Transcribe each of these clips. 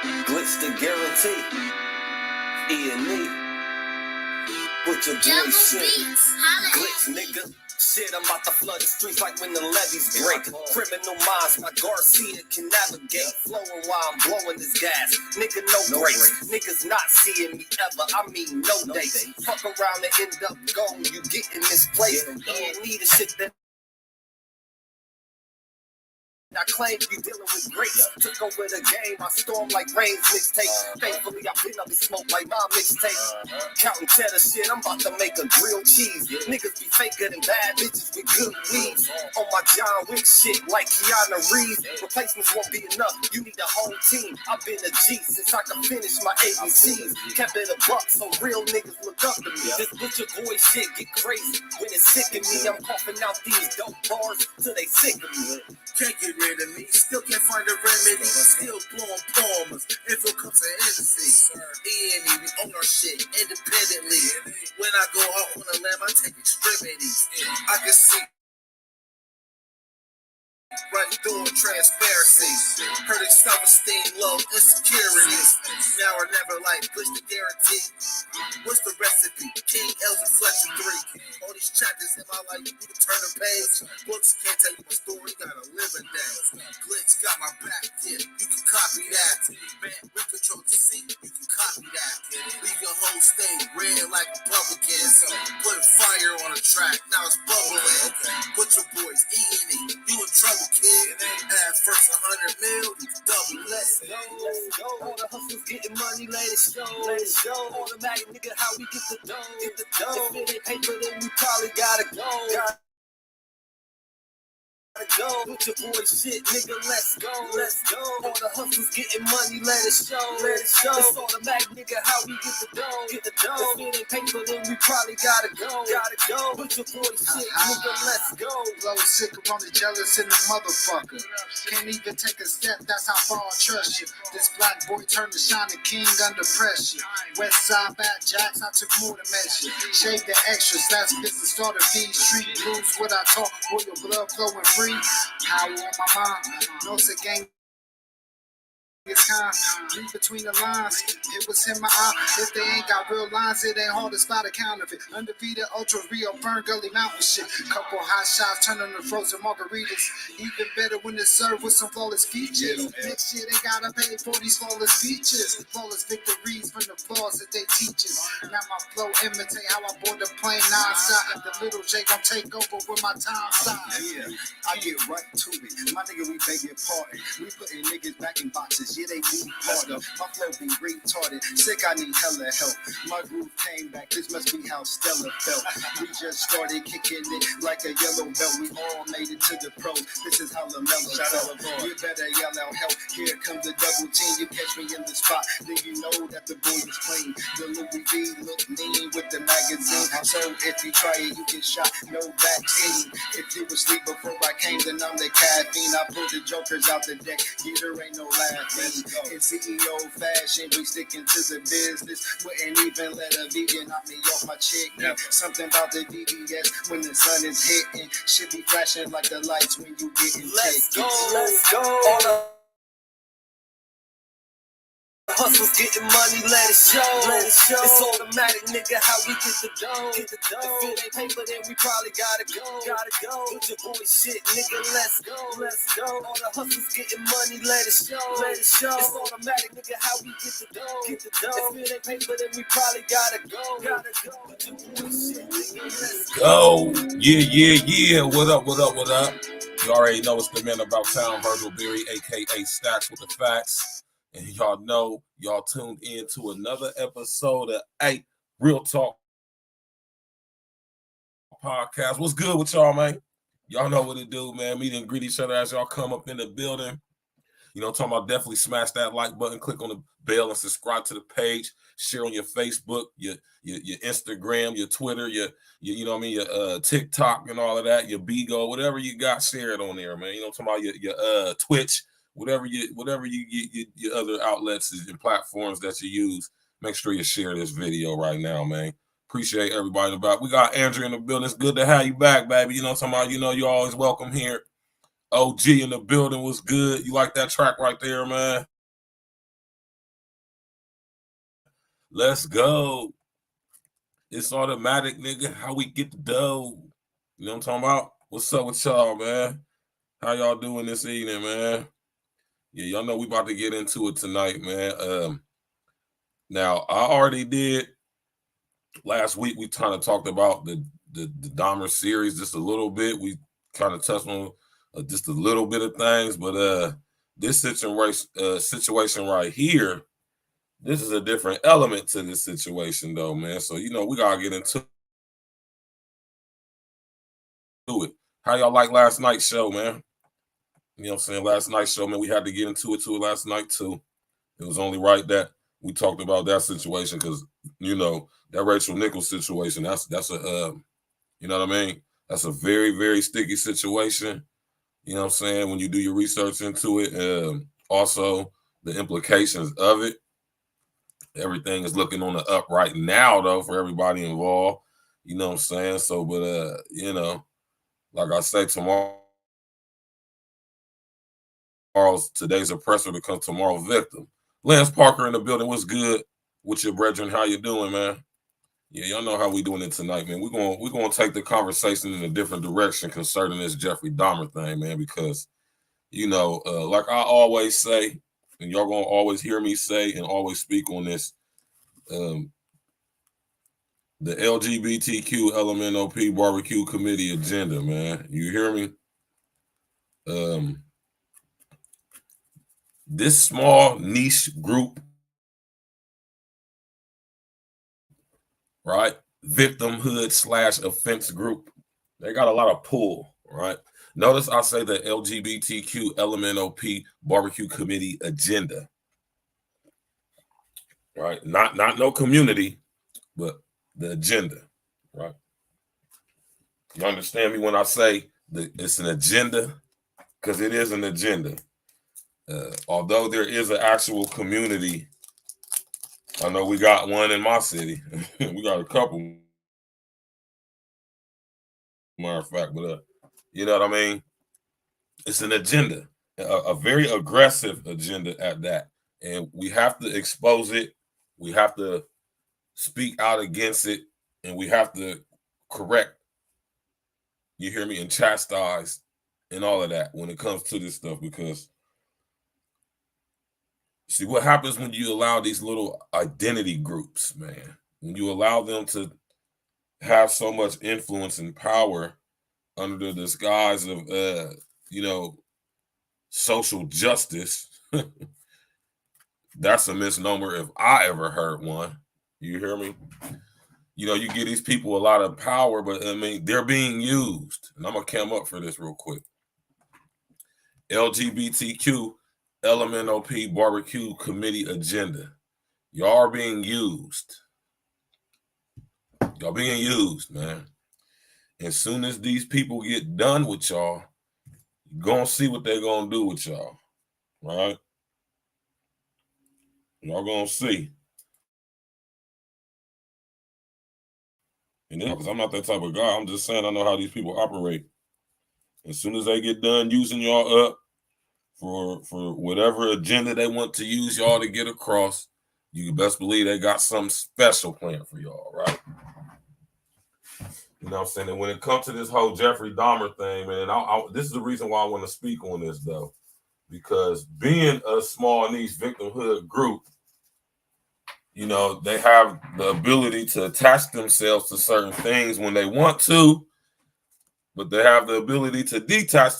Glitch the guarantee. E&E. Put your boy shit. Glitch, nigga. Shit, I'm about to flood the streets like when the levees break. Criminal minds, my Garcia can navigate. Flowing while I'm blowing this gas. Nigga, no brakes. Niggas not seeing me ever. I mean, no dates. Fuck around and end up gone. You get in this place. E&E the shit that I claim to be dealing with grace. Took over the game, I storm like Rain's mixtape. Thankfully, I've been up in smoke like my mixtape. Counting cheddar shit, I'm about to make a grilled cheese. Niggas be faker than bad bitches with good weeds. On my John Wick shit like Keanu Reeves. Replacements won't be enough, you need a whole team. I've been a G since I could finish my ABCs. Kept it a buck so real niggas look up to me. This butcher boy shit get crazy. When it's sick of me, I'm coughing out these dope bars till they sick of me. Can't get rid of me, still can't find a remedy. Still blowing palmers, if it comes to Hennessy. E&E, we own our shit independently. When I go out on a limb, I take extremities. I can see right through transparency. Hurting self-esteem, low insecurities. Now or never, like Glitch the guarantee. What's the recipe? King L's Reflection 3. All these chapters in my life, you can turn the page. Books can't tell you my story, gotta live a day. Glitch got my back, yeah, you can copy that. Man, we control the seat, you can copy that. Leave your whole state red like Republicans. Put fire on a track, now it's bubbling. Put your boys E&E, you in trouble, kid. At first 100 mil, you double. Let's go, let's go. All the hustlers getting money, let it show, let it show. Automatic nigga, how we get the dough, get the dough. If it ain't paper, then we probably gotta go. Go with your boy shit, nigga, let's go, let's go. All the hustlers getting money, let it show, let it show. It's automatic, nigga, how we get the dough, get the dough. If it ain't paper, then we probably gotta go, with your boy shit, nigga, let's go. Blow sick on the jealous in the motherfucker. Can't even take a step, that's how far I trust you. This black boy turned to shining king under pressure. West side bad jacks, I took more to measure. Shave the extras, that's business starter fees. Street blues, what I talk, for your blood flowing free. Power on my mind, notes a gang. It's time, read between the lines. It was in my eye. If they ain't got real lines, it ain't hard to spot a counterfeit. Undefeated, ultra real, Fern Gully Mountain shit. Couple hot shots, turning to frozen margaritas. Even better when it's served with some flawless features. Next year they gotta pay for these flawless features. Flawless victories from the flaws that they teach us. Now my flow imitate how I board the plane non-stop. The little J gon' take over with my time stop. Yeah, I get right to it. My nigga, we begging pardon. We putting niggas back in boxes. Yeah, they need harder. My flow be retarded. Sick, I need hella help. My groove came back. This must be how Stella felt. We just started kicking it like a yellow belt. We all made it to the pros. This is how LaMelo felt. You better yell out help. Here comes the double team. You catch me in the spot, then you know that the boy is clean. The Louis V look mean with the magazine. So if you try it, you get shot. No vaccine. If you was asleep before I came, then I'm the caffeine. I pulled the jokers out the deck. Yeah, there ain't no laughing. In CEO fashion, we sticking to the business. Wouldn't even let a vegan knock me off my chicken. Something about the DBS when the sun is hitting. Should be flashing like the lights when you getting Let's taken. go, let's go. All the hustlers getting money, let it show, let it show. It's automatic, nigga, how we get the dough, get the dough. If it ain't paper, then we probably gotta go, with your boy shit, nigga, let's go, let's go. All the hustlers getting money, let it show, let it show. It's automatic, nigga, how we get the dough, get the dough. If it ain't paper, then we probably gotta go, with your boy shit, nigga, let's go. Yeah. What up? You already know it's the man about town, Virgil Berry, aka Stacks with the Facts. And y'all know y'all tuned in to another episode of Real Talk Podcast. What's good with y'all, man? Y'all know what to do, man. Meet and greet each other as y'all come up in the building. You know what I'm talking about? Definitely smash that like button, click on the bell, and subscribe to the page. Share on your Facebook, your Instagram, your Twitter, your you know what I mean, your TikTok and all of that, your Bigo, whatever you got, share it on there, man. You know what I'm talking about? Your Twitch. Whatever you your other outlets and platforms that you use, make sure you share this video right now, man. Appreciate everybody about. We got Andrew in the building. It's good to have you back, baby. You know what I'm talking about? You know you're always welcome here. OG in the building was good. You like that track right there, man? Let's go. It's automatic, nigga. How we get the dough. You know what I'm talking about? What's up with y'all, man? How y'all doing this evening, man? Yeah, y'all know we about to get into it tonight, man. Now, I already did. Last week, we kind of talked about the Dahmer series just a little bit. We kind of touched on just a little bit of things, but this situation right here, this is a different element to this situation, though, man. So, you know, we got to get into it. How y'all like last night's show, man? You know what I'm saying? Last night's show, man, we had to get into it last night, too. It was only right that we talked about that situation because, you know, that Rachel Nichols situation, that's a, you know what I mean? That's a very, very sticky situation. You know what I'm saying? When you do your research into it, also the implications of it. Everything is looking on the up right now, though, for everybody involved. You know what I'm saying? So, but, you know, like I say, today's oppressor becomes tomorrow's victim. Lance Parker in the building. What's good with your brethren? How you doing, man? Yeah, y'all know how we doing it tonight, man. We're gonna take the conversation in a different direction concerning this Jeffrey Dahmer thing, man, because you know, like I always say, and y'all gonna always hear me say and always speak on this, the LGBTQ Lmnop barbecue committee agenda, man. You hear me? This small niche group, right? Victimhood / offense group. They got a lot of pull, right? Notice I say the LGBTQ Lmnop barbecue committee agenda, right? Not no community, but the agenda, right? You understand me when I say that it's an agenda? Because it is an agenda. Although there is an actual community, I know we got one in my city. We got a couple, matter of fact, but you know what I mean? It's an agenda, a very aggressive agenda at that. And we have to expose it. We have to speak out against it. And we have to correct, you hear me, and chastise and all of that when it comes to this stuff. Because, see, what happens when you allow these little identity groups, man, when you allow them to have so much influence and power under the disguise of, you know, social justice. That's a misnomer if I ever heard one. You hear me? You know, you give these people a lot of power, but I mean, they're being used. And I'm going to come up for this real quick. LGBTQ Lmnop barbecue committee agenda. Y'all are being used. Y'all being used, man. As soon as these people get done with y'all, you're going to see what they're going to do with y'all. Right? Y'all going to see. And then, because I'm not that type of guy, I'm just saying I know how these people operate. As soon as they get done using y'all up for whatever agenda they want to use y'all to get across, you can best believe they got something special planned for y'all, right? You know what I'm saying? And when it comes to this whole Jeffrey Dahmer thing, man, this is the reason why I want to speak on this, though. Because being a small niche victimhood group, you know, they have the ability to attach themselves to certain things when they want to, but they have the ability to detach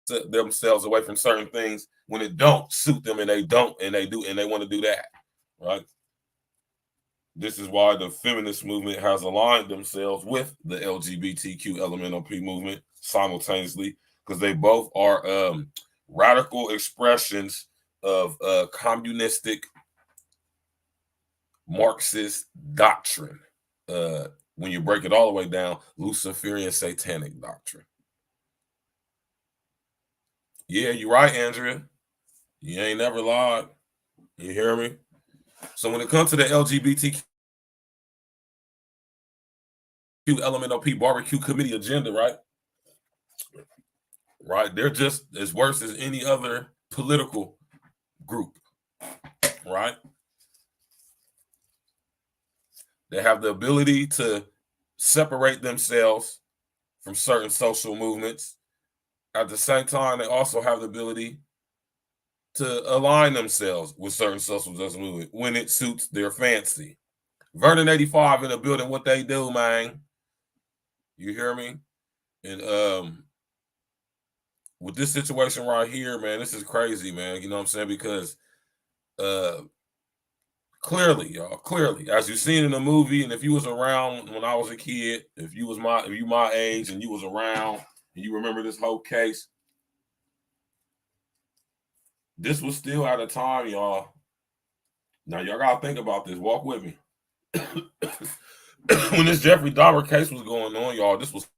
themselves away from certain things when it don't suit them, and they want to do that, right? This is why the feminist movement has aligned themselves with the LGBTQ Lmnop movement simultaneously, because they both are radical expressions of communistic Marxist doctrine. When you break it all the way down, Luciferian satanic doctrine. Yeah, you're right, Andrea. You ain't never lied. You hear me? So when it comes to the LGBTQ Lmnop barbecue committee agenda, right? They're just as worse as any other political group. right? They have the ability to separate themselves from certain social movements. At the same time, they also have the ability to align themselves with certain social justice movement when it suits their fancy. Vernon 85 in the building, what they do, man. You hear me? And with this situation right here, man, this is crazy, man. You know what I'm saying? Because clearly, y'all, clearly, as you seen in the movie, and if you was around when I was a kid, if you my age and you was around and you remember this whole case, this was still at a time, y'all. Now y'all gotta think about this. Walk with me. When this Jeffrey Dahmer case was going on, y'all, this was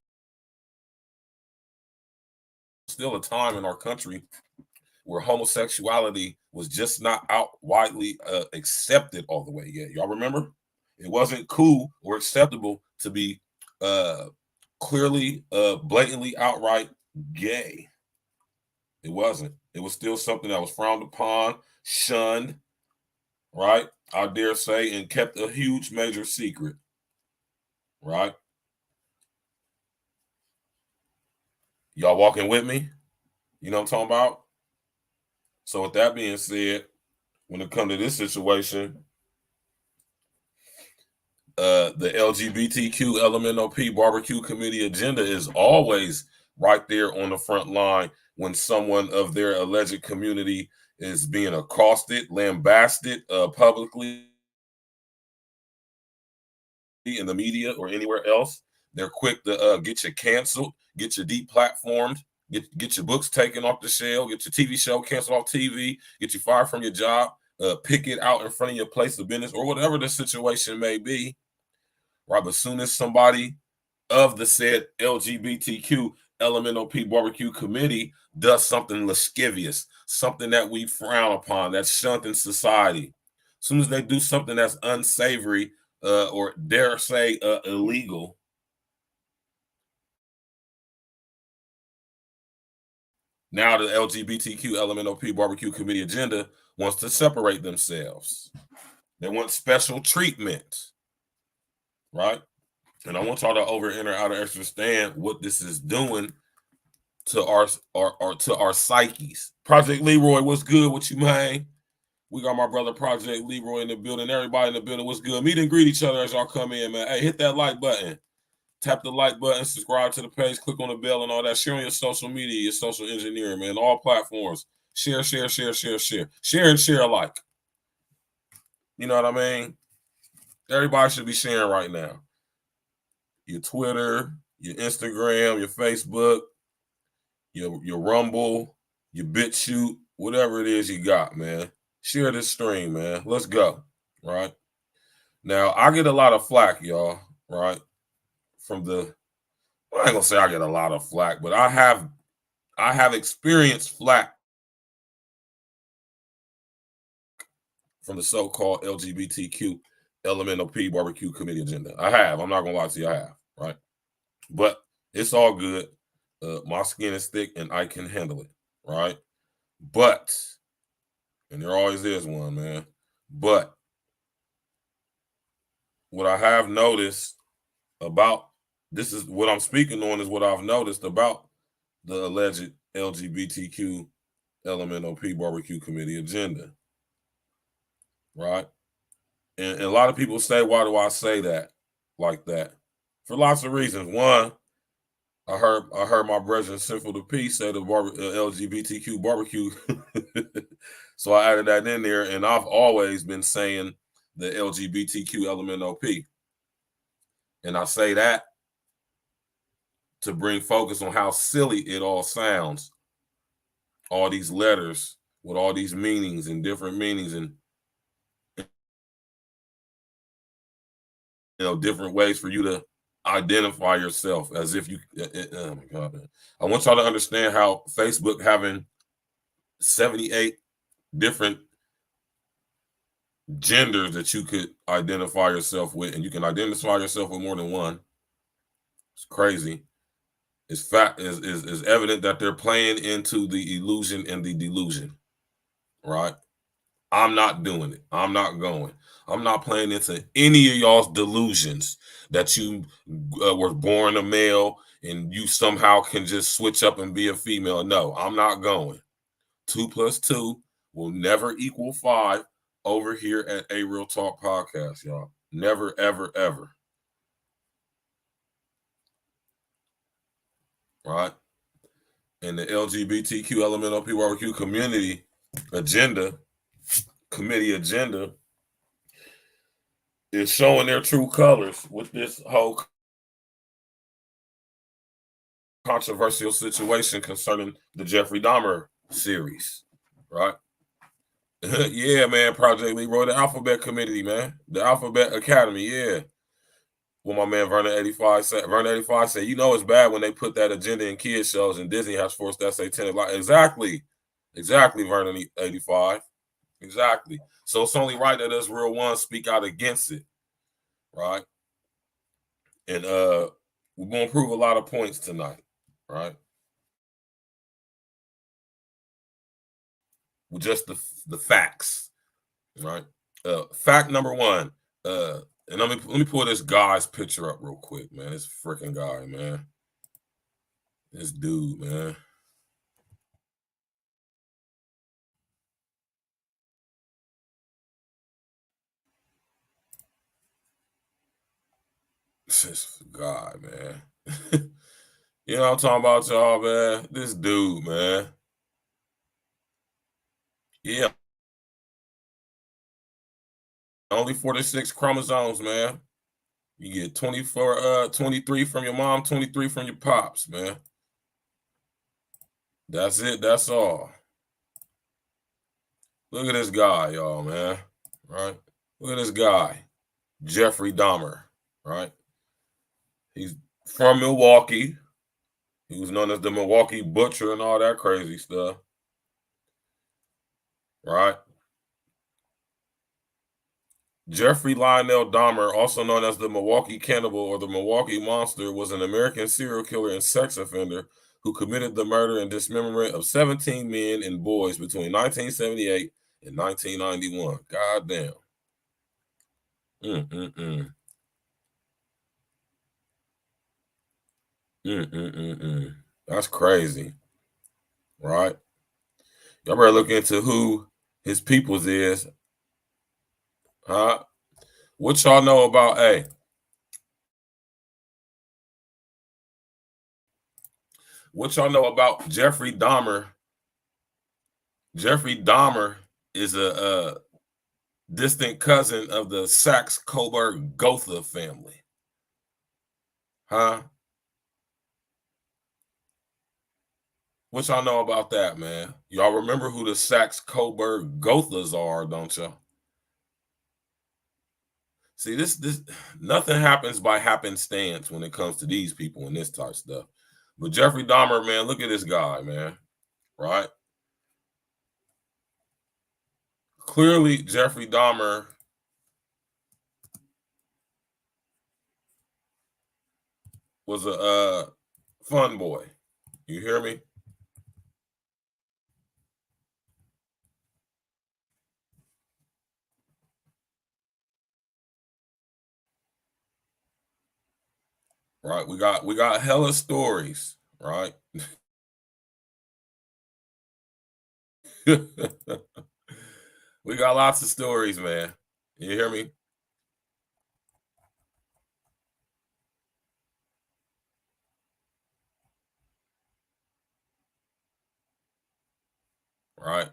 still a time in our country where homosexuality was just not out widely accepted all the way yet. Y'all remember? It wasn't cool or acceptable to be clearly, blatantly, outright gay. It wasn't. It was still something that was frowned upon, shunned, right? I dare say, and kept a huge major secret, right? Y'all walking with me? You know what I'm talking about? So with that being said, when it comes to this situation, the LGBTQ Lmnop barbecue committee agenda is always right there on the front line when someone of their alleged community is being accosted, lambasted publicly in the media or anywhere else. They're quick to get you canceled, get you deplatformed, get your books taken off the shelf, get your TV show canceled off TV, get you fired from your job, pick it out in front of your place of business or whatever the situation may be. Right, but as soon as somebody of the said LGBTQ Lmnop barbecue committee does something lascivious, something that we frown upon, that's shunned in society, as soon as they do something that's unsavory or dare say illegal, now the LGBTQ Lmnop barbecue committee agenda wants to separate themselves. They want special treatment, right? And I want y'all to over enter out of understand what this is doing to our psyches. Project Leroy, what's good with you, man? We got my brother Project Leroy in the building. Everybody in the building, what's good? Meet and greet each other as y'all come in, man. Hey, hit that like button. Tap the like button, subscribe to the page, click on the bell and all that. Share on your social media, your social engineering, man. All platforms. Share, share, share, share, share. Share and share alike. You know what I mean? Everybody should be sharing right now. Your Twitter, your Instagram, your Facebook, your Rumble, your BitChute, whatever it is you got, man. Share this stream, man. Let's go, right? Now, I get a lot of flack, y'all, right? From the, I ain't gonna say I get a lot of flack, but I have experienced flack from the so-called LGBTQ Lmnop barbecue committee agenda. I have. I'm not gonna lie to you, I have, right? But it's all good. My skin is thick and I can handle it, right? But, and there always is one, man. But what I have noticed about this is what I'm speaking on is what I've noticed about the alleged LGBTQ Lmnop barbecue committee agenda, right? And a lot of people say, why do I say that like that? For lots of reasons. One, I heard my brethren Sinful to Peace say the LGBTQ barbecue. So I added that in there, and I've always been saying the LGBTQ Lmnop. And I say that to bring focus on how silly it all sounds. All these letters with all these meanings and different meanings and different ways for you to identify yourself as if you oh my God, man. I want y'all to understand how Facebook having 78 different genders that you could identify yourself with, and you can identify yourself with more than one. It's crazy. It's fact is evident that they're playing into the illusion and the delusion, right? I'm not doing it. I'm not going. I'm not playing into any of y'all's delusions that you were born a male and you somehow can just switch up and be a female. No, I'm not going. 2 plus 2 will never equal 5 over here at A Real Talk Podcast, y'all. Never, ever, ever. Right? And the LGBTQ Lmnop community agenda, committee agenda, is showing their true colors with this whole controversial situation concerning the Jeffrey Dahmer series, right? Yeah, man. Project Leroy, the Alphabet Committee, man. The Alphabet Academy, yeah. What my man Vernon 85 said. Vernon 85 said, you know it's bad when they put that agenda in kids shows and Disney has forced that satanic lie. Exactly. Exactly, Vernon 85. Exactly. So it's only right that us real ones speak out against it, right? And we're going to prove a lot of points tonight, right? With just the facts, right? Fact number 1, and let me pull this guy's picture up real quick, man. This freaking guy, man. This dude, man. This guy, man. You know what I'm talking about, y'all, man? This dude, man. Yeah. Only 46 chromosomes, man. You get 23 from your mom, 23 from your pops, man. That's it. That's all. Look at this guy, y'all, man. Right? Look at this guy, Jeffrey Dahmer, right? He's from Milwaukee. He was known as the Milwaukee Butcher and all that crazy stuff, right? Jeffrey Lionel Dahmer, also known as the Milwaukee Cannibal or the Milwaukee Monster, was an American serial killer and sex offender who committed the murder and dismemberment of 17 men and boys between 1978 and 1991. God damn. That's crazy, right? Y'all better look into who his peoples is. Huh? What y'all know about, what y'all know about Jeffrey Dahmer? Jeffrey Dahmer is a distant cousin of the Saxe-Coburg-Gotha family. Huh? What y'all know about that, man? Y'all remember who the Saxe-Coburg-Gothas are, don't y'all? See, this nothing happens by happenstance when it comes to these people and this type of stuff. But Jeffrey Dahmer, man, look at this guy, man. Right? Clearly, Jeffrey Dahmer was a fun boy. You hear me? Right? We got hella stories, right? We got lots of stories, man. You hear me? Right?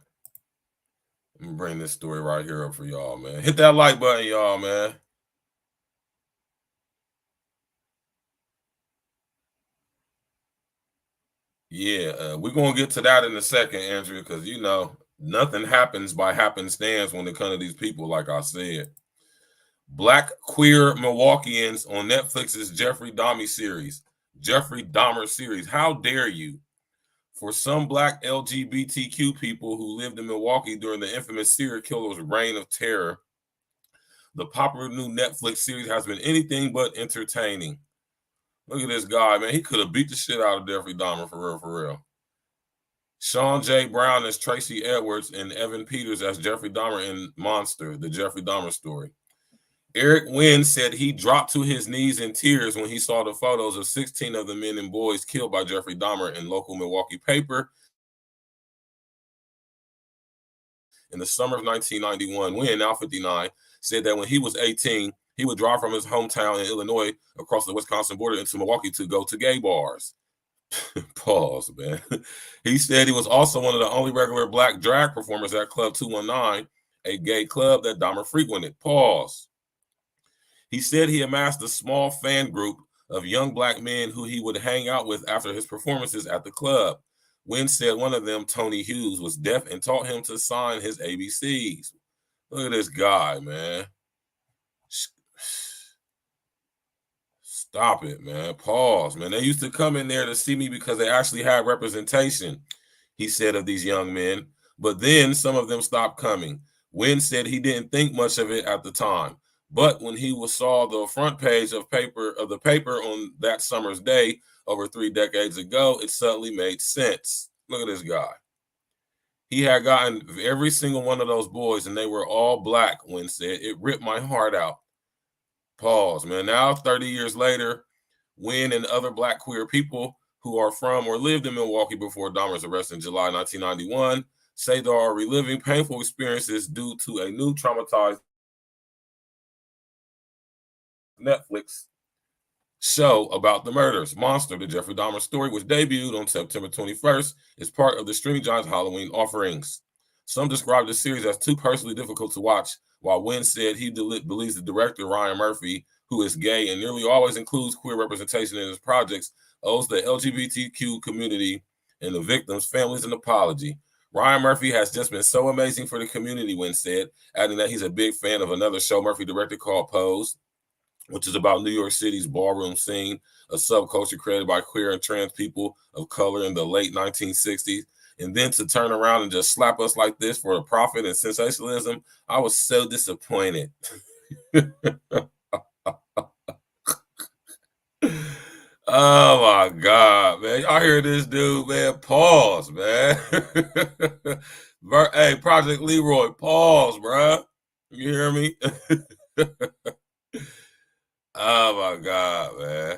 Let me bring this story right here up for y'all, man. Hit that like button, y'all, man. Yeah, we're going to get to that in a second, Andrea, because, you know, nothing happens by happenstance when it comes to these people, like I said. Black queer Milwaukeeans on Netflix's Jeffrey Dahmer series. Jeffrey Dahmer series. How dare you? For some Black LGBTQ people who lived in Milwaukee during the infamous serial killer's reign of terror, the popular new Netflix series has been anything but entertaining. Look at this guy, man. He could have beat the shit out of Jeffrey Dahmer, for real, for real. Sean J. Brown as Tracy Edwards, and Evan Peters as Jeffrey Dahmer in Monster, the Jeffrey Dahmer story. Eric Wynn said he dropped to his knees in tears when he saw the photos of 16 of the men and boys killed by Jeffrey Dahmer in local Milwaukee paper in the summer of 1991. Wynn, now 59, said that when he was 18, he would drive from his hometown in Illinois across the Wisconsin border into Milwaukee to go to gay bars. Pause, man. He said he was also one of the only regular black drag performers at Club 219, a gay club that Dahmer frequented. Pause. He said he amassed a small fan group of young black men who he would hang out with after his performances at the club. Wynn said one of them, Tony Hughes, was deaf and taught him to sign his ABCs. Look at this guy, man. Stop it, man. Pause, man. They used to come in there to see me because they actually had representation, he said of these young men. But then some of them stopped coming. Wynn said he didn't think much of it at the time. But when he saw the front page of the paper on that summer's day over 3 decades ago, it suddenly made sense. Look at this guy. He had gotten every single one of those boys, and they were all black, Wynn said. It ripped my heart out. Pause, man. Now, 30 years later, Wynn and other black queer people who are from or lived in Milwaukee before Dahmer's arrest in July 1991 say they are reliving painful experiences due to a new traumatized Netflix show about the murders. Monster, the Jeffrey Dahmer story, which debuted on September 21st, is part of the Streaming Giants Halloween offerings. Some described the series as too personally difficult to watch, while Wynn said he believes the director, Ryan Murphy, who is gay and nearly always includes queer representation in his projects, owes the LGBTQ community and the victims' families an apology. Ryan Murphy has just been so amazing for the community, Wynn said, adding that he's a big fan of another show Murphy directed called Pose, which is about New York City's ballroom scene, a subculture created by queer and trans people of color in the late 1960s. And then to turn around and just slap us like this for a profit and sensationalism, I was so disappointed. Oh, my God, man. Y'all hear this dude, man? Pause, man. Hey, Project Leroy, pause, bro. You hear me? Oh, my God, man.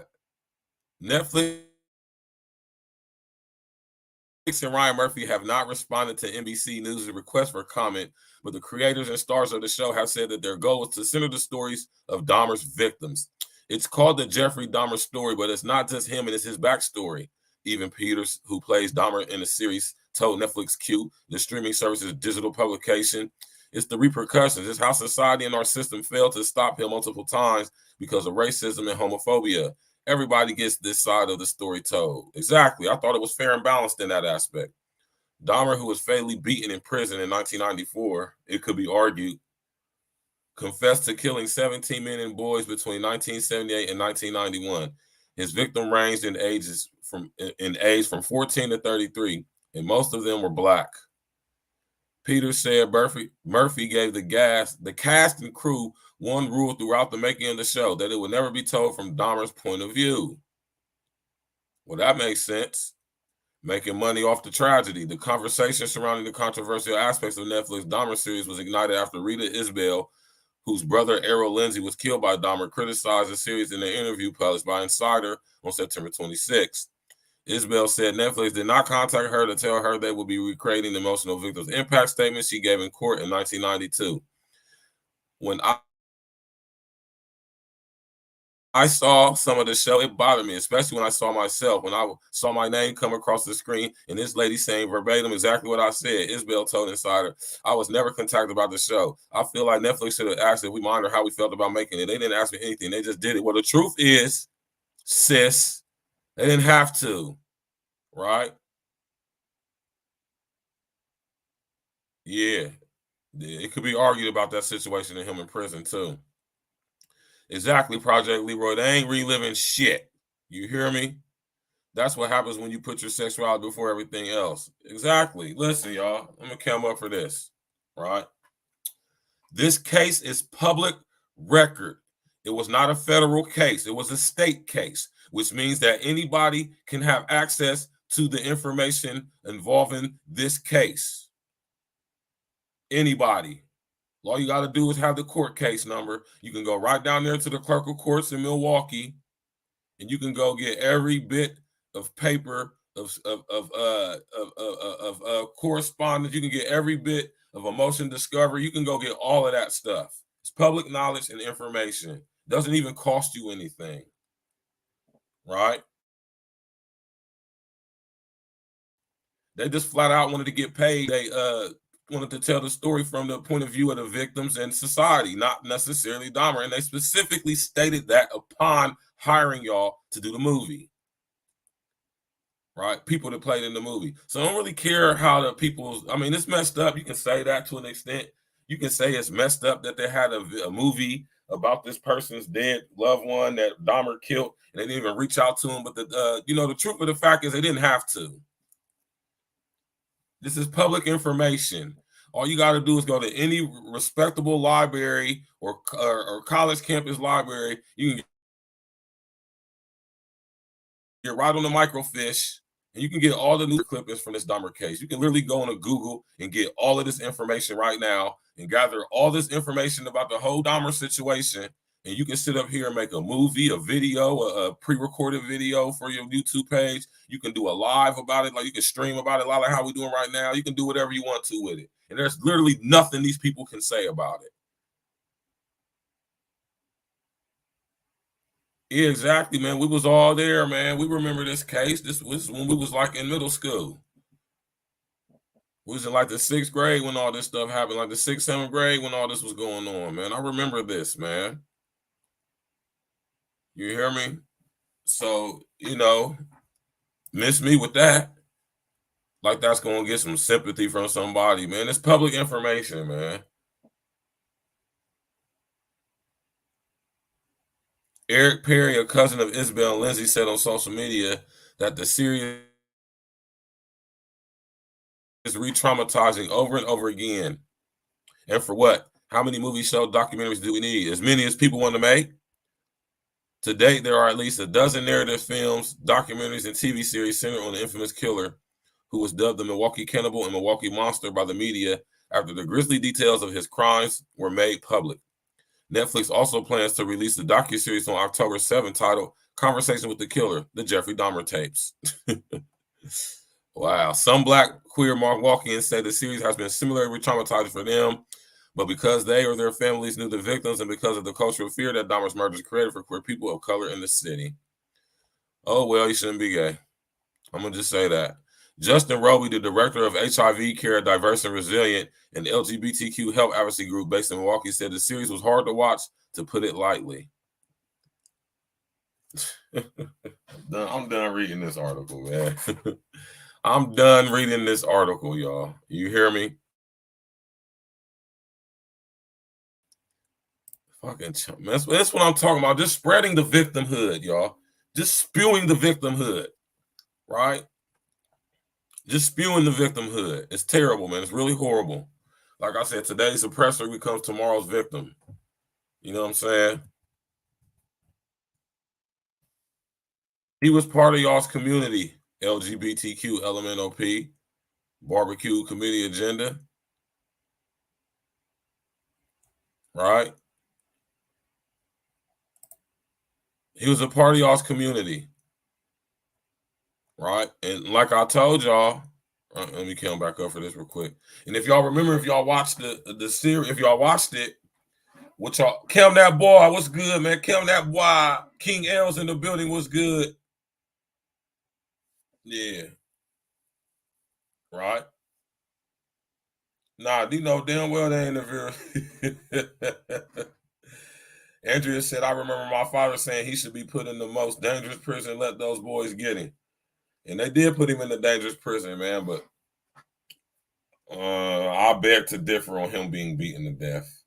Netflix and Ryan Murphy have not responded to NBC News' request for comment, but the creators and stars of the show have said that their goal is to center the stories of Dahmer's victims. It's called the Jeffrey Dahmer story, but it's not just him and it's his backstory. Evan Peters, who plays Dahmer in the series, told Netflix Q, the streaming service's digital publication, it's the repercussions. It's how society and our system failed to stop him multiple times because of racism and homophobia. Everybody gets this side of the story told. Exactly. I thought it was fair and balanced in that aspect. Dahmer, who was fatally beaten in prison in 1994, it could be argued, confessed to killing 17 men and boys between 1978 and 1991. His victim ranged in age from 14 to 33, and most of them were black. Peters said Murphy gave the cast and crew one rule throughout the making of the show, that it would never be told from Dahmer's point of view. Well, that makes sense. Making money off the tragedy. The conversation surrounding the controversial aspects of Netflix Dahmer series was ignited after Rita Isbell, whose brother Errol Lindsay was killed by Dahmer, criticized the series in an interview published by Insider on September 26th. Isbell said Netflix did not contact her to tell her they would be recreating the emotional victims impact statement she gave in court in 1992. When I saw some of the show, it bothered me, especially when I saw myself. When I saw my name come across the screen and this lady saying verbatim exactly what I said, Isbell told Insider, I was never contacted about the show. I feel like Netflix should have asked if we minded how we felt about making it. They didn't ask me anything. They just did it. Well, the truth is, sis, they didn't have to, right? Yeah. It could be argued about that situation in him in prison, too. Exactly, Project Leroy. They ain't reliving shit. You hear me? That's what happens when you put your sexuality before everything else. Exactly. Listen, y'all, I'm going to come up for this, right? This case is public record. It was not a federal case. It was a state case, which means that anybody can have access to the information involving this case. Anybody. All you got to do is have the court case number. You can go right down there to the clerk of courts in Milwaukee, and you can go get every bit of paper of correspondence. You can get every bit of a motion discovery. You can go get all of that stuff. It's public knowledge and information. Doesn't even cost you anything, right? They just flat out wanted to get paid. They wanted to tell the story from the point of view of the victims and society, not necessarily Dahmer. And they specifically stated that upon hiring y'all to do the movie, right? People that played in the movie. So I don't really care how the people, I mean, it's messed up. You can say that to an extent. You can say it's messed up that they had a movie about this person's dead loved one that Dahmer killed, and they didn't even reach out to him. But the truth of the fact is they didn't have to. This is public information. All you got to do is go to any respectable library or college campus library. You can get right on the microfiche, and you can get all the news clippings from this Dahmer case. You can literally go on a Google and get all of this information right now and gather all this information about the whole Dahmer situation. And you can sit up here and make a movie, a video, a pre-recorded video for your YouTube page. You can do a live about it, like you can stream about it, like how we're doing right now. You can do whatever you want to with it. And there's literally nothing these people can say about it. Yeah, exactly, man. We was all there, man. We remember this case. This was when we was like in middle school. We was in like the 6th grade when all this stuff happened, like the 6th, 7th grade when all this was going on, man. I remember this, man. You hear me? So, miss me with that. Like that's going to get some sympathy from somebody, man. It's public information, man. Eric Perry, a cousin of Isabel and Lindsay, said on social media that the series is re-traumatizing over and over again. And for what? How many movie show documentaries do we need? As many as people want to make? To date, there are at least a dozen narrative films, documentaries, and TV series centered on the infamous killer who was dubbed the Milwaukee Cannibal and Milwaukee Monster by the media after the grisly details of his crimes were made public. Netflix also plans to release the docuseries on October 7th titled Conversation with the Killer, the Jeffrey Dahmer tapes. Wow. Some Black queer Milwaukeeans say the series has been similarly traumatizing for them, but because they or their families knew the victims and because of the cultural fear that Dahmer's murders created for queer people of color in the city. Oh, well, you shouldn't be gay. I'm going to just say that. Justin Roby, the director of HIV Care, Diverse and Resilient, an LGBTQ health advocacy group based in Milwaukee, said the series was hard to watch, to put it lightly. I'm done reading this article, man. I'm done reading this article, y'all. You hear me? Fucking man, that's what I'm talking about. Just spreading the victimhood, y'all. Just spewing the victimhood, right? Just spewing the victimhood. It's terrible, man. It's really horrible. Like I said, today's oppressor becomes tomorrow's victim. You know what I'm saying? He was part of y'all's community, LGBTQ, Lmnop, barbecue committee agenda. Right? He was a part of y'all's community. Right? And like I told y'all, let me come back up for this real quick. And if y'all remember, if y'all watched the series, if y'all watched it, what y'all, Kim that boy, what's good, man? Kim that boy, King L's in the building, what's good? Yeah. Right? Nah, you know damn well they ain't a very Andrea said, I remember my father saying he should be put in the most dangerous prison, let those boys get him. And they did put him in the dangerous prison, man, but I beg to differ on him being beaten to death.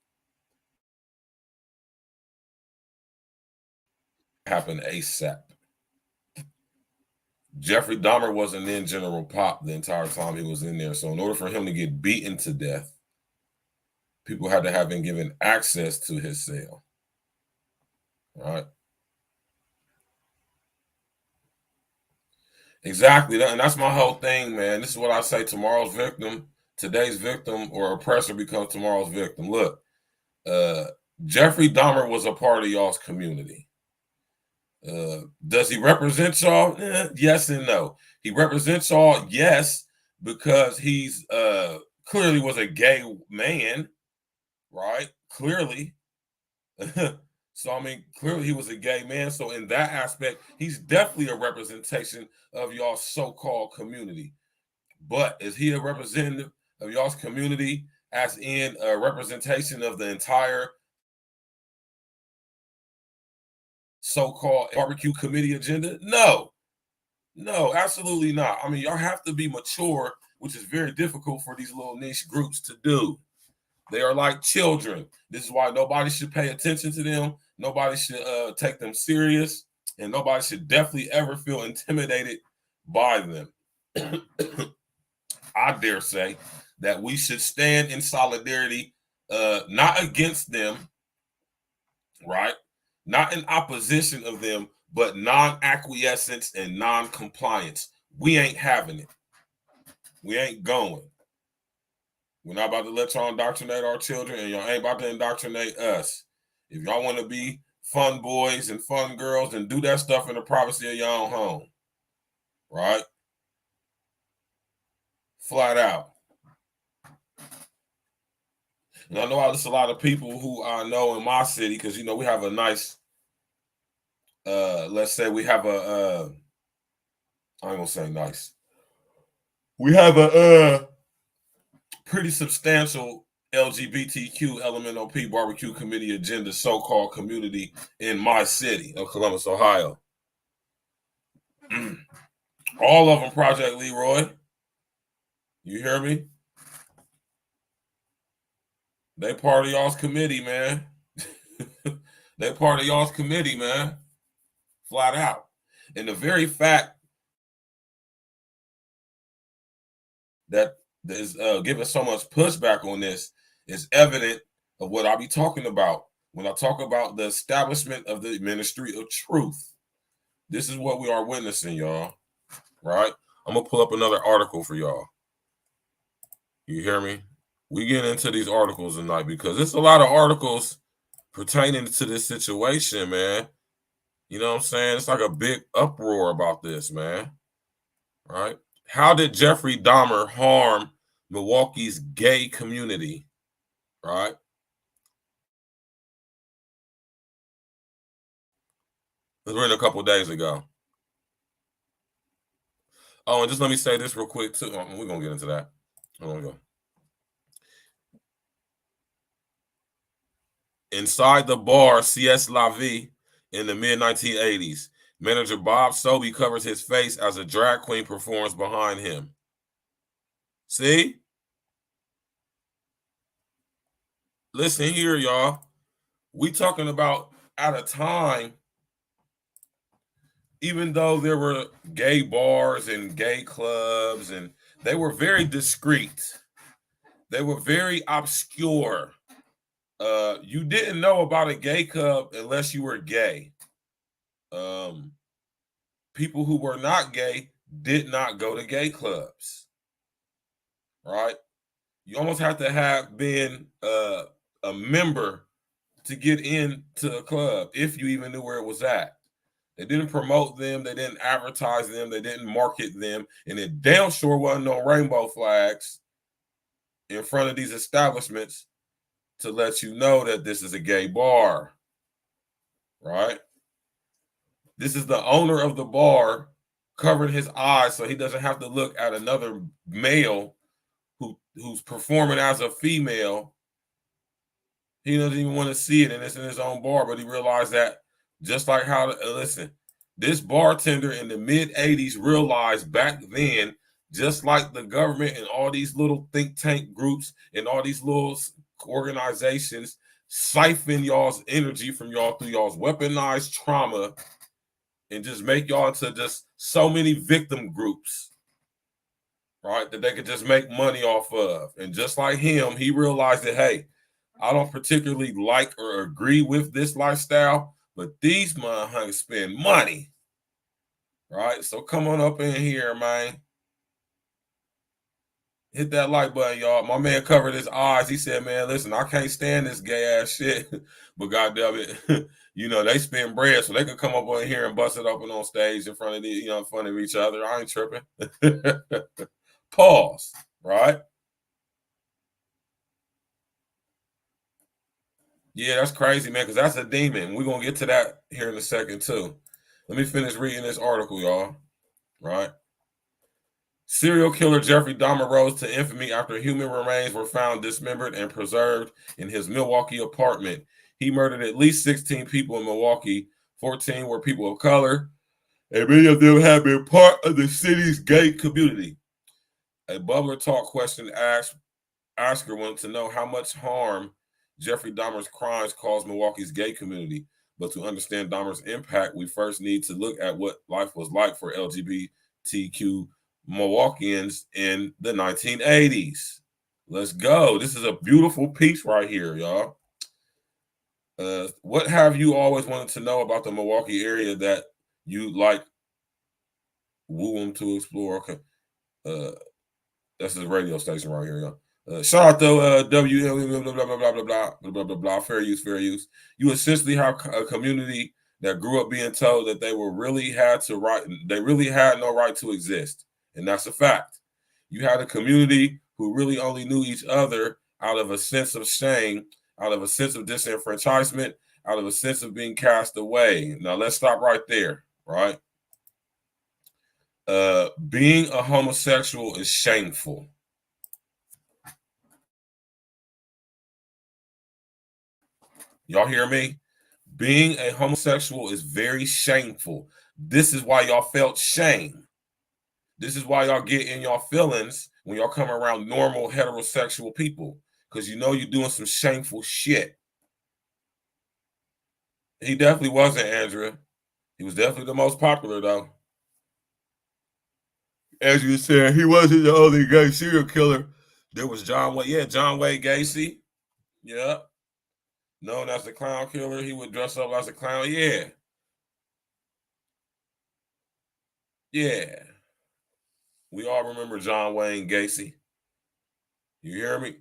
Happened ASAP. Jeffrey Dahmer wasn't in General Pop the entire time he was in there. So in order for him to get beaten to death, people had to have been given access to his cell. All right. Exactly. And that's my whole thing, man. This is what I say: tomorrow's victim, today's victim, or oppressor becomes tomorrow's victim. Look, Jeffrey Dahmer was a part of y'all's community. Does he represent y'all? Yes and no. He represents y'all, yes, because he's clearly was a gay man, right? Clearly. So I mean, clearly he was a gay man. So in that aspect, he's definitely a representation of y'all's so-called community. But is he a representative of y'all's community, as in a representation of the entire so-called barbecue committee agenda? No, absolutely not. I mean, y'all have to be mature, which is very difficult for these little niche groups to do. They are like children. This is why nobody should pay attention to them. Nobody should take them serious, and nobody should definitely ever feel intimidated by them. I dare say that we should stand in solidarity, not against them, right? Not in opposition of them, but non-acquiescence and non-compliance. We ain't having it. We ain't going. We're not about to let y'all indoctrinate our children, and y'all ain't about to indoctrinate us. If y'all want to be fun boys and fun girls, then do that stuff in the privacy of your own home. Right? Flat out. And I know there's a lot of people who I know in my city, because, you know, we have a nice, let's say we have a, I ain't gonna say nice. We have a pretty substantial LGBTQ Lmnop barbecue committee agenda so-called community in my city of Columbus, Ohio. All of them Project Leroy. You hear me? They part of y'all's committee, man. They part of y'all's committee, man. Flat out. And the very fact that is giving so much pushback on this is evident of what I'll be talking about when I talk about the establishment of the ministry of truth. This is what we are witnessing, y'all. Right? I'm gonna pull up another article for y'all. You hear me? We get into these articles tonight because there's a lot of articles pertaining to this situation, man. You know what I'm saying? It's like a big uproar about this, man. Right? How did Jeffrey Dahmer harm Milwaukee's gay community? Right? This was written a couple of days ago. Oh, and just let me say this real quick, too. We're going to get into that. Hold on, go. Inside the bar, C.S. La Vie, in the mid-1980s, manager Bob Sobey covers his face as a drag queen performs behind him. See? Listen here, y'all. We talking about at a time, even though there were gay bars and gay clubs, and they were very discreet. They were very obscure. You didn't know about a gay club unless you were gay. People who were not gay did not go to gay clubs. Right? You almost have to have been a member to get into a club, if you even knew where it was at. They didn't promote them. They didn't advertise them. They didn't market them. And it damn sure wasn't no rainbow flags in front of these establishments to let you know that this is a gay bar, right? This is the owner of the bar covering his eyes so he doesn't have to look at another male who's performing as a female. He doesn't even want to see it, and it's in his own bar, but he realized that just like how, listen, this bartender in the mid-'80s realized back then, just like the government and all these little think tank groups and all these little organizations siphon y'all's energy from y'all through y'all's weaponized trauma and just make y'all into just so many victim groups, right, that they could just make money off of. And just like him, he realized that, hey, I don't particularly like or agree with this lifestyle, but these motherfuckers spend money, Right? So come on up in here, man. Hit that like button, y'all. My man covered his eyes. He said, man, listen, I can't stand this gay ass shit. But goddamn it, you know, they spend bread so they can come up on here and bust it open on stage in front of in front of each other. I ain't tripping. Pause. Right? Yeah, that's crazy, man, because that's a demon. We're gonna get to that here in a second too. Let me finish reading this article, y'all. Right? Serial killer Jeffrey Dahmer rose to infamy after human remains were found dismembered and preserved in his Milwaukee apartment. He murdered at least 16 people in Milwaukee. 14 were people of color, and many of them had been part of the city's gay community. A Bubbler Talk question asker wanted to know how much harm Jeffrey Dahmer's crimes caused Milwaukee's gay community. But to understand Dahmer's impact, we first need to look at what life was like for LGBTQ Milwaukeeans in the 1980s. Let's go. This is a beautiful piece right here, y'all. What have you always wanted to know about the Milwaukee area that you like woo to explore? Okay. That's his radio station right here, y'all. Shout out to WM blah blah blah blah blah blah blah blah blah. Fair use, fair use. You essentially have a community that grew up being told that they really had no right to exist, and that's a fact. You had a community who really only knew each other out of a sense of shame, out of a sense of disenfranchisement, out of a sense of being cast away. Now let's stop right there, right? Being a homosexual is shameful. Y'all hear me? Being a homosexual is very shameful. This is why y'all felt shame. This is why y'all get in y'all feelings when y'all come around normal heterosexual people, because you know you're doing some shameful shit. He definitely wasn't, Andrea. He was definitely the most popular, though. As you said, he wasn't the only gay serial killer. There was John Wayne. Yeah, John Wayne Gacy. Yeah. Known as the clown killer. He would dress up as a clown. Yeah. Yeah. We all remember John Wayne Gacy. You hear me?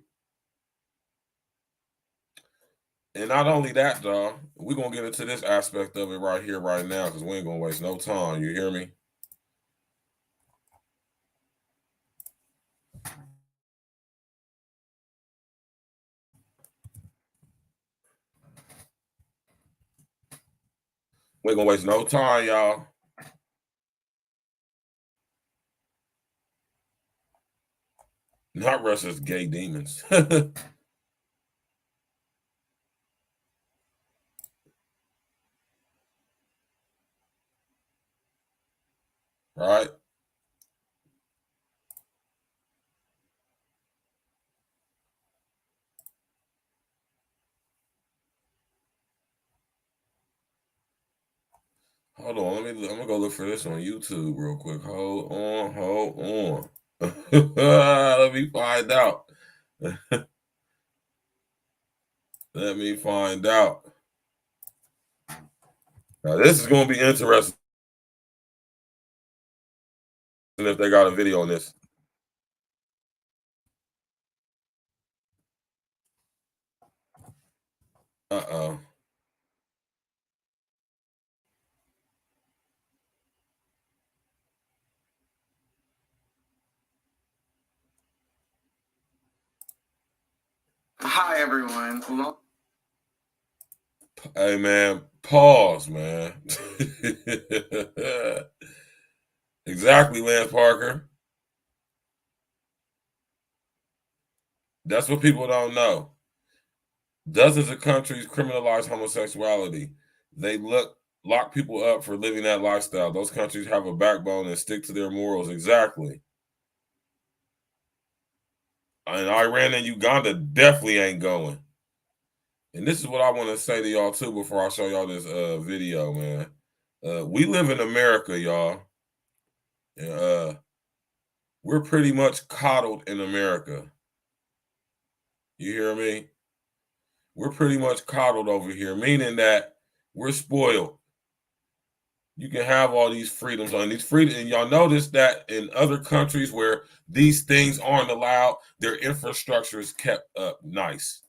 And not only that, dog, we're going to get into this aspect of it right here, right now, because we ain't going to waste no time. You hear me? We ain't going to waste no time, y'all. Not Russia's gay demons. Right? Hold on, I'm gonna go look for this on YouTube real quick. Hold on. Let me find out. Let me find out. Now this is gonna be interesting if they got a video on this. Uh-oh. Hi, everyone. Hey, man, pause, man. Exactly, Lance Parker. That's what people don't know. Dozens of countries criminalize homosexuality. They lock people up for living that lifestyle. Those countries have a backbone and stick to their morals. Exactly. And Iran and Uganda definitely ain't going. And this is what I want to say to y'all too before I show y'all this video, man. We live in America, y'all. And, we're pretty much coddled in America. You hear me? We're pretty much coddled over here, meaning that we're spoiled. You can have all these freedoms on these freedoms, and y'all notice that in other countries where these things aren't allowed, their infrastructure is kept up nice,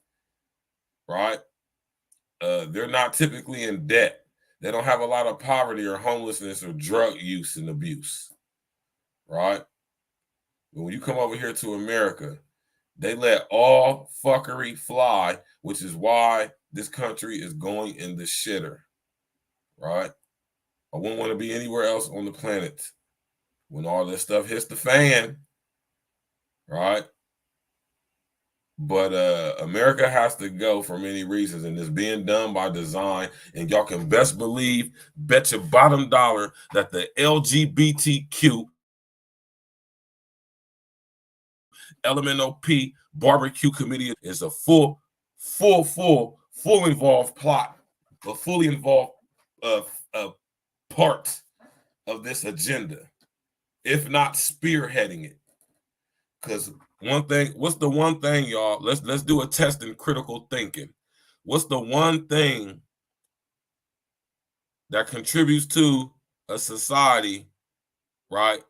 right? They're not typically in debt. They don't have a lot of poverty or homelessness or drug use and abuse, right? But when you come over here to America, they let all fuckery fly, which is why this country is going in the shitter, right? I wouldn't want to be anywhere else on the planet when all this stuff hits the fan, right? But America has to go for many reasons, and it's being done by design. And y'all can best believe, bet your bottom dollar that the LGBTQ Lmnop barbecue committee is a full involved plot, a fully involved part of this agenda, if not spearheading it. Because one thing, what's the one thing, y'all? Let's do a test in critical thinking. What's the one thing that contributes to a society, right,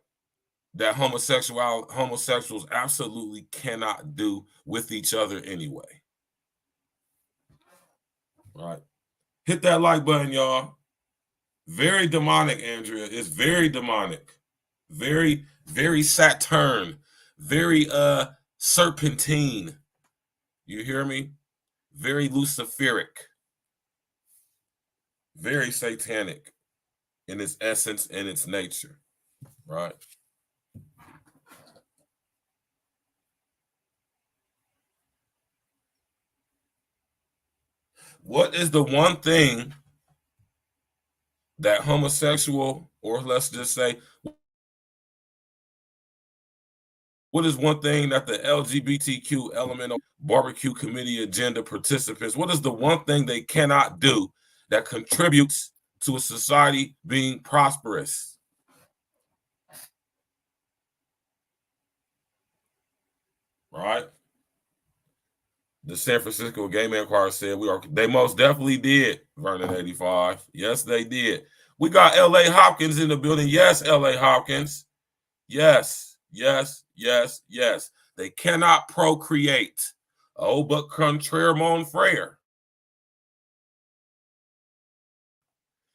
that homosexuals absolutely cannot do with each other anyway? Right? Hit that like button, y'all. Very demonic, Andrea. It's very demonic. Very, very Saturn. Very serpentine. You hear me? Very luciferic. Very satanic in its essence and its nature, right? What is the one thing that homosexual, or let's just say, what is one thing that the LGBTQ Lmnop barbecue committee agenda participants, what is the one thing they cannot do that contributes to a society being prosperous? Right? The San Francisco Gay Man Choir said they most definitely did, Vernon 85. Yes, they did. We got L.A. Hopkins in the building. Yes, L.A. Hopkins. Yes, yes, yes, yes. They cannot procreate. Oh, but contraire mon frere.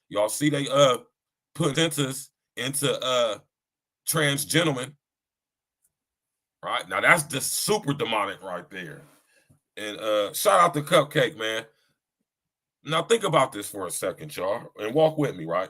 Y'all see they put centers into trans gentlemen. Right? Now that's just super demonic right there. And shout out to Cupcake, man. Now think about this for a second, y'all, and walk with me, right?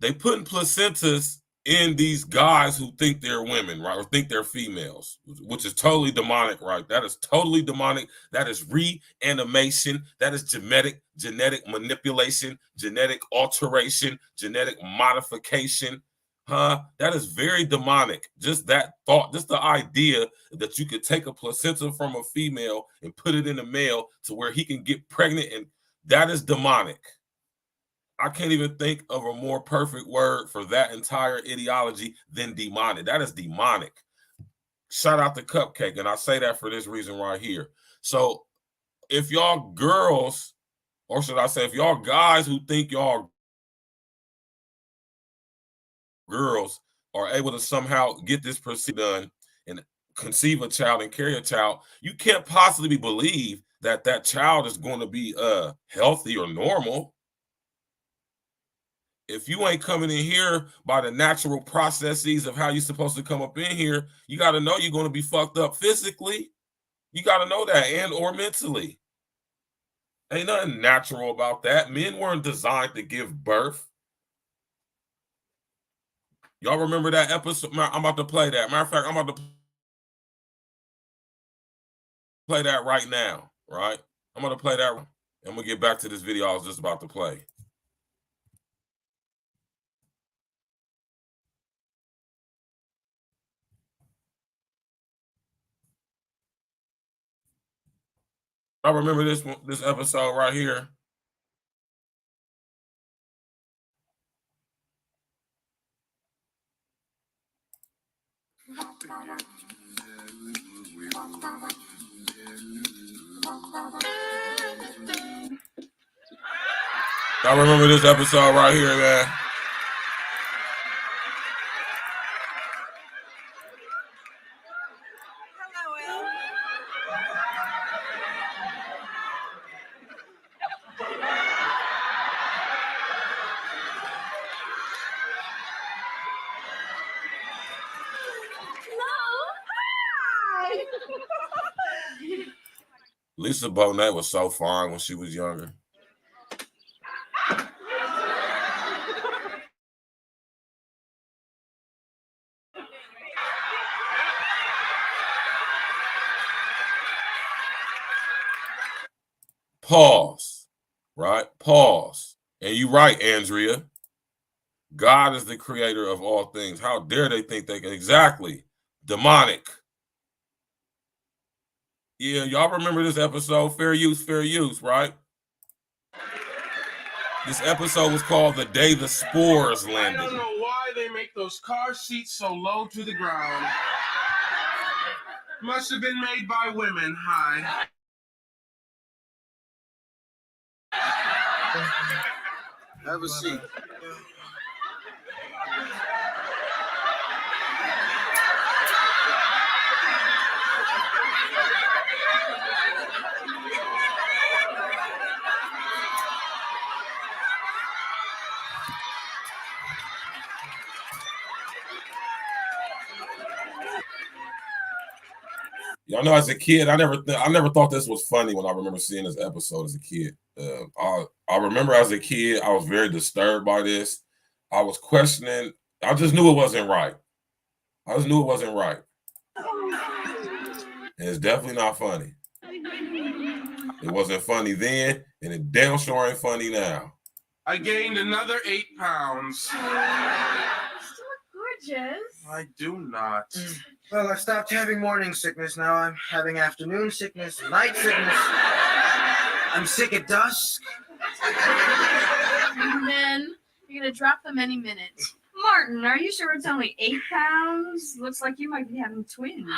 They putting placentas in these guys who think they're women, right, or think they're females, which is totally demonic, right? That is totally demonic. That is reanimation. That is genetic manipulation, genetic alteration, genetic modification. That is very demonic. Just that thought, just the idea that you could take a placenta from a female and put it in a male to where he can get pregnant, and that is demonic. I can't even think of a more perfect word for that entire ideology than demonic. That is demonic. Shout out to Cupcake, and I say that for this reason right here. So if y'all girls, or should I say if y'all guys who think y'all girls are able to somehow get this procedure done and conceive a child and carry a child, you can't possibly believe that that child is going to be healthy or normal. If you ain't coming in here by the natural processes of how you're supposed to come up in here, you got to know you're going to be fucked up physically. You got to know that, and or mentally. Ain't nothing natural about that. Men weren't designed to give birth. Y'all remember that episode? I'm about to play that. Matter of fact, I'm about to play that right now, right? I'm going to play that. I'm going to get back to this video I was just about to play. I remember this episode right here. I remember this episode right here, man. Lisa Bonet was so fine when she was younger. Pause, right? Pause. And you're right, Andrea. God is the creator of all things. How dare they think they can? Exactly. Demonic. Yeah, y'all remember this episode? Fair use, right? This episode was called The Day the Spores Landed. I don't know why they make those car seats so low to the ground. Must have been made by women. Hi. Have a seat. Y'all know, as a kid, I never thought this was funny when I remember seeing this episode as a kid. I remember as a kid, I was very disturbed by this. I was questioning. I just knew it wasn't right. And it's definitely not funny. It wasn't funny then, and it damn sure ain't funny now. I gained another 8 pounds. Gorgeous. I do not. Well, I've stopped having morning sickness. Now I'm having afternoon sickness, night sickness. I'm sick at dusk. And then you're going to drop them any minute. Martin, are you sure it's only 8 pounds? Looks like you might be having twins.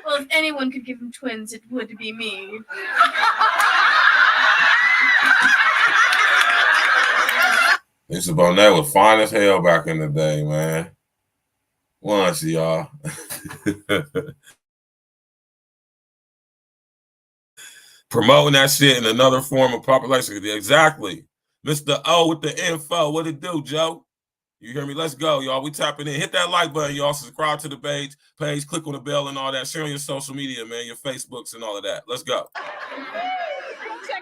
Well, if anyone could give him twins, it would be me. Lisa Bonet was fine as hell back in the day, man. Once, y'all. Promoting that shit in another form of population. Exactly. Mr. O with the info. What it do, Joe? You hear me? Let's go, y'all. We tapping in. Hit that like button, y'all. Subscribe to the page. Click on the bell and all that. Share on your social media, man. Your Facebooks and all of that. Let's go. Check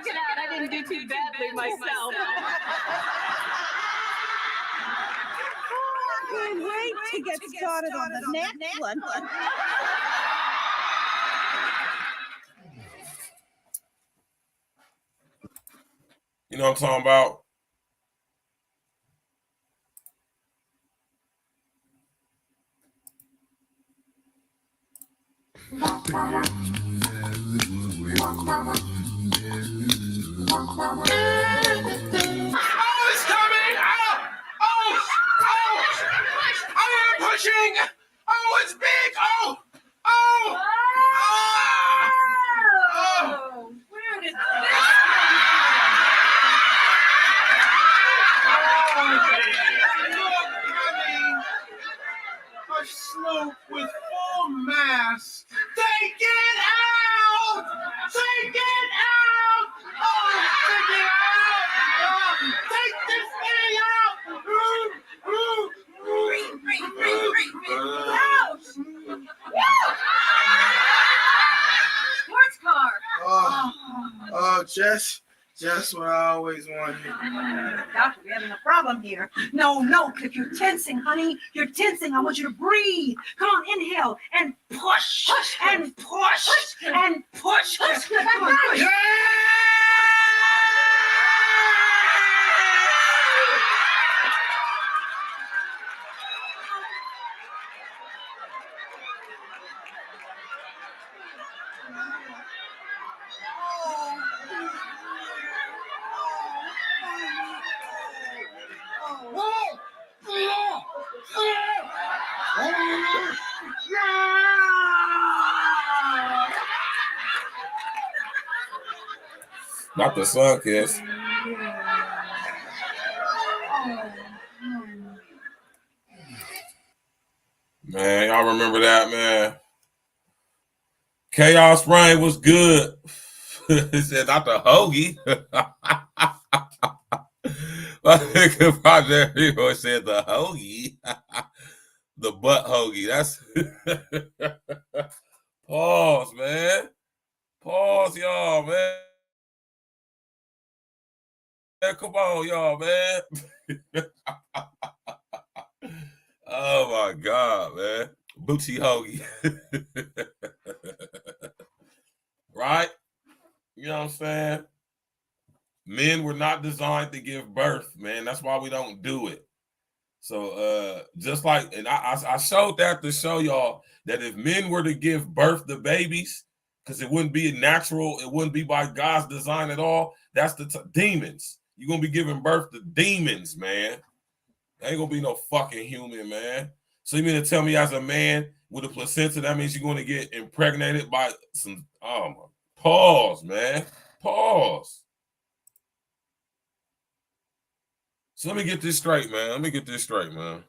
it out. I didn't do too badly myself. Can't wait to get started on the next one. You know what I'm talking about? Oh, it's coming! Oh! I am pushing! Oh, it's big! Oh! Where did this A slope with full mass. Take it out! Take it out! Oh, take it out! Oh, take this thing out! sports car? Oh, just what I always wanted. Doctor, we're having a problem here. No, if you're tensing, honey, you're tensing. I want you to breathe. Come on, inhale and push and push and push. Come on, push. Not the sun kiss. Man, y'all remember that, man? Chaos Rain was good. He said, not the hoagie. My nigga Project Hero said the hoagie. The butt hoagie. That's pause, man. Pause, y'all, man. Come on, y'all, man. Oh my God, man. Booty hoagie. Right? You know what I'm saying? Men were not designed to give birth, man. That's why we don't do it. So just like, and I showed that to show y'all that if men were to give birth to babies, because it wouldn't be natural, it wouldn't be by God's design at all. That's the demons. You're gonna be giving birth to demons, man. Ain't gonna be no fucking human, man. So you mean to tell me as a man with a placenta, that means you're gonna get impregnated by some, oh my, pause, man. Pause. So let me get this straight, man. Let me get this straight, man.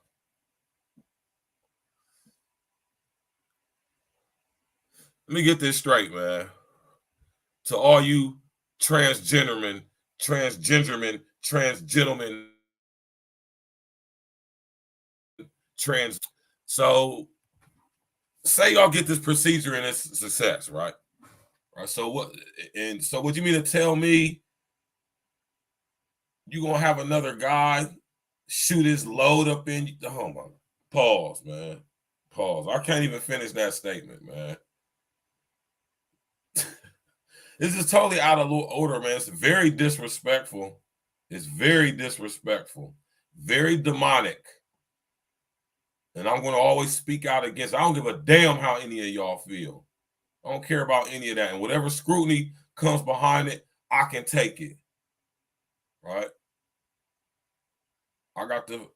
Let me get this straight, man. To all you transgentlemen, so say y'all get this procedure and it's a success, right? Right. So what? And so what you mean to tell me you gonna have another guy shoot his load up in you? Oh my! Pause, man. Pause. I can't even finish that statement, man. This is totally out of order, man. It's very disrespectful. It's very disrespectful. Very demonic. And I'm going to always speak out against. I don't give a damn how any of y'all feel. I don't care about any of that. And whatever scrutiny comes behind it, I can take it. Right? I got the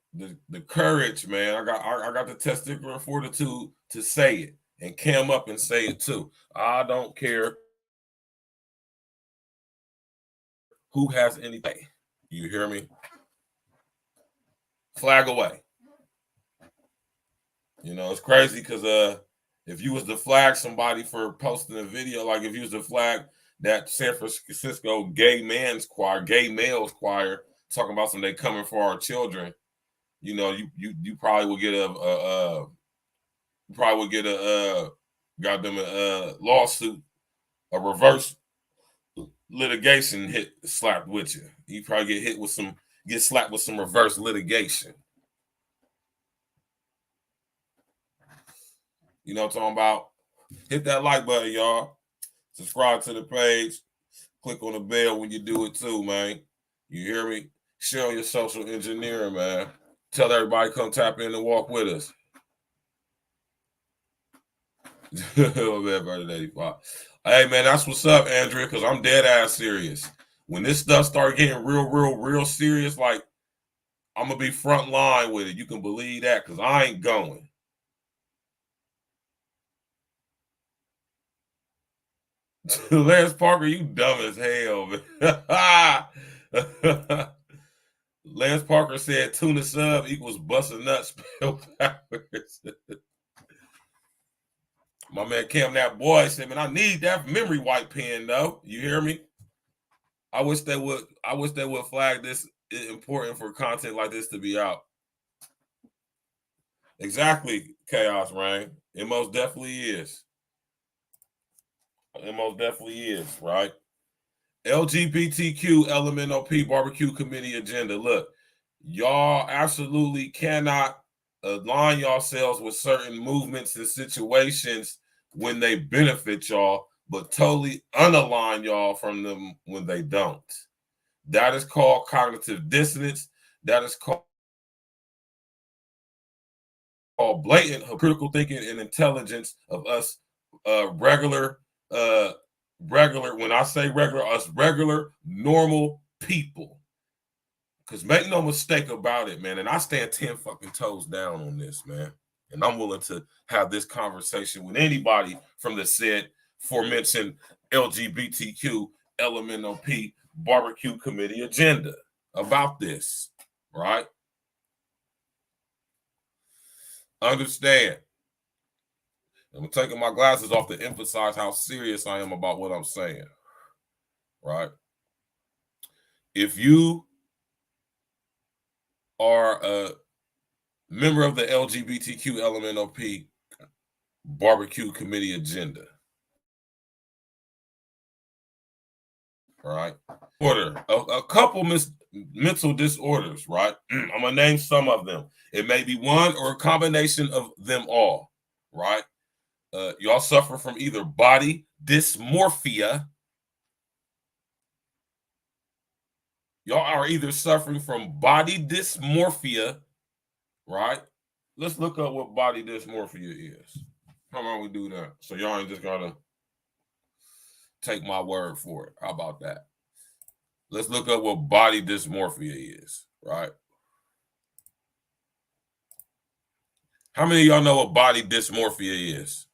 courage, man. I got the testicular fortitude to say it and cam up and say it too. I don't care who has anything. You hear me? Flag away. You know, it's crazy because if you was to flag somebody for posting a video, like if you was to flag that San Francisco gay males choir, talking about something they coming for our children, you know, you probably would get a goddamn lawsuit, a reverse litigation hit slapped with you. You probably get slapped with some reverse litigation. You know what I'm talking about? Hit that like button, y'all. Subscribe to the page. Click on the bell when you do it too, man. You hear me? Share on your social engineering, man. Tell everybody come tap in and walk with us. Hey, man, that's what's up, Andrea, because I'm dead ass serious. When this stuff start getting real serious, like, I'm going to be front line with it. You can believe that, because I ain't going. Lance Parker, you dumb as hell, man. Lance Parker said tuna sub equals busting nuts spelled backwards. My man Cam, that boy, said, man, I need that memory wipe pen, though. You hear me? I wish they would flag this important for content like this to be out. Exactly, Chaos Rain. It most definitely is. It most definitely is, right? LGBTQ Lmnop barbecue committee agenda. Look, y'all absolutely cannot align yourselves with certain movements and situations when they benefit y'all, but totally unalign y'all from them when they don't. That is called cognitive dissonance. That is called blatant critical thinking and intelligence of us regular, when I say regular, us regular, normal people. Because make no mistake about it, man, and I stand 10 fucking toes down on this, man. And I'm willing to have this conversation with anybody from the said aforementioned LGBTQ Lmnop Barbecue Committee agenda about this, right? Understand. I'm taking my glasses off to emphasize how serious I am about what I'm saying, right? If you are a member of the LGBTQ Lmnop Barbecue Committee agenda, all right? A couple mental disorders, right? I'm gonna name some of them. It may be one or a combination of them all, right? Y'all suffer from either body dysmorphia. Y'all are either suffering from body dysmorphia, right? Let's look up what body dysmorphia is. How about we do that? So y'all ain't just gotta take my word for it. How about that? Let's look up what body dysmorphia is, right? How many of y'all know what body dysmorphia is?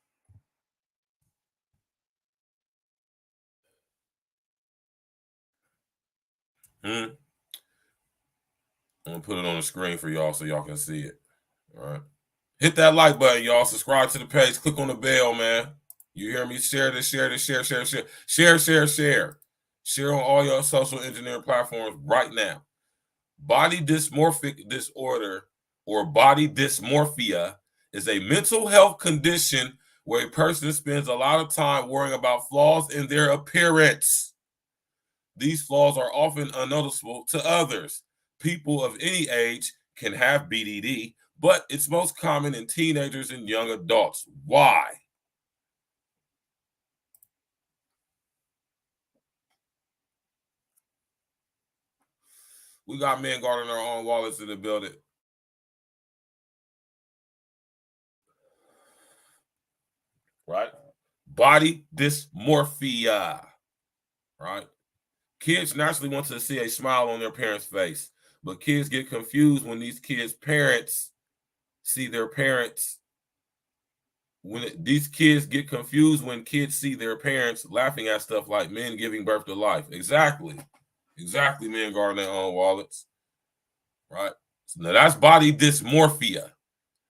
I'm gonna put it on the screen for y'all so y'all can see it. All right. Hit that like button, y'all. Subscribe to the page. Click on the bell, man. You hear me? Share this, share this, share. Share on all your social engineering platforms right now. Body dysmorphic disorder or body dysmorphia is a mental health condition where a person spends a lot of time worrying about flaws in their appearance. These flaws are often unnoticeable to others. People of any age can have BDD, but it's most common in teenagers and young adults. Why? We got men guarding our own wallets in the building. Right? Body dysmorphia. Right? Kids naturally want to see a smile on their parents' face, but kids get confused when these kids' parents see their parents. These kids get confused when kids see their parents laughing at stuff like men giving birth to life. Exactly, men guarding their own wallets. Right? So now that's body dysmorphia.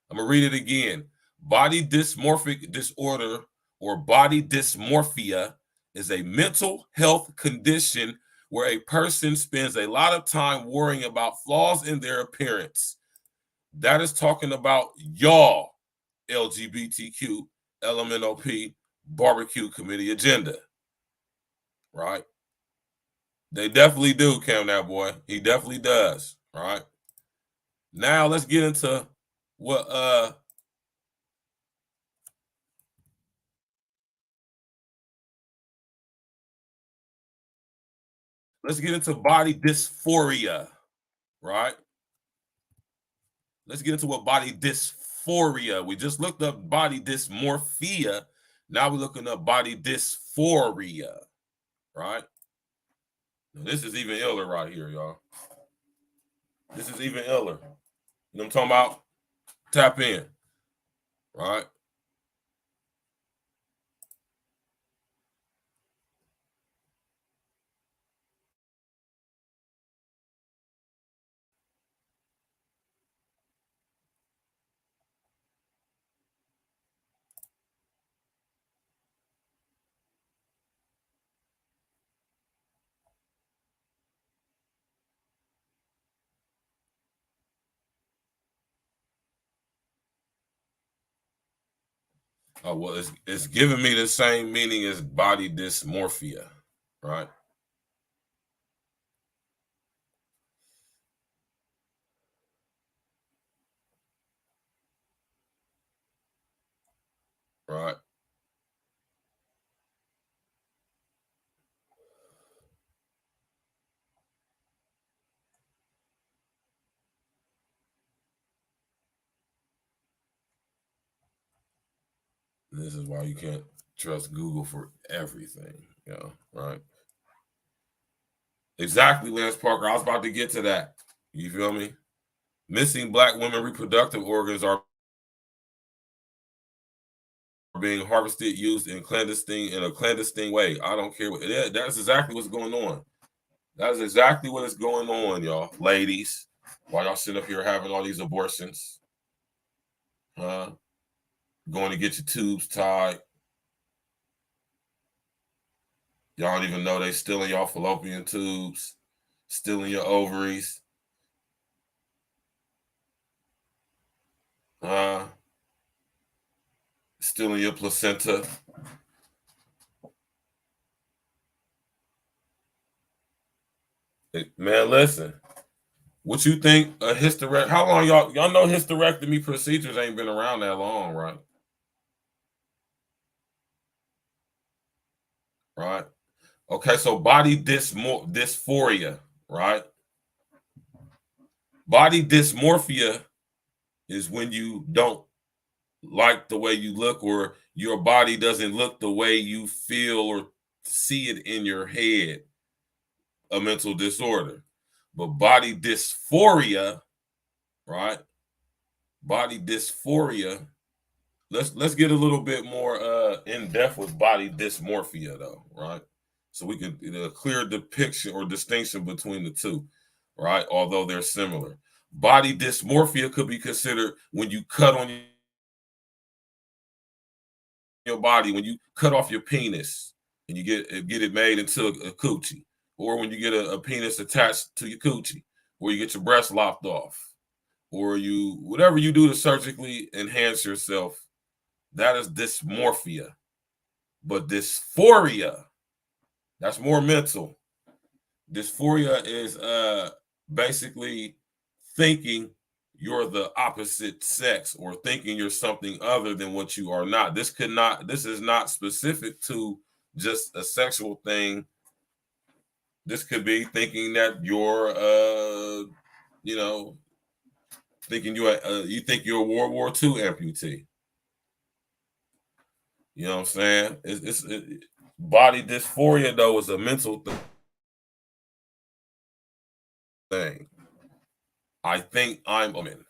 I'm gonna read it again. Body dysmorphic disorder or body dysmorphia is a mental health condition where a person spends a lot of time worrying about flaws in their appearance. That is talking about y'all LGBTQ Lmnop Barbecue Committee agenda. Right? They definitely do, Cam, that boy. He definitely does. All right. Now let's get into what let's get into body dysphoria, right? Let's get into what body dysphoria. We just looked up body dysmorphia. Now we're looking up body dysphoria, right? Now, this is even iller right here, y'all. This is even iller. You know what I'm talking about? Tap in, right? Oh, well, it's giving me the same meaning as body dysmorphia, right? Right. This is why you can't trust Google for everything, you know, right? Exactly, Lance Parker. I was about to get to that. You feel me? Missing Black women reproductive organs are being harvested, used in a clandestine way. I don't care what that's exactly what's going on. That's exactly what is going on, y'all. Ladies, while y'all sitting up here having all these abortions, going to get your tubes tied. Y'all don't even know they stealing y'all fallopian tubes, stealing your ovaries. Stealing your placenta. Man, listen. What you think a hysterectomy? How long y'all know hysterectomy procedures ain't been around that long, right? Right. Okay, so body dysphoria, right? Body dysmorphia is when you don't like the way you look, or your body doesn't look the way you feel or see it in your head, a mental disorder. But body dysphoria, right? Body dysphoria. Let's get a little bit more in depth with body dysmorphia, though, right? So we can get a clear depiction or distinction between the two, right? Although they're similar. Body dysmorphia could be considered when you cut on your body, when you cut off your penis and you get it made into a coochie, or when you get a penis attached to your coochie, or you get your breast lopped off, or you whatever you do to surgically enhance yourself, that is dysmorphia. But dysphoria, that's more mental. Dysphoria is basically thinking you're the opposite sex, or thinking you're something other than what you are not. This is not specific to just a sexual thing. This could be thinking that you're thinking you think you're a World War II amputee. You know what I'm saying? Body dysphoria, though, is a mental thing. I think I'm a woman,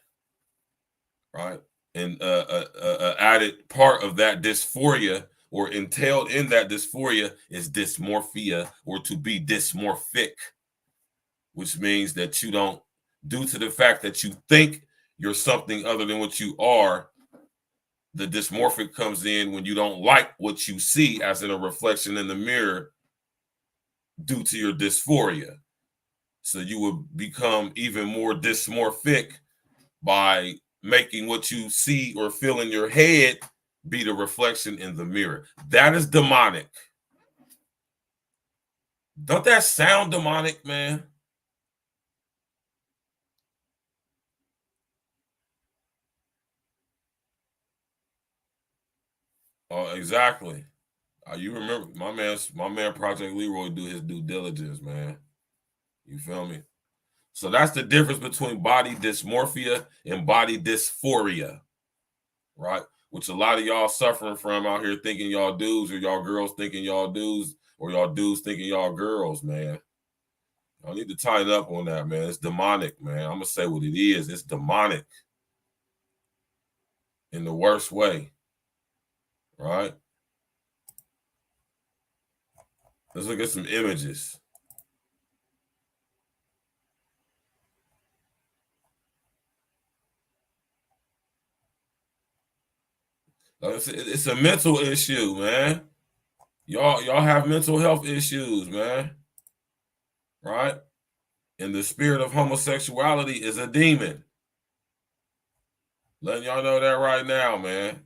right? And added part of that dysphoria, or entailed in that dysphoria, is dysmorphia, or to be dysmorphic, which means that you don't, due to the fact that you think you're something other than what you are, the dysmorphic comes in when you don't like what you see as in a reflection in the mirror due to your dysphoria. So you will become even more dysmorphic by making what you see or feel in your head be the reflection in the mirror. That is demonic. Don't that sound demonic, man? Oh, exactly. You remember my man Project Leroy do his due diligence, man. You feel me? So that's the difference between body dysmorphia and body dysphoria, right? Which a lot of y'all suffering from out here, thinking y'all dudes, or y'all girls thinking y'all dudes, or y'all dudes thinking y'all girls, man. I need to tighten up on that, man. It's demonic, man. I'm gonna say what it is. It's demonic in the worst way, right? Let's look at some images. It's a mental issue, man. Y'all have mental health issues, man. Right? And the spirit of homosexuality is a demon. Letting y'all know that right now, man.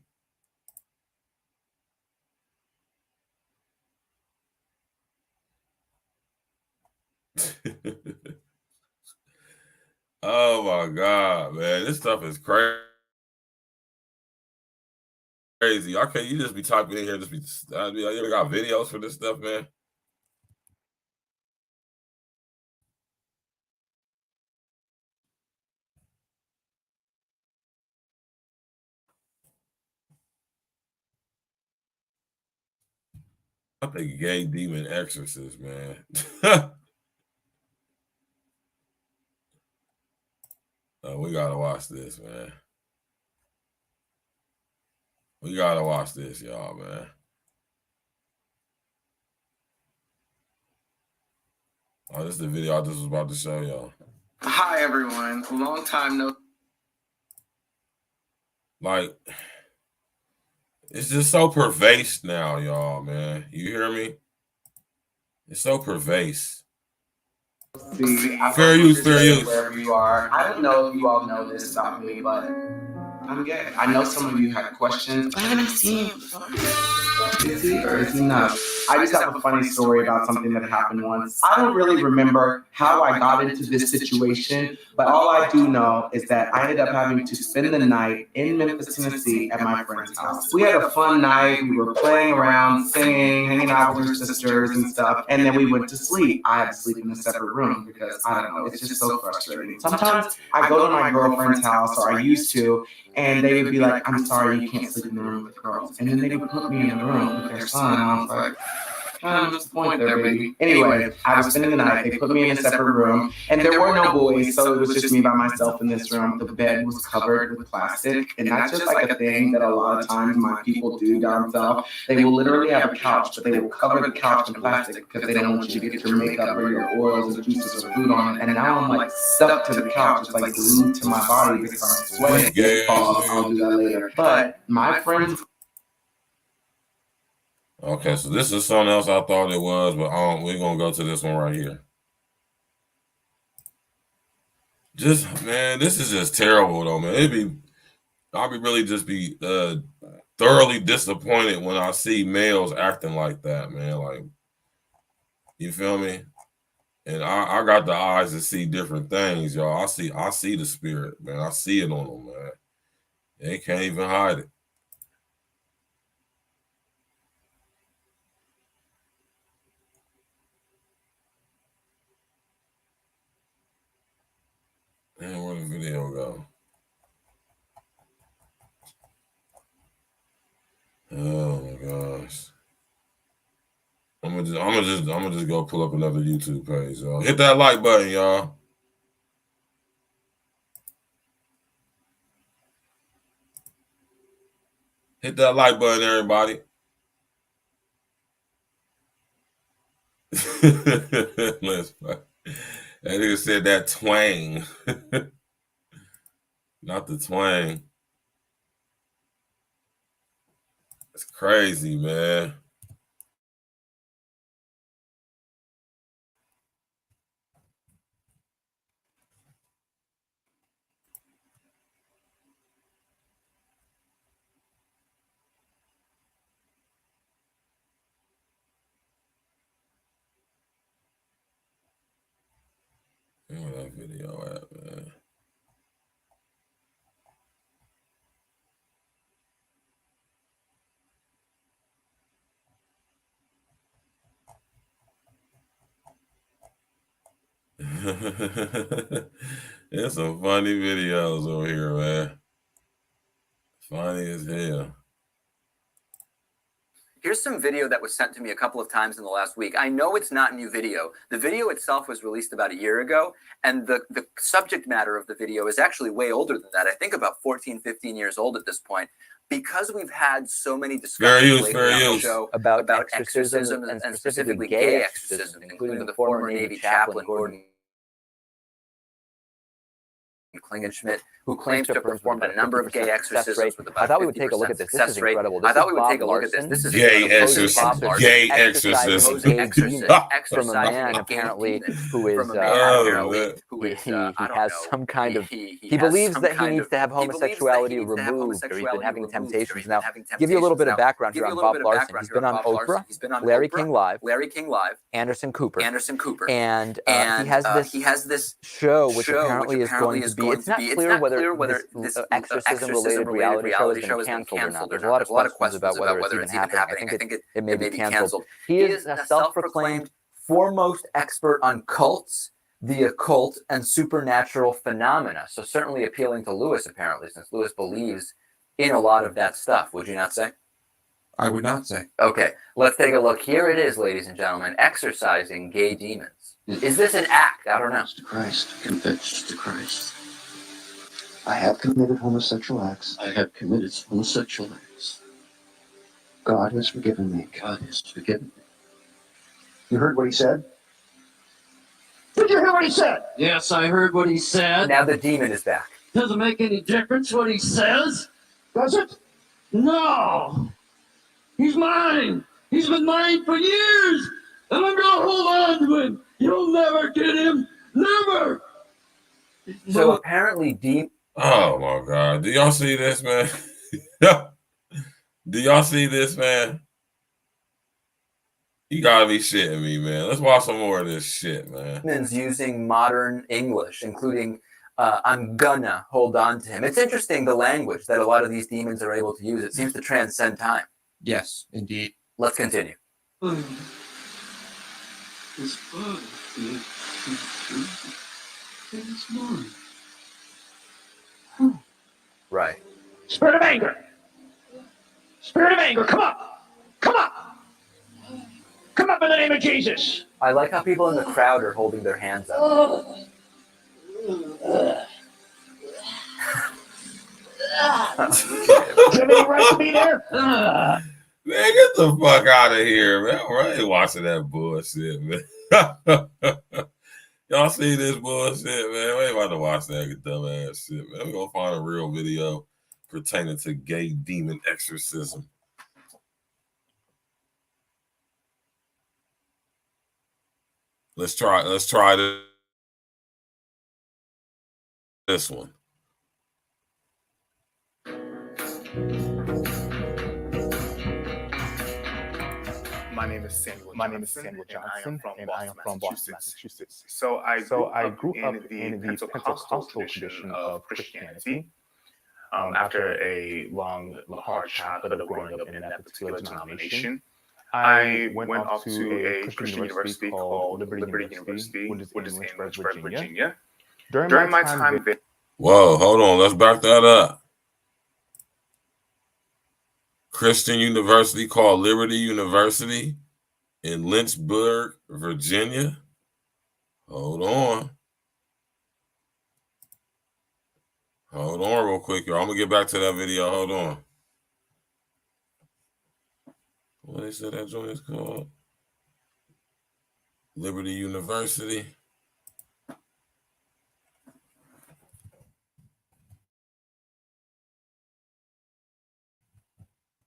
Oh my God, man. This stuff is crazy. Okay, you just be typing in here, you ever got videos for this stuff, man? I think gay demon exorcist, man. We gotta watch this, man. We gotta watch this, y'all, man. Oh, this is the video I just was about to show y'all. Hi, everyone. Long time no. Like, it's just so pervasive now, y'all, man. You hear me? It's so pervasive. Fair use, fair use. Wherever you are. I don't know if you all know this about me, but I'm gay. I know some of you had questions. I haven't seen him before. Is he or is he not? I just have a funny story about something that happened once. I don't really remember how I got into this situation, but all I do know is that I ended up having to spend the night in Memphis, Tennessee at my friend's house. We had a fun night. We were playing around, singing, hanging out with her sisters and stuff, and then we went to sleep. I had to sleep in a separate room because, I don't know, it's just so frustrating. Sometimes I go to my girlfriend's house, or I used to, and they would be like, I'm sorry, you can't sleep in the room with girls. And then they would put me in the room with their son, and I was like, what's the point there, baby? Anyway, I was spending the night. They put me in a separate room, and there were no boys, so it was just me by myself in this room. The bed was covered with plastic, and that's just like a thing that a lot of times my people do down south. They will literally have a couch, but they will cover the couch in plastic because they don't want you to get your makeup or your oils or juices or food on it. And now I'm like stuck to the couch. It's like glued to my body because I'm sweating. I'll do that later. But my friends. Okay, so this is something else I thought it was, but we're gonna go to this one right here. Just, man, this is just terrible though, man. I'll be really just be thoroughly disappointed when I see males acting like that, man. Like, you feel me? And I got the eyes to see different things, y'all. I see the spirit, man. I see it on them, man. They can't even hide it. Man, where'd the video go? Oh my gosh. I'm gonna just go pull up another YouTube page, y'all. Hit that like button, y'all. Hit that like button, everybody. That nigga said that twang. Not the twang. It's crazy, man. Where that video at, man? There's some funny videos over here, man. Funny as hell. Here's some video that was sent to me a couple of times in the last week. I know it's not new video. The video itself was released about a year ago, and the subject matter of the video is actually way older than that. I think about 14, 15 years old at this point. Because we've had so many discussions lately on the show about exorcism and specifically gay exorcism, including the former Navy chaplain Gordon Klingenschmidt, who claims to have performed a number of gay exorcisms with about I thought we would take a look at this. This is incredible. I thought we would take a look at this. This is gay exorcism. Gay exorcism. From a man apparently who is he has some kind of he believes that he needs to have homosexuality removed, or he's been having temptations. Now, give you a little bit of background here on Bob Larson. He's been on Oprah, Larry King Live, Anderson Cooper, and he has this show which apparently is going to be. It's not clear whether this exorcism-related reality show has been canceled or not. There's a lot of questions about whether it's even happening. I think it may be canceled. He is a self-proclaimed foremost expert on cults, the occult, and supernatural phenomena. So certainly appealing to Lewis, apparently, since Lewis believes in a lot of that stuff. Would you not say? I would not say. Okay, let's take a look. Here it is, ladies and gentlemen, exorcising gay demons. Is this an act? I don't know. To Christ, confess to Christ. I have committed homosexual acts. I have committed homosexual acts. God has forgiven me. God has forgiven me. You heard what he said? Did you hear what he said? Yes, I heard what he said. Now the demon is back. Doesn't make any difference what he says, does it? No. He's mine. He's been mine for years. And I'm going to hold on to him. You'll never get him. Never. So apparently deep. Oh my God. Do y'all see this, man? Do y'all see this, man? You gotta be shitting me, man. Let's watch some more of this shit, man. Using modern English, including I'm gonna hold on to him. It's interesting, the language that a lot of these demons are able to use. It seems to transcend time. Yes, indeed. Let's continue. His father is mine. Right. Spirit of anger. Spirit of anger, come up. Come up. Come up in the name of Jesus. I like how people in the crowd are holding their hands up. Jimmy, right to be there? Man, get the fuck out of here, man. I ain't watching that bullshit, man. Y'all see this bullshit, man? We ain't about to watch that dumbass shit, man. We're gonna find a real video pertaining to gay demon exorcism. Let's try this one. My name is Samuel Johnson, and I am from Boston, Massachusetts. So I grew up in the Pentecostal tradition of Christianity. After a long, hard childhood of growing up in that particular denomination, I went off to a Christian university called Liberty University, which is in Lynchburg, Virginia. During my time there. Whoa, hold on. Let's back that up. Christian university called Liberty University in Lynchburg, Virginia. Hold on. Hold on real quick, y'all. I'm going to get back to that video. Hold on. What they said that joint is called? Liberty University.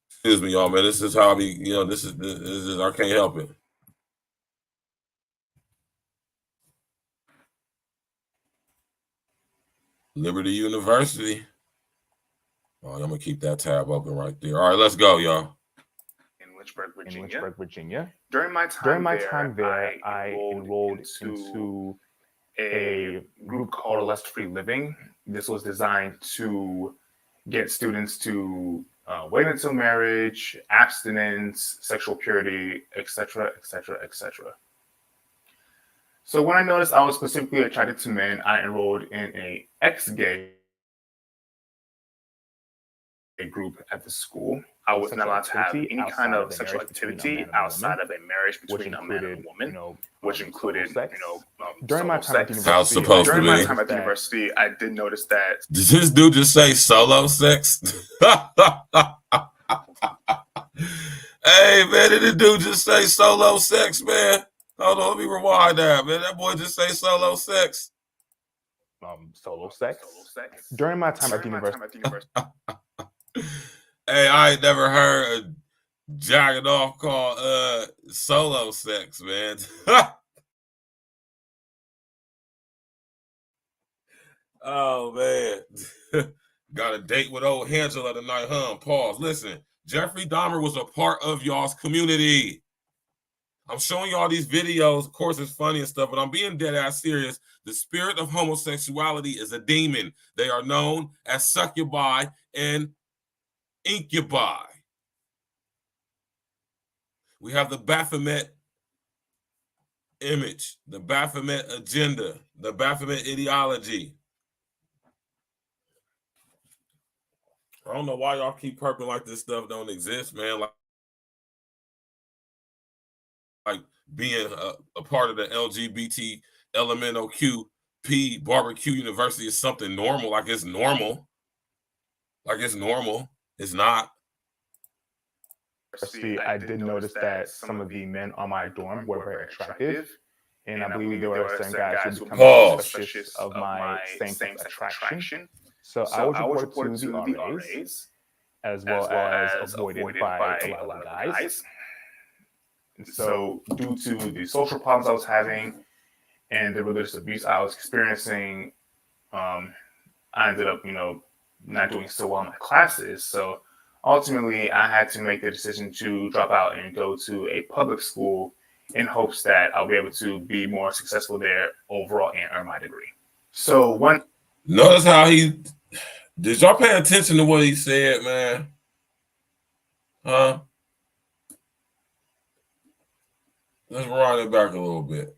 Excuse me, y'all, man. This is how I be, this is I can't help it. Liberty University. All right, I'm gonna keep that tab open right there. All right, let's go, y'all. In Lynchburg, Virginia. During my time there, I enrolled into a group called Lust Free Living. This was designed to get students to wait until marriage, abstinence, sexual purity, etc., etc., etc. So when I noticed I was specifically attracted to men, I enrolled in a ex-gay group at the school. I was not allowed to have any kind of sexual activity outside of a marriage between a man and a woman, which included, during my time at university, I did notice that. Did this dude just say solo sex? Hey, man, did this dude just say solo sex, man? Hold on, let me rewind that, man. That boy just say solo sex. Solo sex. During my time at university. Hey, I ain't never heard a jacking off called solo sex, man. Oh, man. Got a date with old Angela tonight, huh? Pause. Listen, Jeffrey Dahmer was a part of y'all's community. I'm showing y'all these videos. Of course, it's funny and stuff, but I'm being dead ass serious. The spirit of homosexuality is a demon. They are known as succubi and incubi. We have the Baphomet image, the Baphomet agenda, the Baphomet ideology. I don't know why y'all keep perping like this stuff don't exist, man. Like being a part of the LGBT LMNOQ barbecue university is something normal. Like it's normal. Like it's normal. It's not. I did notice that some of the men on my dorm were very attractive. and I believe there were certain guys who become suspicious of my same-sex attraction. So I was reported to the RAs, as well as avoided by a lot of the guys. And so due to the social problems I was having and the religious abuse I was experiencing, I ended up, not doing so well in my classes. So ultimately, I had to make the decision to drop out and go to a public school in hopes that I'll be able to be more successful there overall and earn my degree. So notice how did y'all pay attention to what he said, man? Huh? Let's run it back a little bit.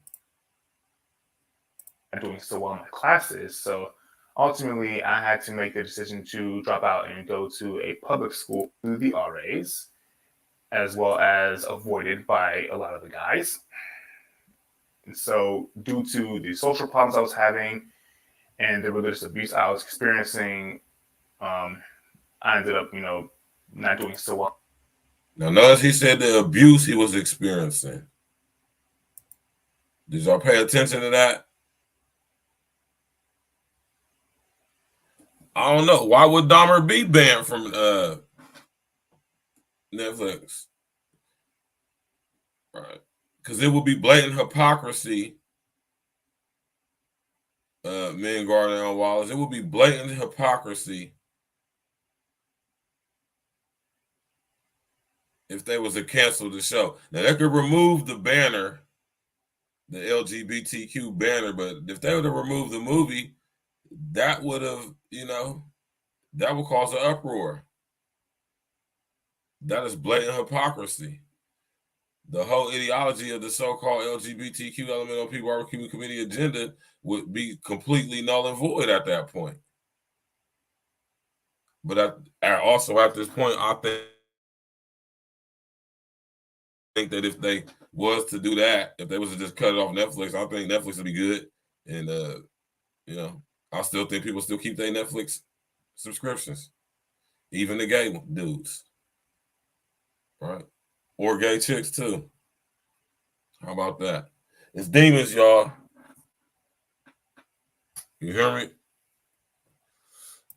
Not doing so well in my classes. So ultimately, I had to make the decision to drop out and go to a public school through the RAs, as well as avoided by a lot of the guys. And so due to the social problems I was having and the religious abuse I was experiencing, I ended up, not doing so well. Now, notice he said the abuse he was experiencing. Did y'all pay attention to that? I don't know. Why would Dahmer be banned from Netflix? Right. Because it would be blatant hypocrisy. Men guarding on Wallace. It would be blatant hypocrisy if they was to cancel the show. Now, they could remove the banner, the LGBTQ banner, but if they were to remove the movie, that would have, that would cause an uproar. That is blatant hypocrisy. The whole ideology of the so-called LGBTQ Lmnop barbecue committee agenda would be completely null and void at that point. But also at this point, I think that if they was to do that, if they was to just cut it off Netflix, I think Netflix would be good. And, I still think people still keep their Netflix subscriptions, even the gay dudes, right? Or gay chicks too. How about that? It's demons, y'all. You hear me?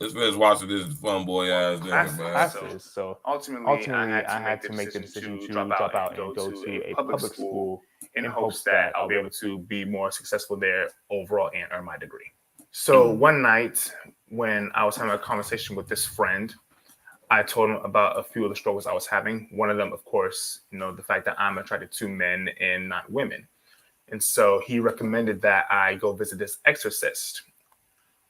This man's watching this fun boy ass nigga, man. So ultimately, I had to make the decision to drop out and go to a public school in hopes that I'll be able to be more successful there overall and earn my degree. So one night when I was having a conversation with this friend, I told him about a few of the struggles I was having. One of them, of course, the fact that I'm attracted to men and not women. And so he recommended that I go visit this exorcist.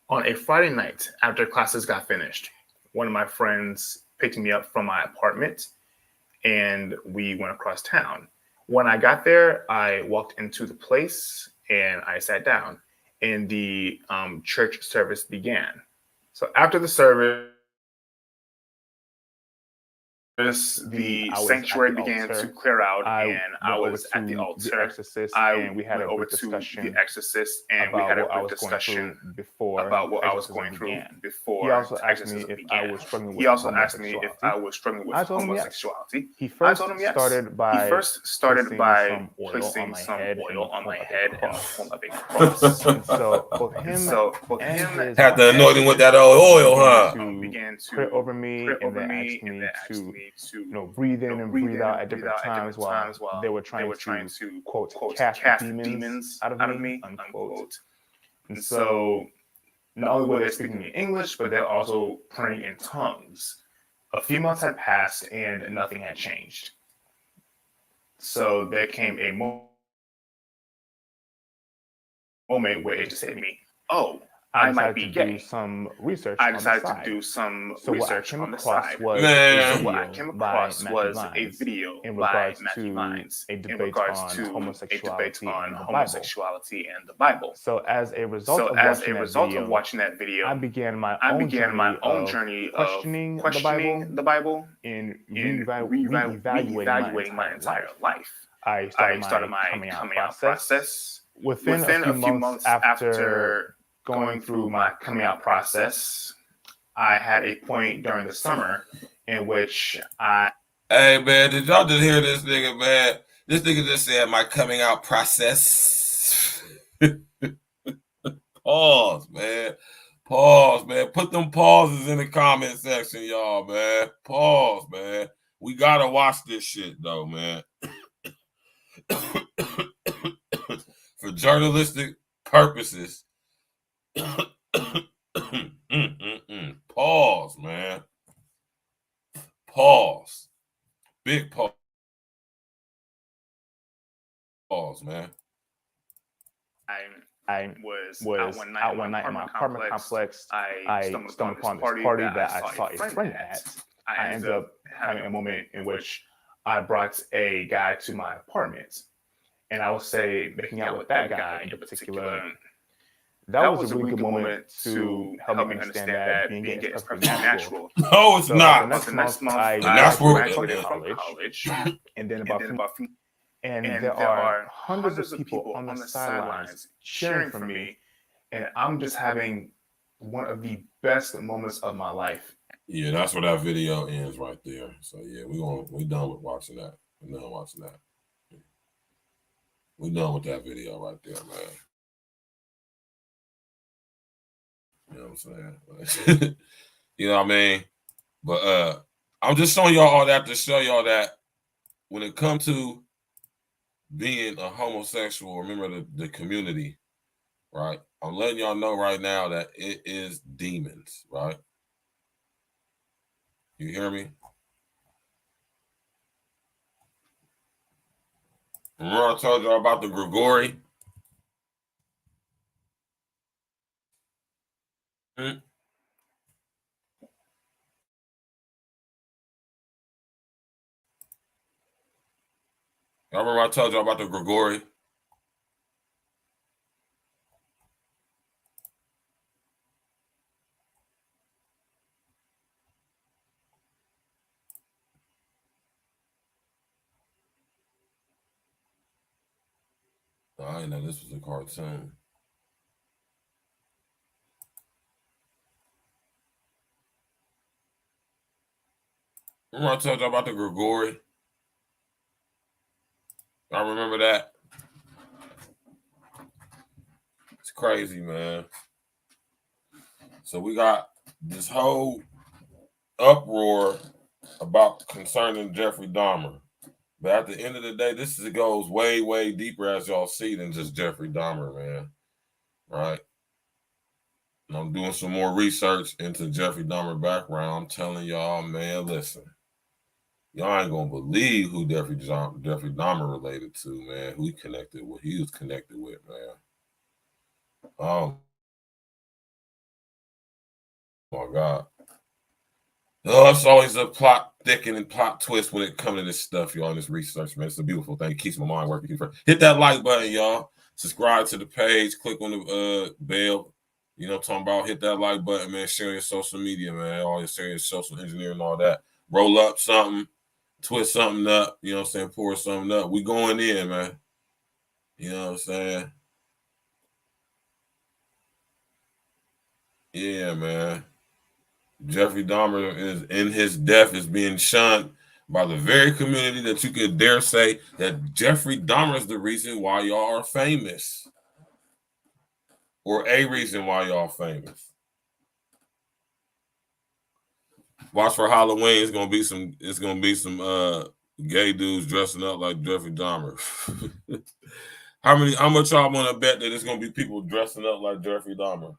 On a Friday night, after classes got finished, one of my friends picked me up from my apartment and we went across town. When I got there, I walked into the place and I sat down and the church service began. So after the service, the sanctuary began to clear out, and I was at the altar. And we had a brief discussion the exorcist, and we had a brief discussion about what I was going through before. He also asked me if I was struggling with homosexuality. He first started by placing some oil on my head in the form of a cross. And so both him and had to anoint him with that oil, huh? Began to pray over me and then asked me to breathe in and breathe out at different times while they were trying to quote cast demons out of me, unquote. And so not only were they speaking in English, but they're also praying in tongues. A few months had passed and nothing had changed. So there came a moment where it just hit me, oh, I might be gay. I decided to do some research on the side. What I came across was a video by Matthew Vines in regards to a debate on homosexuality and the Bible. So as a result of watching that video, I began my own journey of questioning the Bible and reevaluating my entire life. I started my coming out process. Within a few months after going through my coming out process, I had a point during the summer in which Hey, man, did y'all just hear this nigga, man? This nigga just said my coming out process. Pause, man. Pause, man. Put them pauses in the comment section, y'all, man. Pause, man. We gotta watch this shit, though, man. For journalistic purposes. Pause, man. Pause. Big pause. Pause, man. I was out one night in my apartment complex. I stumbled upon this party that I saw a friend at. I ended up having a moment in which I brought a guy to my apartment. And I would say making out with that guy in particular, that was a really good moment to help me understand that being gay is perfectly natural. No, it's not. The next month, I graduated from college. And then there are hundreds of people on the sidelines cheering for me. And I'm just having one of the best moments of my life. Yeah, that's where that video ends right there. So yeah, we done with watching that. We're done watching that. We're done with that video right there, man. You know what I'm saying? You know what I mean? But I'm just showing y'all all that to show y'all that when it comes to being a homosexual, remember the community, right? I'm letting y'all know right now that it is demons, right? You hear me? Remember I told y'all about the Grigori? Y'all remember I told y'all about the Grigori? I didn't know this was a cartoon. Remember I told y'all about the Grigori? I remember that. It's crazy, man. So we got this whole uproar about concerning Jeffrey Dahmer. But at the end of the day, goes way, way deeper, as y'all see, than just Jeffrey Dahmer, man. Right? And I'm doing some more research into Jeffrey Dahmer background. I'm telling y'all, man, listen. Y'all ain't gonna believe who Jeffrey Dahmer related to, man. Who he was connected with, man. Oh my God. Oh, it's always a plot thickening, plot twist when it comes to this stuff, y'all, in this research, man. It's a beautiful thing. It keeps my mind working. Hit that like button, y'all. Subscribe to the page. Click on the bell. You know what I'm talking about? Hit that like button, man. Share your social media, man. All your serious social engineering and all that. Roll up something. Twist something up. You know what I'm saying? Pour something up. We going in, man. You know what I'm saying? Yeah, man. Jeffrey Dahmer is in his death is being shunned by the very community that you could dare say that Jeffrey Dahmer is the reason why y'all are famous, or a reason why y'all famous. Watch for Halloween. It's gonna be some gay dudes dressing up like Jeffrey Dahmer. How much y'all want to bet that it's gonna be people dressing up like Jeffrey Dahmer?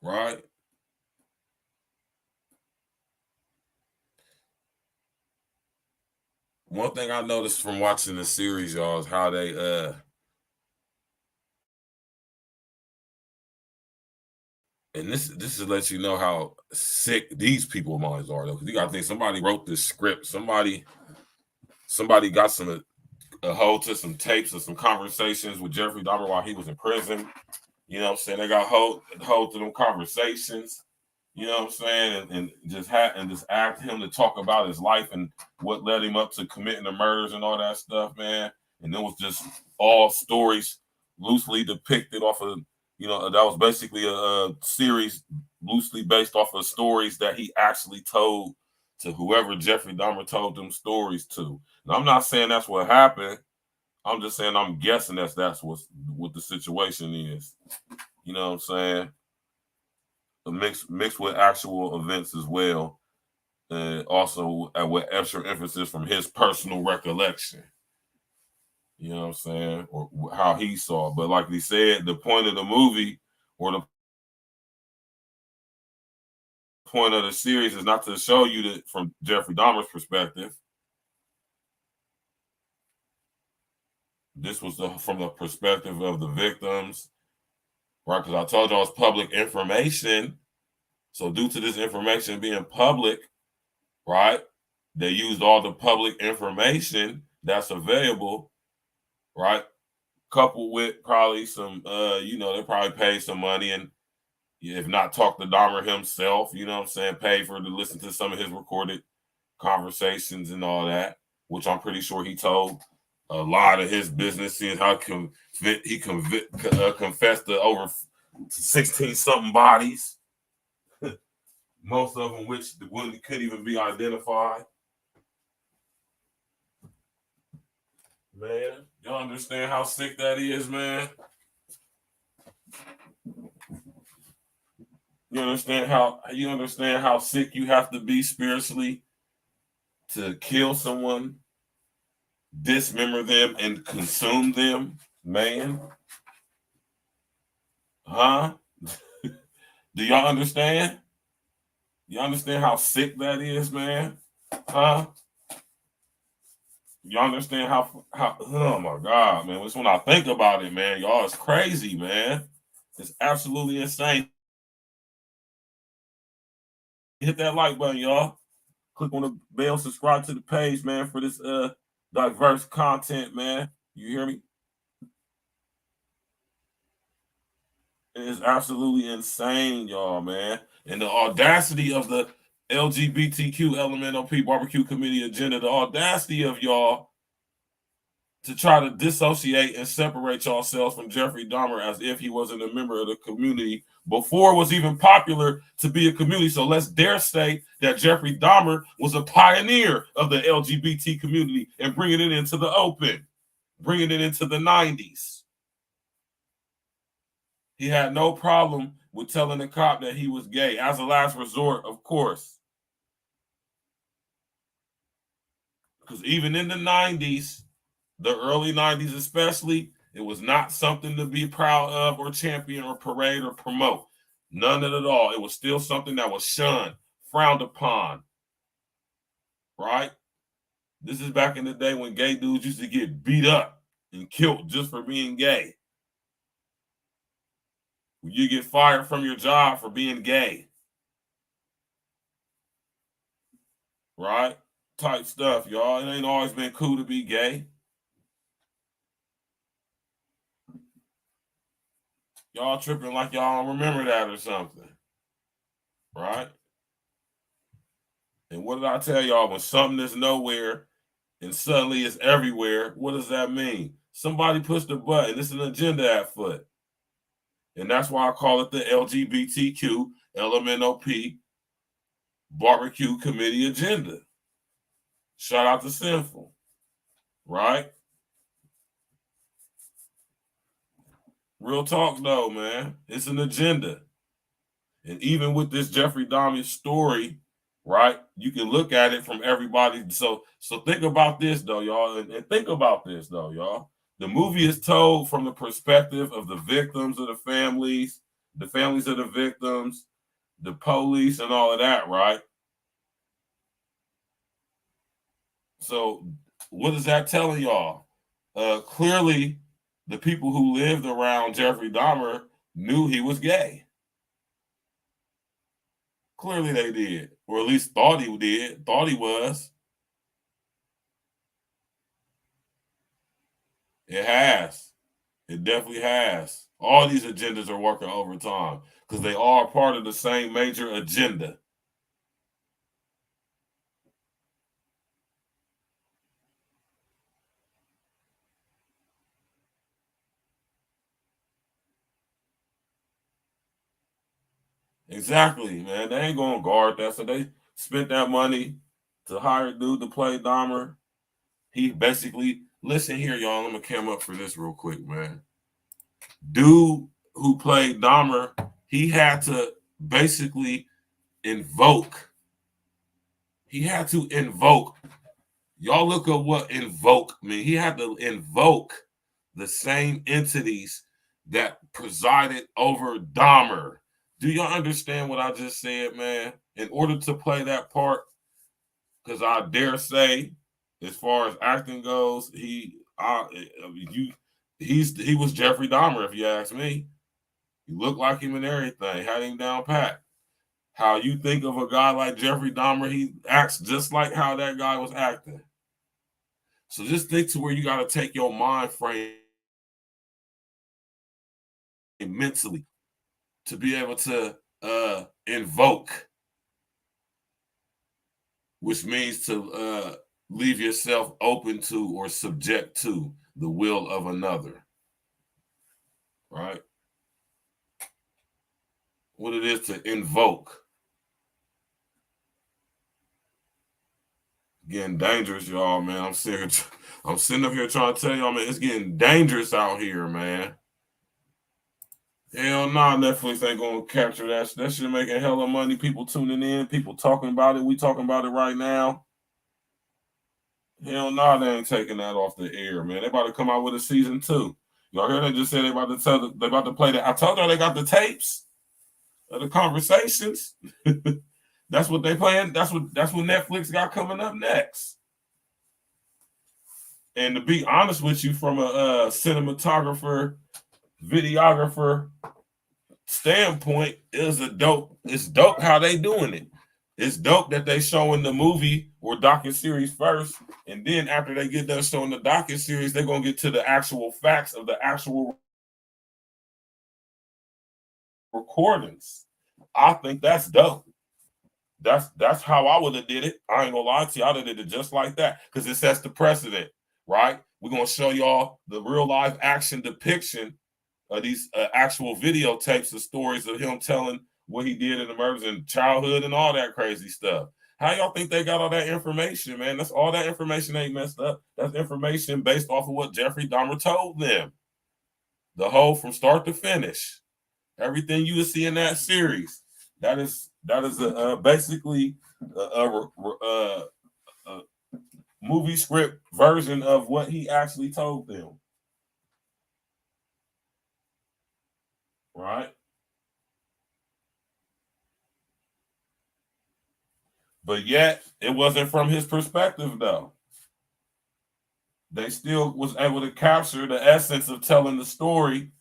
Right? One thing I noticed from watching the series, y'all, is how they and this to let you know how sick these people minds are, though. Because you gotta think somebody wrote this script. Somebody got a hold to some tapes of some conversations with Jeffrey Dahmer while he was in prison. You know what I'm saying? They got hold to them conversations. You know what I'm saying? And just asked him to talk about his life and what led him up to committing the murders and all that stuff, man. And it was just all stories loosely depicted off of, you know, that was basically a series loosely based off of stories that he actually told to whoever Jeffrey Dahmer told them stories to. Now, I'm not saying that's what happened. I'm just saying, I'm guessing that's what the situation is. You know what I'm saying? Mixed with actual events as well. Also with extra emphasis from his personal recollection. You know what I'm saying? Or how he saw it. But like he said, the point of the movie or the point of the series is not to show you that from Jeffrey Dahmer's perspective. This was from the perspective of the victims, right? Because I told y'all it's public information. So due to this information being public, right, they used all the public information that's available, right, coupled with probably some, they probably paid some money and if not talk to Dahmer himself, you know what I'm saying, paid for to listen to some of his recorded conversations and all that, which I'm pretty sure he told a lot of his business, seeing how he confessed to over 16-something bodies, most of them which couldn't even be identified. Man, y'all understand how sick that is, man? You understand how sick you have to be spiritually to kill someone, dismember them, and consume them, man? Huh? Do y'all understand? You understand how sick that is, man? Huh? You understand how oh my God, man. It's when I think about it, man. Y'all, it's crazy, man. It's absolutely insane. Hit that like button, y'all. Click on the bell, subscribe to the page, man, for this diverse content, man. You hear me? It is absolutely insane, y'all, man. And the audacity of the LGBTQ Lmnop barbecue committee agenda, the audacity of y'all to try to dissociate and separate yourselves from Jeffrey Dahmer as if he wasn't a member of the community before it was even popular to be a community. So let's dare say that Jeffrey Dahmer was a pioneer of the LGBT community and bringing it into the open, bringing it into the 90s. He had no problem with telling the cop that he was gay as a last resort, of course. Because even in the 90s, the early 90s especially, it was not something to be proud of or champion or parade or promote. None of it at all. It was still something that was shunned, frowned upon, right? This is back in the day when gay dudes used to get beat up and killed just for being gay. You get fired from your job for being gay. Right? Type stuff, y'all. It ain't always been cool to be gay. Y'all tripping like y'all don't remember that or something. Right? And what did I tell y'all? When something is nowhere and suddenly it's everywhere, what does that mean? Somebody pushed the button. It's an agenda at foot. And that's why I call it the LGBTQ Lmnop barbecue committee agenda. Shout out to Sinful. Right? Real talk though, man. It's an agenda. And even with this Jeffrey Dahmer story, right, you can look at it from everybody. So think about this though, y'all. And think about this though, y'all. The movie is told from the perspective of the victims of the families of the victims, the police, and all of that, right? So what is that telling y'all? Clearly, the people who lived around Jeffrey Dahmer knew he was gay. Clearly they did, or at least thought he did, thought he was. It has. It definitely has. All these agendas are working overtime because they are part of the same major agenda. Exactly, man. They ain't gonna guard that. So they spent that money to hire a dude to play Dahmer. He basically listen here, y'all. I'm gonna come up for this real quick, man. Dude who played Dahmer, he had to basically invoke. He had to invoke. Y'all look at what invoke mean. He had to invoke the same entities that presided over Dahmer. Do y'all understand what I just said, man? In order to play that part, because I dare say, as far as acting goes, he was Jeffrey Dahmer, if you ask me. He looked like him and everything, had him down pat. How you think of a guy like Jeffrey Dahmer, he acts just like how that guy was acting. So just think to where you got to take your mind frame mentally to be able to invoke, which means to leave yourself open to or subject to the will of another, right? What it is to invoke. Getting dangerous, y'all, man. I'm sitting up here trying to tell y'all, man, it's getting dangerous out here, man. Hell nah, Netflix ain't gonna capture that. That shit making hella money. People tuning in, people talking about it. We talking about it right now. Hell nah, they ain't taking that off the air, man. They about to come out with a season 2. Y'all heard they just said they about to play that. I told y'all they got the tapes of the conversations. That's what they playing. That's what Netflix got coming up next. And to be honest with you, from a cinematographer, videographer standpoint, it's dope how they doing it. It's dope that they showing the movie or docuseries first, and then after they get done showing the docuseries, they're gonna get to the actual facts of the actual recordings. I think that's dope. That's how I would have did it. I ain't gonna lie to you, I'd have did it just like that because it sets the precedent, right? We're gonna show y'all the real life action depiction of these actual videotapes of stories of him telling what he did in the murders and childhood and all that crazy stuff. How y'all think they got all that information, man? That's all that information ain't messed up. That's information based off of what Jeffrey Dahmer told them. The whole from start to finish. Everything you will see in that series. That is basically a movie script version of what he actually told them. Right? But yet, it wasn't from his perspective, though. They still was able to capture the essence of telling the story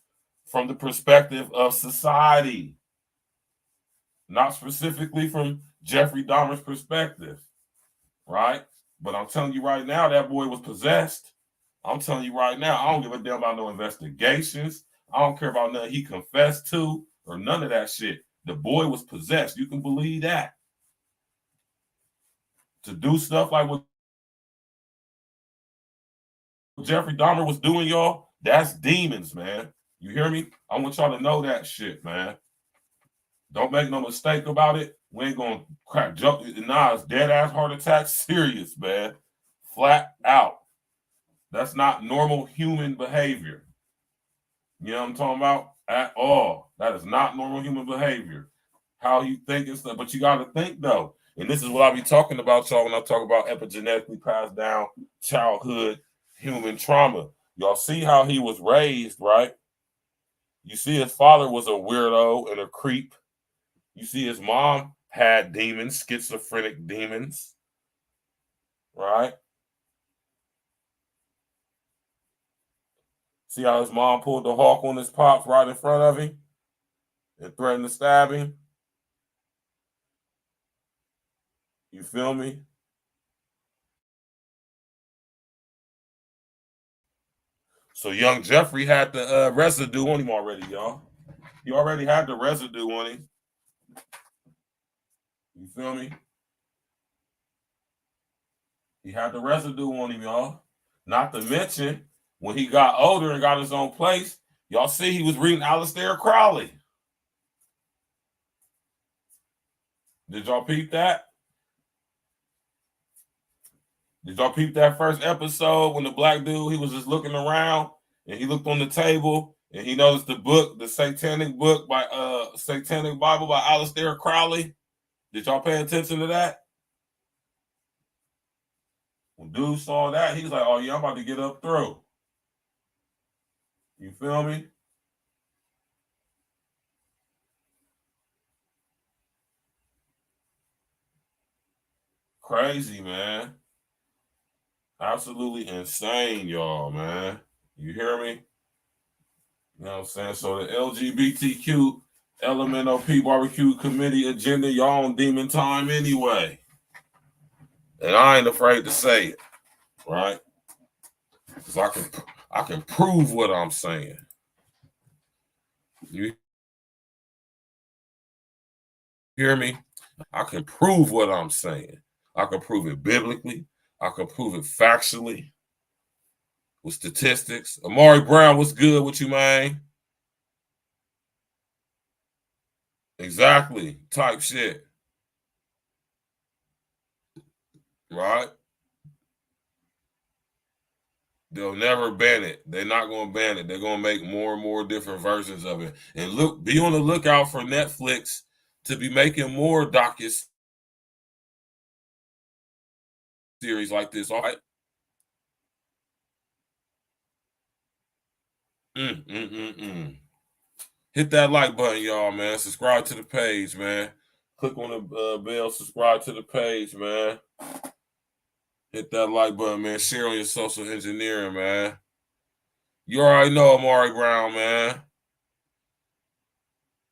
from the perspective of society. Not specifically from Jeffrey Dahmer's perspective, right? But I'm telling you right now, that boy was possessed. I'm telling you right now, I don't give a damn about no investigations. I don't care about nothing he confessed to or none of that shit. The boy was possessed. You can believe that. To do stuff like what Jeffrey Dahmer was doing, y'all, that's demons, man. You hear me? I want y'all to know that shit, man. Don't make no mistake about it. We ain't gonna crack joke. Nah, it's dead ass heart attack. Serious, man. Flat out. That's not normal human behavior. You know what I'm talking about? At all. That is not normal human behavior. How you think and stuff. But you got to think, though. And this is what I be talking about, y'all, when I talk about epigenetically passed down childhood human trauma. Y'all see how he was raised, right? You see his father was a weirdo and a creep. You see his mom had demons, schizophrenic demons, right? See how his mom pulled the hawk on his pops right in front of him and threatened to stab him? You feel me? So young Jeffrey had the residue on him already, y'all. He already had the residue on him. You feel me? He had the residue on him, y'all. Not to mention, when he got older and got his own place, y'all see he was reading Aleister Crowley. Did y'all peep that? Did y'all peep that first episode when the black dude, he was just looking around and he looked on the table and he noticed the book, the Satanic book by Satanic Bible by Aleister Crowley? Did y'all pay attention to that? When dude saw that, he was like, oh yeah, I'm about to get up through. You feel me? Crazy, man. Absolutely insane, y'all, man. You hear me? You know what I'm saying? So the LGBTQ Lmnop barbecue committee agenda, y'all on demon time anyway. And I ain't afraid to say it, right? Because I can prove what I'm saying. You hear me? I can prove what I'm saying. I can prove it biblically. I can prove it factually with statistics. Amari Brown, what's good with you, man? Exactly. Type shit. Right? They'll never ban it. They're not going to ban it. They're going to make more and more different versions of it. And look, be on the lookout for Netflix to be making more docu series like this. All right. Hit that like button, y'all, man. Subscribe to the page, man. Click on the bell. Subscribe to the page, man. Hit that like button, man. Share on your social engineering, man. You already know Amari Brown, man.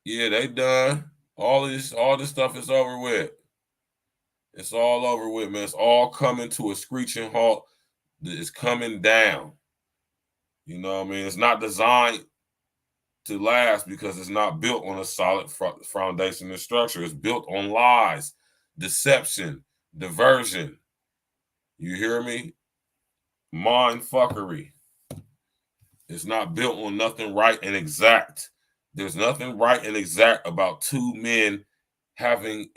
Yeah, they done. All this stuff is over with. It's all over with, man. It's all coming to a screeching halt. It's coming down. You know what I mean? It's not designed to last because it's not built on a solid foundation and structure. It's built on lies, deception, diversion. You hear me? Mind fuckery. It's not built on nothing right and exact. There's nothing right and exact about two men having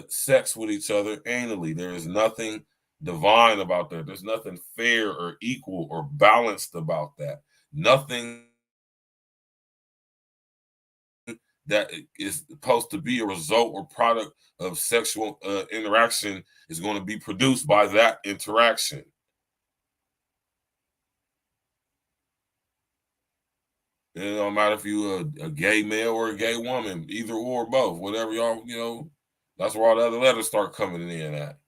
sex with each other anally. There is nothing divine about that. There's nothing fair or equal or balanced about that. Nothing that is supposed to be a result or product of sexual interaction is going to be produced by that interaction. It don't matter if you a gay male or a gay woman, either or both, whatever y'all, you know, that's where all the other letters start coming in at.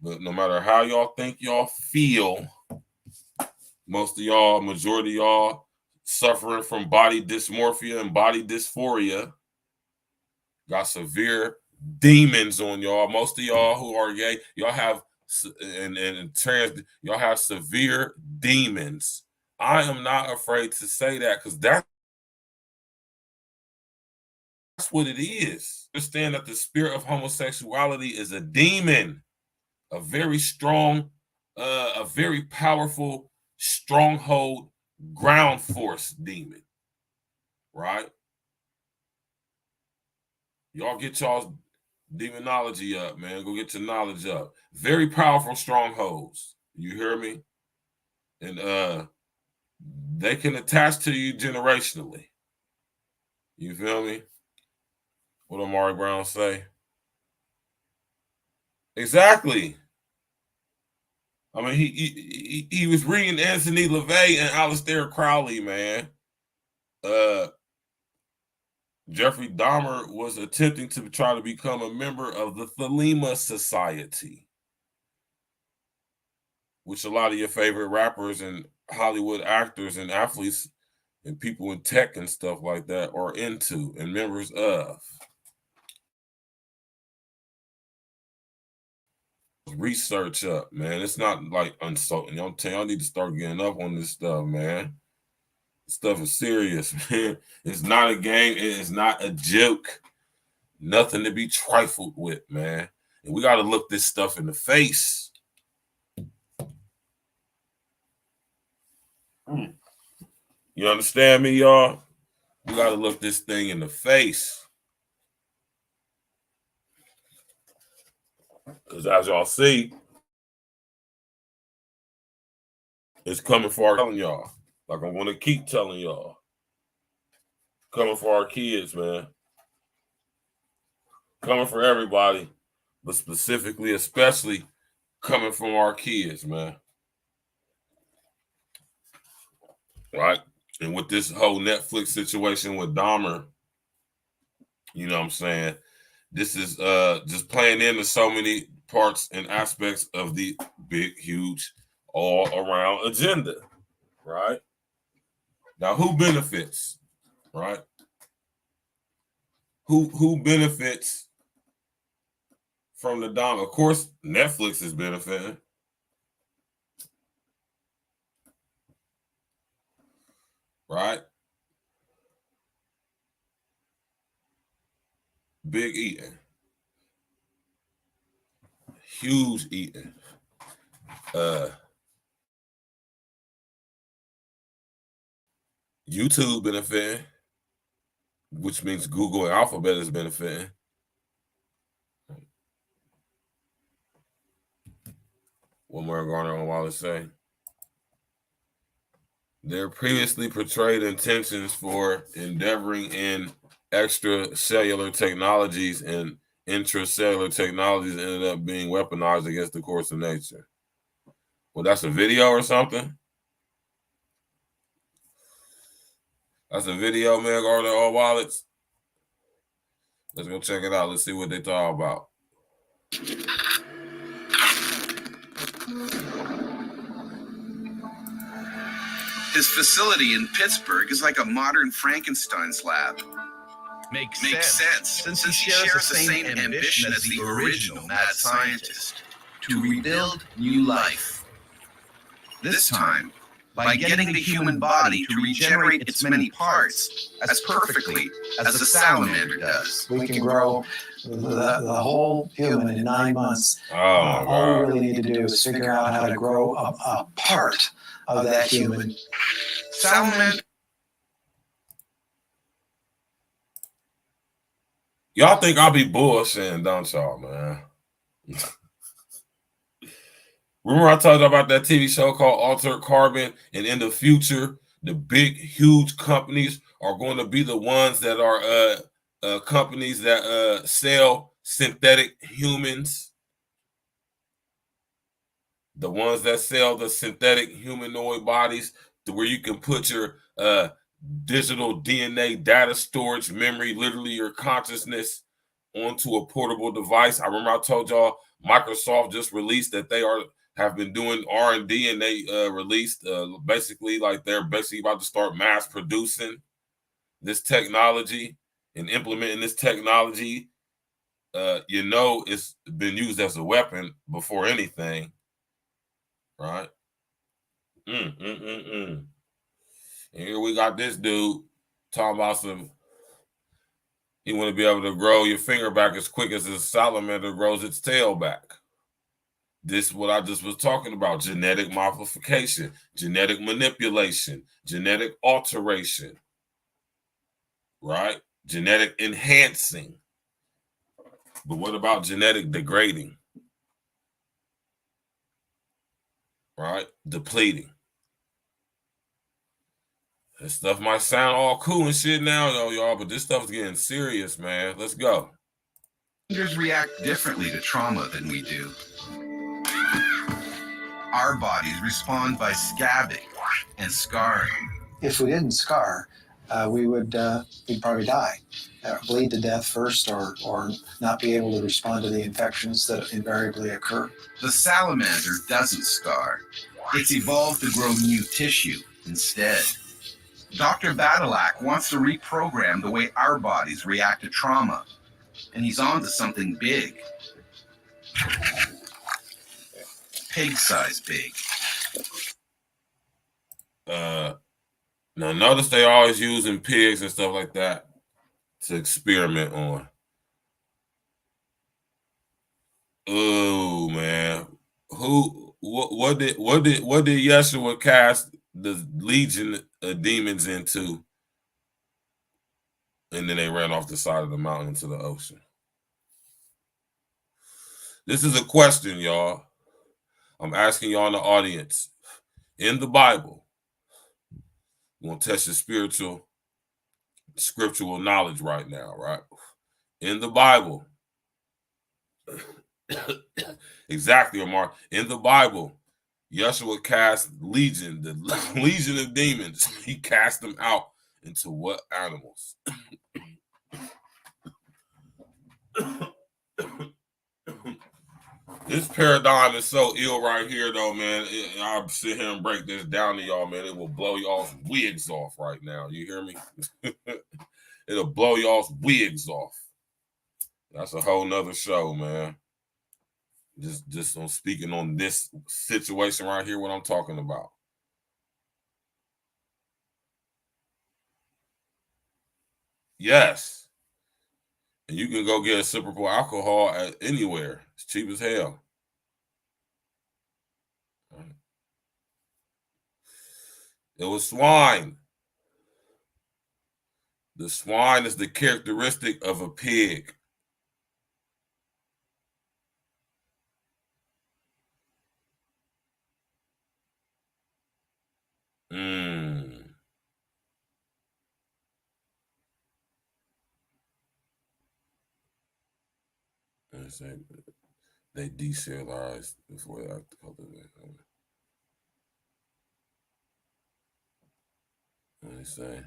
But no matter how y'all think y'all feel, most of y'all, majority of y'all, suffering from body dysmorphia and body dysphoria, got severe demons on y'all. Most of y'all who are gay, y'all have and trans, y'all have severe demons. I am not afraid to say that because that's what it is. Understand that the spirit of homosexuality is a demon, a very strong, a very powerful stronghold, ground force demon, right? Y'all get y'all's demonology up, man. Go get your knowledge up. Very powerful strongholds. You hear me? And they can attach to you generationally. You feel me? What Amari Brown say? Exactly. I mean, he was reading Anthony LaVey and Aleister Crowley, man. Jeffrey Dahmer was attempting to try to become a member of the Thelema Society, which a lot of your favorite rappers and Hollywood actors and athletes and people in tech and stuff like that are into and members of. Research up, man. It's not like unsalting. I'm telling y'all need to start getting up on this stuff, man. This stuff is serious, man. It's not a game. It is not a joke. Nothing to be trifled with, man. And we got to look this stuff in the face. You understand me, y'all? We got to look this thing in the face. Because as y'all see, It's coming for our telling y'all. Like I'm gonna keep telling y'all. Coming for our kids, man. Coming for everybody, but specifically, especially coming from our kids, man. Right? And with this whole Netflix situation with Dahmer, you know what I'm saying? This is just playing into so many parts and aspects of the big, huge, all around agenda, right? Now, who benefits, right? Who benefits from the Dahm? Of course, Netflix is benefiting. Right? Big eating. Huge eating. YouTube benefiting, which means Google and Alphabet is benefiting. What more Garner on Wallace say? Their previously portrayed intentions for endeavoring in extracellular technologies and intracellular technologies ended up being weaponized against the course of nature. Well, that's a video or something? That's a video, man, Garner on Wallace. Let's go check it out. Let's see what they talk about. His facility in Pittsburgh is like a modern Frankenstein's lab. Makes sense since he shares the same ambition as the original mad scientist, to rebuild new life. This time, by getting the human body to regenerate its many parts as perfectly as the salamander does. We can grow the whole human in 9 months. All we really need to do is figure out how to grow a part of that human. Salamander. Y'all think I'll be bullshitting, don't y'all, man? Remember I told you about that TV show called Altered Carbon, and in the future, the big, huge companies are going to be the ones that are companies that sell synthetic humans. The ones that sell the synthetic humanoid bodies to where you can put your digital DNA data storage memory, literally your consciousness, onto a portable device. I remember I told y'all Microsoft just released that they have been doing R&D, and they released basically like they're basically about to start mass producing this technology and implementing this technology. You know, it's been used as a weapon before anything, right? And here we got this dude talking about some, you want to be able to grow your finger back as quick as a salamander grows its tail back. This is what I just was talking about: genetic modification, genetic manipulation, genetic alteration, right? Genetic enhancing. But what about genetic degrading? Right? Depleting. This stuff might sound all cool and shit now, though, y'all, but this stuff's getting serious, man. Let's go. Salamanders react differently to trauma than we do. Our bodies respond by scabbing and scarring. If we didn't scar, we'd probably die, bleed to death first, or not be able to respond to the infections that invariably occur. The salamander doesn't scar. It's evolved to grow new tissue instead. Dr. Badalak wants to reprogram the way our bodies react to trauma, and he's on to something big. Pig-size big. Now notice they always using pigs and stuff like that to experiment on. Oh man, what did Yeshua cast the legion of demons into? And then they ran off the side of the mountain into the ocean. This is a question, y'all. I'm asking y'all in the audience. In the Bible, you want to test your spiritual, scriptural knowledge right now, right? In the Bible, exactly, Omar. In the Bible, Yeshua cast legion, the legion of demons. He cast them out into what animals? This paradigm is so ill right here, though, man. I'll sit here and break this down to y'all, man. It will blow y'all's wigs off right now. You hear me? It'll blow y'all's wigs off. That's a whole nother show, man. Just on speaking on this situation right here, what I'm talking about. Yes. And you can go get a sippable alcohol at anywhere. It's cheap as hell. It was swine. The swine is the characteristic of a pig. They deserialized before they have to cultivate. They say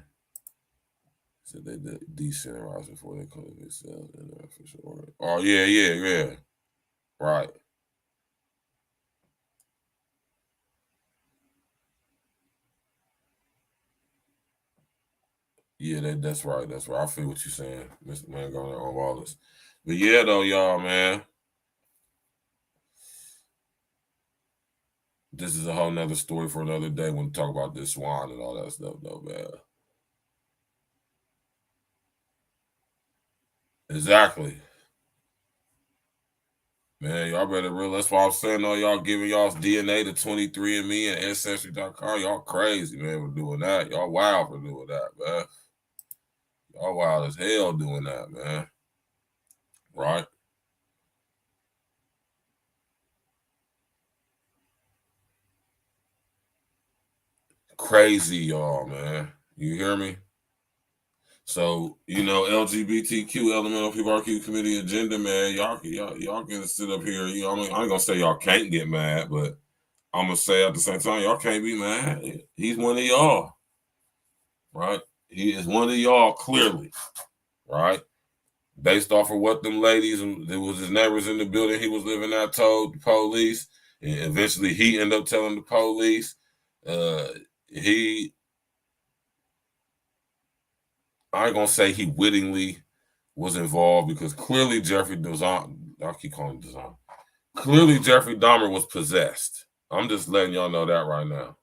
they deserialized before they cultivate cells in the artificial organ. Oh yeah. Right. Yeah, that's right. That's right. I feel what you're saying, Mr. Man, going on Wallace. But yeah, though, y'all, man. This is a whole nother story for another day when we talk about this swine and all that stuff, though, man. Exactly. Man, y'all better realize. That's why I'm saying, though, y'all giving y'all's DNA to 23andMe and Ancestry.com. Y'all crazy, man, for doing that. Y'all wild for doing that, man. Y'all wild as hell doing that, man. Right? Crazy, y'all, man. You hear me? So, you know, LGBTQ, Lmnop committee agenda, man. Y'all can sit up here. You know, I ain't gonna say y'all can't get mad, but I'm gonna say at the same time, y'all can't be mad. He's one of y'all, right? He is one of y'all, clearly, right? Based off of what them ladies, there was his neighbors in the building he was living at, told the police, and eventually he ended up telling the police. I ain't gonna say he wittingly was involved because clearly Jeffrey Dahmer, I keep calling him Dahmer. Clearly Jeffrey Dahmer was possessed. I'm just letting y'all know that right now.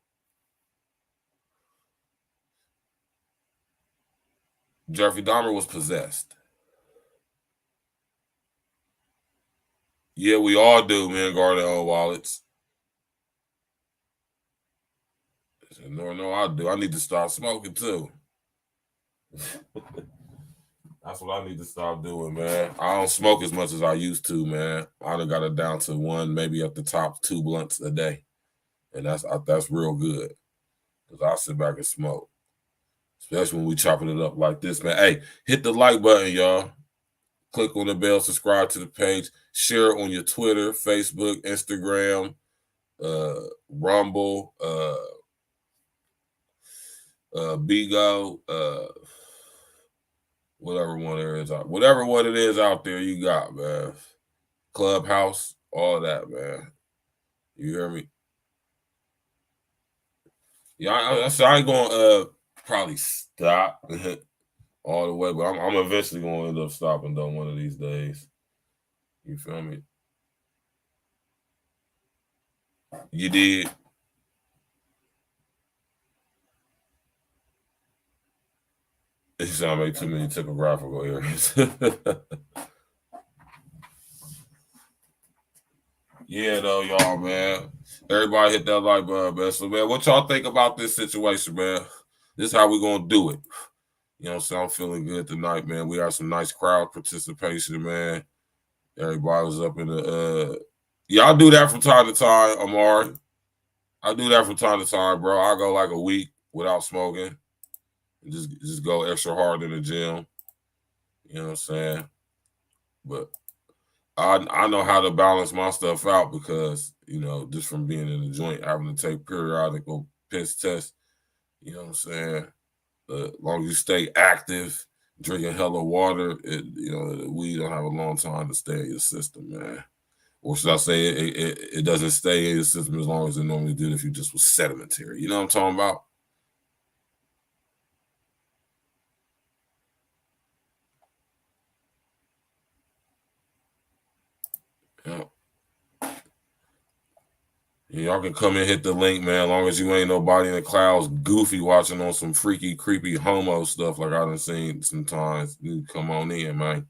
Jeffrey Dahmer was possessed. Yeah, we all do, man. Guard their own wallets. No, I do. I need to stop smoking too. That's what I need to stop doing, man. I don't smoke as much as I used to, man. I done got it down to one, maybe at the top 2 blunts a day. And that's real good. Because I sit back and smoke. Especially when we chopping it up like this, man. Hey, hit the like button, y'all. Click on the bell, subscribe to the page. Share it on your Twitter, Facebook, Instagram, Rumble, Bigo, whatever one it is out there you got, man. Clubhouse, all that, man. You hear me? Yeah, I ain't gonna probably stop all the way, but I'm eventually gonna end up stopping though one of these days. You feel me? You did. It sound like too many typographical errors. Yeah, though, y'all, man. Everybody hit that like button, man. So, man, what y'all think about this situation, man? This is how we gonna do it. You know what I'm saying? I'm feeling good tonight, man. We got some nice crowd participation, man. Everybody was up in the y'all do that from time to time, Amari. I do that from time to time, bro. I go like a week without smoking. Just go extra hard in the gym. You know what I'm saying? But I know how to balance my stuff out because, you know, just from being in the joint, having to take periodical piss tests, you know what I'm saying? As long as you stay active, drinking hella water, you know, the weed don't have a long time to stay in your system, man. Or should I say it doesn't stay in your system as long as it normally did if you just was sedimentary. You know what I'm talking about? Yeah. Y'all can come and hit the link, man, as long as you ain't nobody in the clouds goofy watching on some freaky, creepy homo stuff like I done seen sometimes. You come on in, man.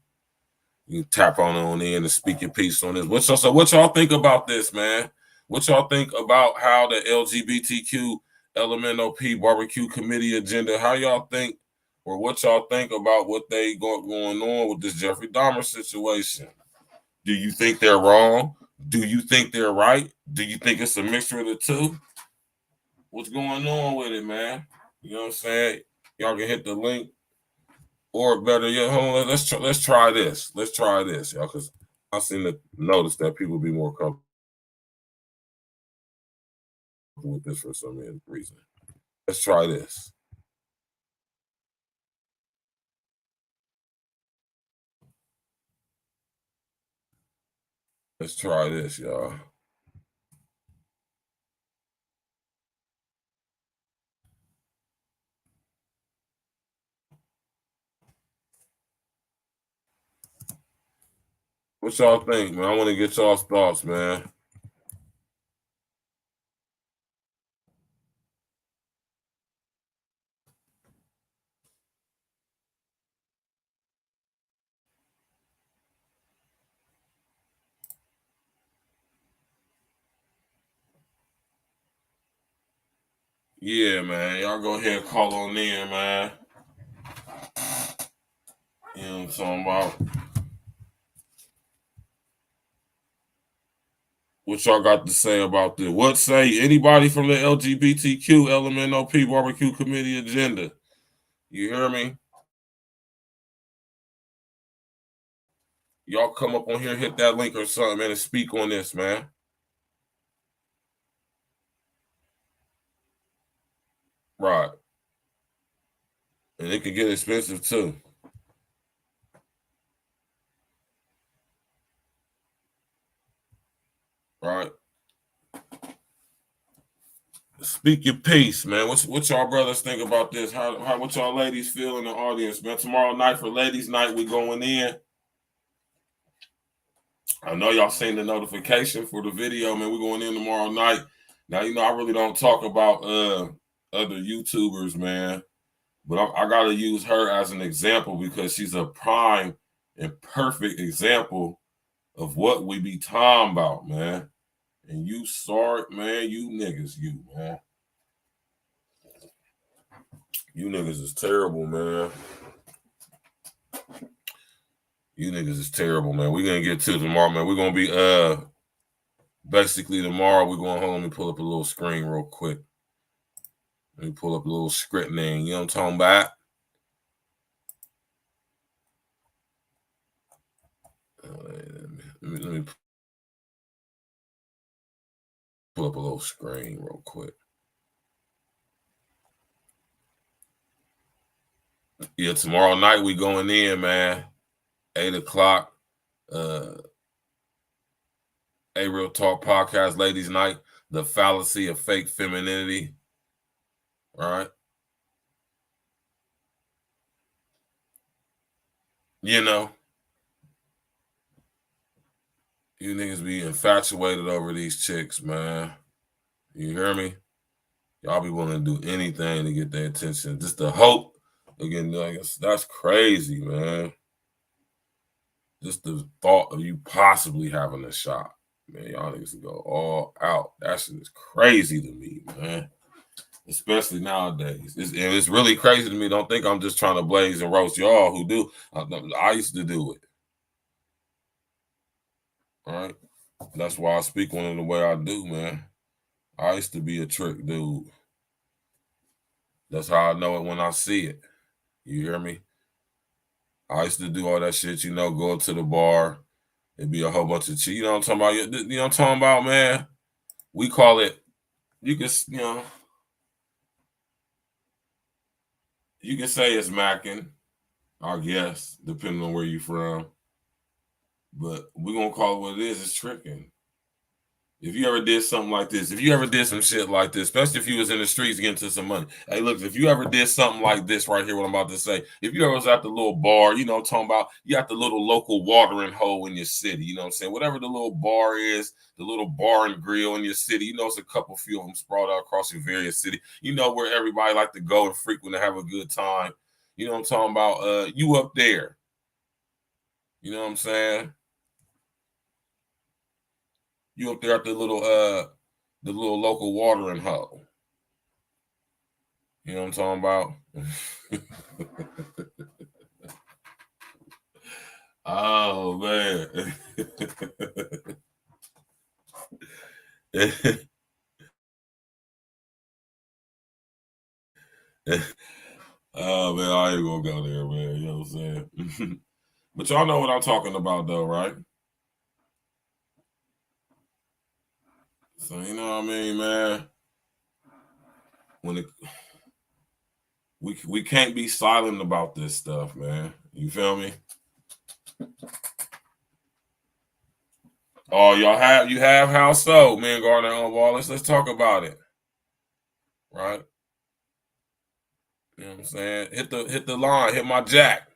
You tap on in and speak your piece on this. What y'all think about this, man? What y'all think about how the LGBTQ Lmnop barbecue committee agenda, how y'all think, or what y'all think about what they going on with this Jeffrey Dahmer situation? Do you think they're wrong? Do you think they're right? Do you think it's a mixture of the two? What's going on with it, man? You know what I'm saying? Y'all can hit the link. Or better yet, hold on, let's try this. Let's try this, y'all, because I seem to notice that people be more comfortable with this for some reason. Let's try this. Let's try this, y'all. What y'all think, man? I want to get y'all's thoughts, man. Yeah, man. Y'all go ahead and call on in, man. You know what I'm talking about? What y'all got to say about this? What say anybody from the LGBTQ Lmnop barbecue committee agenda? You hear me? Y'all come up on here, hit that link or something, man, and speak on this, man. Right. And it can get expensive too. Right. Speak your piece, man. What y'all brothers think about this? How what y'all ladies feel in the audience, man? Tomorrow night for ladies' night, we going in. I know y'all seen the notification for the video, man. We're going in tomorrow night. Now, you know, I really don't talk about other YouTubers, man. But I got to use her as an example because she's a prime and perfect example of what we be talking about, man. And you sorry, man. You niggas, man. You niggas is terrible, man. You niggas is terrible, man. We're going to get to tomorrow, man. We're going to be, basically tomorrow, we're going home and pull up a little screen real quick. Let me pull up a little script name. You know what I'm talking about? Let me pull up a little screen real quick. Yeah, tomorrow night we going in, man. 8 o'clock. A Real Talk Podcast, Ladies Night. The Fallacy of Fake Femininity. All right. You know, you niggas be infatuated over these chicks, man. You hear me? Y'all be willing to do anything to get their attention. Just the hope. Again, that's crazy, man. Just the thought of you possibly having a shot. Man, y'all niggas go all out. That shit is crazy to me, man. Especially nowadays. It's really crazy to me. Don't think I'm just trying to blaze and roast y'all who do. I used to do it. All right? That's why I speak on it the way I do, man. I used to be a trick dude. That's how I know it when I see it. You hear me? I used to do all that shit, you know, go to the bar. It'd be a whole bunch of cheat. You know what I'm talking about? You know what I'm talking about, man? We call it, you can say it's macking, I guess, depending on where you from. But we're going to call it what it is. It's tricking. If you ever did something like this, if you ever did some shit like this, especially if you was in the streets getting to some money. Hey, look, if you ever did something like this right here, what I'm about to say, if you ever was at the little bar, you know what I'm talking about, you got the little local watering hole in your city, you know what I'm saying? Whatever the little bar is, the little bar and grill in your city, you know, it's a couple few of them sprawled out across your various city. You know where everybody like to go and frequent and have a good time. You know what I'm talking about? You up there. You know what I'm saying? You up there at the little local watering hole. You know what I'm talking about? Oh man. Oh man, I ain't gonna go there, man. You know what I'm saying? But y'all know what I'm talking about though, right? So you know what I mean, man. When we can't be silent about this stuff, man. You feel me? Oh, you have how so, man, Gardner on Wallace. Let's talk about it. Right? You know what I'm saying? Hit the line, hit my jack.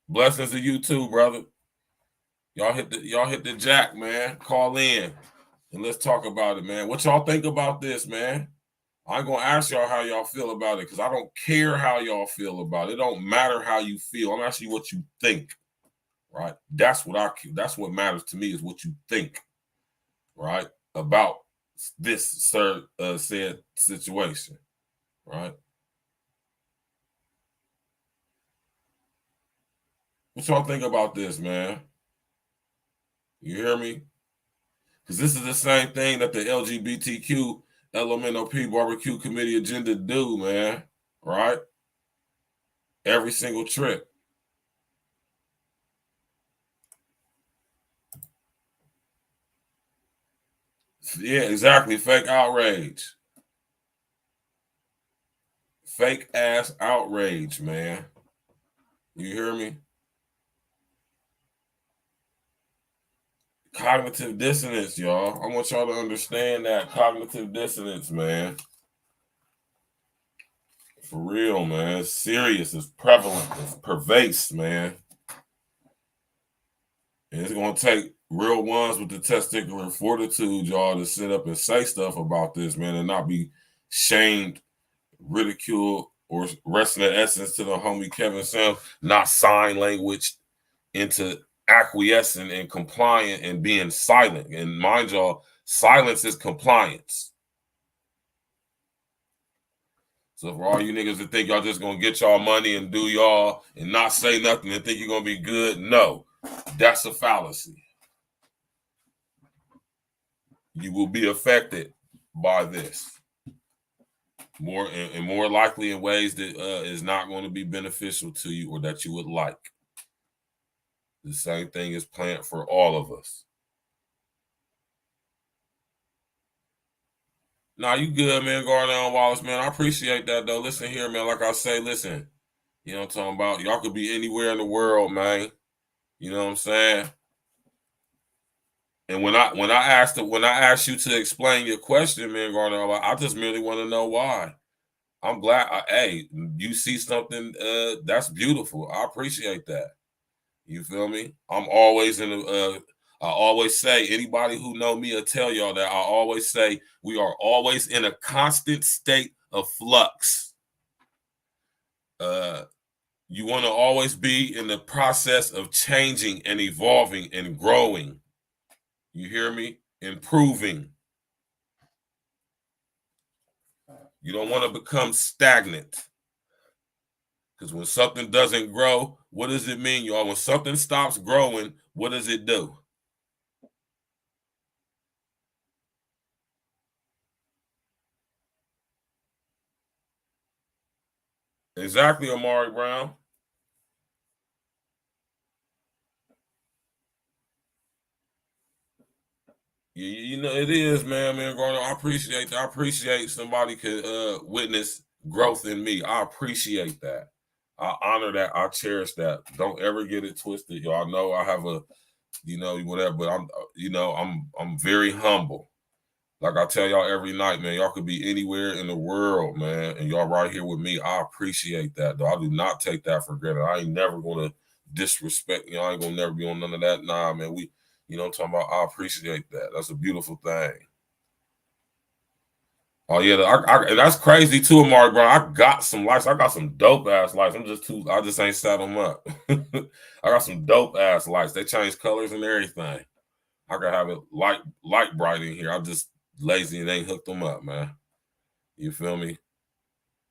Blessings to you too, brother. Y'all hit the jack, man. Call in and let's talk about it, man. What y'all think about this, man? I ain't gonna ask y'all how y'all feel about it because I don't care how y'all feel about it. It don't matter how you feel. I'm asking you what you think, right? That's what matters to me is what you think, right, about this said situation, right? What y'all think about this, man? You hear me? Because this is the same thing that the LGBTQ Lmnop barbecue committee agenda do, man. Right? Every single trip. Yeah, exactly. Fake outrage. Fake ass outrage, man. You hear me? Cognitive dissonance, y'all. I want y'all to understand that cognitive dissonance, man. For real, man. It's serious. It's prevalent. It's pervasive, man. And it's going to take real ones with the testicular fortitude, y'all, to sit up and say stuff about this, man, and not be shamed, ridiculed, or resting the essence to the homie Kevin Sam, not sign language into acquiescing and compliant and being silent. And mind y'all, silence is compliance. So for all you niggas that think y'all just gonna get y'all money and do y'all and not say nothing and think you're gonna be good, no, that's a fallacy. You will be affected by this more likely in ways that is not going to be beneficial to you or that you would like. The same thing is planned for all of us. Nah, you good, man, Gardner Wallace, man. I appreciate that, though. Listen here, man. Like I say, listen, you know what I'm talking about? Y'all could be anywhere in the world, man. You know what I'm saying? And when I asked you to explain your question, man, Gardner, I just merely want to know why. I'm glad. Hey, you see something that's beautiful. I appreciate that. You feel me? I'm always I always say, anybody who know me will tell y'all that I always say we are always in a constant state of flux. You want to always be in the process of changing and evolving and growing. You hear me? Improving. You don't want to become stagnant. Because when something doesn't grow, what does it mean, y'all? When something stops growing, what does it do? Exactly, Amari Brown. You know it is, man. Growing up, I appreciate that. I appreciate somebody could witness growth in me. I appreciate that. I honor that. I cherish that. Don't ever get it twisted, y'all. I know I have a, whatever, but I'm very humble. Like I tell y'all every night, man, y'all could be anywhere in the world, man, and y'all right here with me. I appreciate that, though. I do not take that for granted. I ain't never gonna disrespect, I ain't gonna never be on none of that. Nah, man, I'm talking about. I appreciate that. That's a beautiful thing. Oh yeah, and that's crazy too, Amari Brown. I got some lights. I got some dope ass lights. I just ain't set them up. I got some dope ass lights. They change colors and everything. I could have it light bright in here. I just lazy and ain't hooked them up, man. You feel me?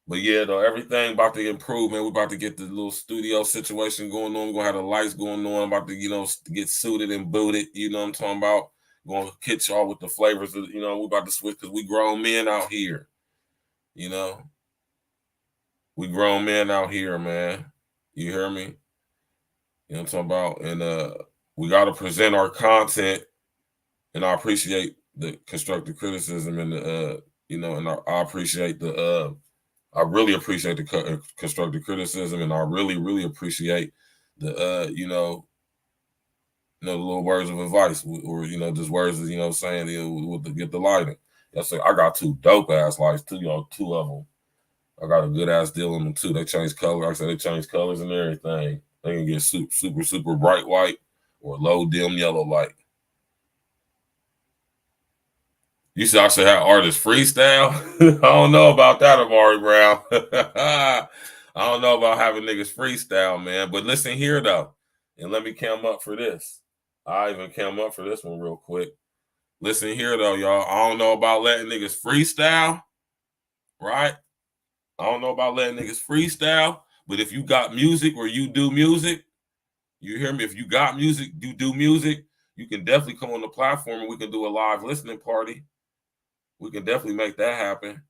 But yeah, though, everything about to improve, man. We're about to get the little studio situation going on. We're gonna have the lights going on. I'm about to, get suited and booted. You know what I'm talking about? Gonna hit y'all with the flavors of, we're about to switch because we grown men out here. We grown men out here, man. You hear me? You know what I'm talking about? And we gotta present our content, and I appreciate the constructive criticism and I appreciate I really appreciate the constructive criticism, and I really, really appreciate the the little words of advice, or just words of saying to get the lighting. I got two dope ass lights too, two of them. I got a good ass deal on them too. They change color. Like I said, they change colors and everything. They can get super, super bright white or low dim yellow light. You said I should have artists freestyle? I don't know about that, Amari Brown. I don't know about having niggas freestyle, man. But listen here, though. And let me come up for this. I even came up for this one real quick. Listen here, though, y'all. I don't know about letting niggas freestyle, right? I don't know about letting niggas freestyle. But if you got music or you do music, you hear me? If you got music, you do music, you can definitely come on the platform and we can do a live listening party. We can definitely make that happen.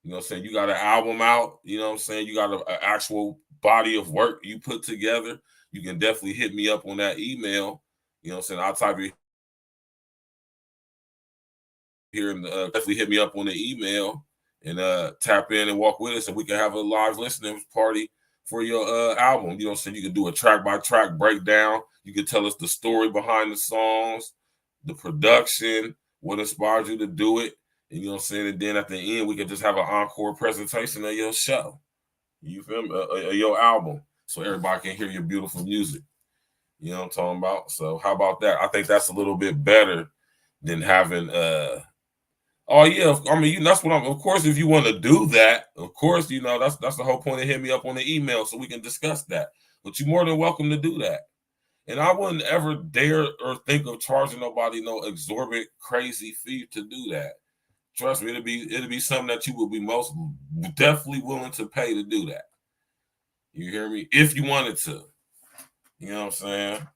You know what I'm saying? You got an album out. You know what I'm saying? You got an actual body of work you put together. You can definitely hit me up on that email. You know what I'm saying? I'll type it here and definitely hit me up on the email and tap in and walk with us, and we can have a live listening party for your album. You know what I'm saying? You can do a track by track breakdown. You can tell us the story behind the songs, the production, what inspired you to do it. And you know what I'm saying? And then at the end, we can just have an encore presentation of your show. You feel me? Your album. So everybody can hear your beautiful music. You know what I'm talking about? So how about that? I think that's a little bit better than having oh yeah, I mean, that's what of course, if you want to do that, of course, that's the whole point of hitting me up on the email so we can discuss that. But you're more than welcome to do that. And I wouldn't ever dare or think of charging nobody no exorbitant crazy fee to do that. Trust me, it'll be something that you will be most definitely willing to pay to do that. You hear me? If you wanted to. You know what I'm saying?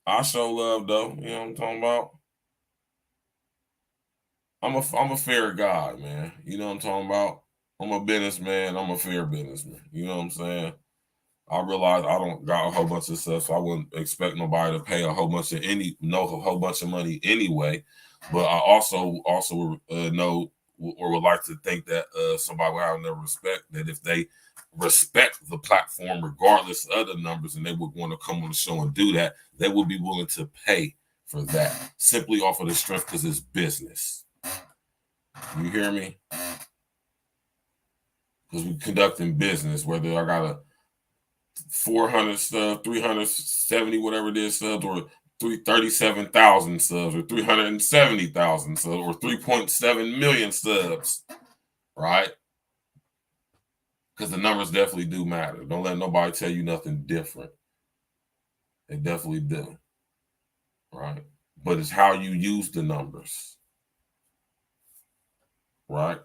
I show love though. You know what I'm talking about? I'm a fair guy, man. You know what I'm talking about? I'm a businessman. I'm a fair businessman. You know what I'm saying? I realize I don't got a whole bunch of stuff, so I wouldn't expect nobody to pay a whole bunch of money anyway. But I also know or would like to think that somebody would have enough respect that if they respect the platform regardless of the numbers and they would want to come on the show and do that, they would be willing to pay for that simply off of the strength because it's business. You hear me? Because we're conducting business, whether I got a 400 subs, 370, whatever it is, subs, or 337,000 subs, or 370,000 subs, or 3.7 million subs, right? Because the numbers definitely do matter. Don't let nobody tell you nothing different. They definitely do, right? But it's how you use the numbers, right?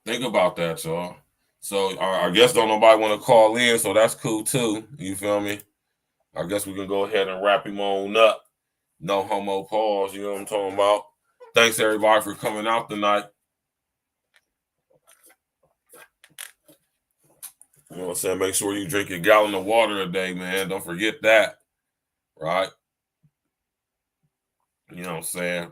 Think about that, y'all. So I guess don't nobody want to call in, so that's cool too. You feel me? I guess we can go ahead and wrap him on up. No homo pause, you know what I'm talking about? Thanks everybody for coming out tonight. You know what I'm saying? Make sure you drink your gallon of water a day, man. Don't forget that. Right? You know what I'm saying?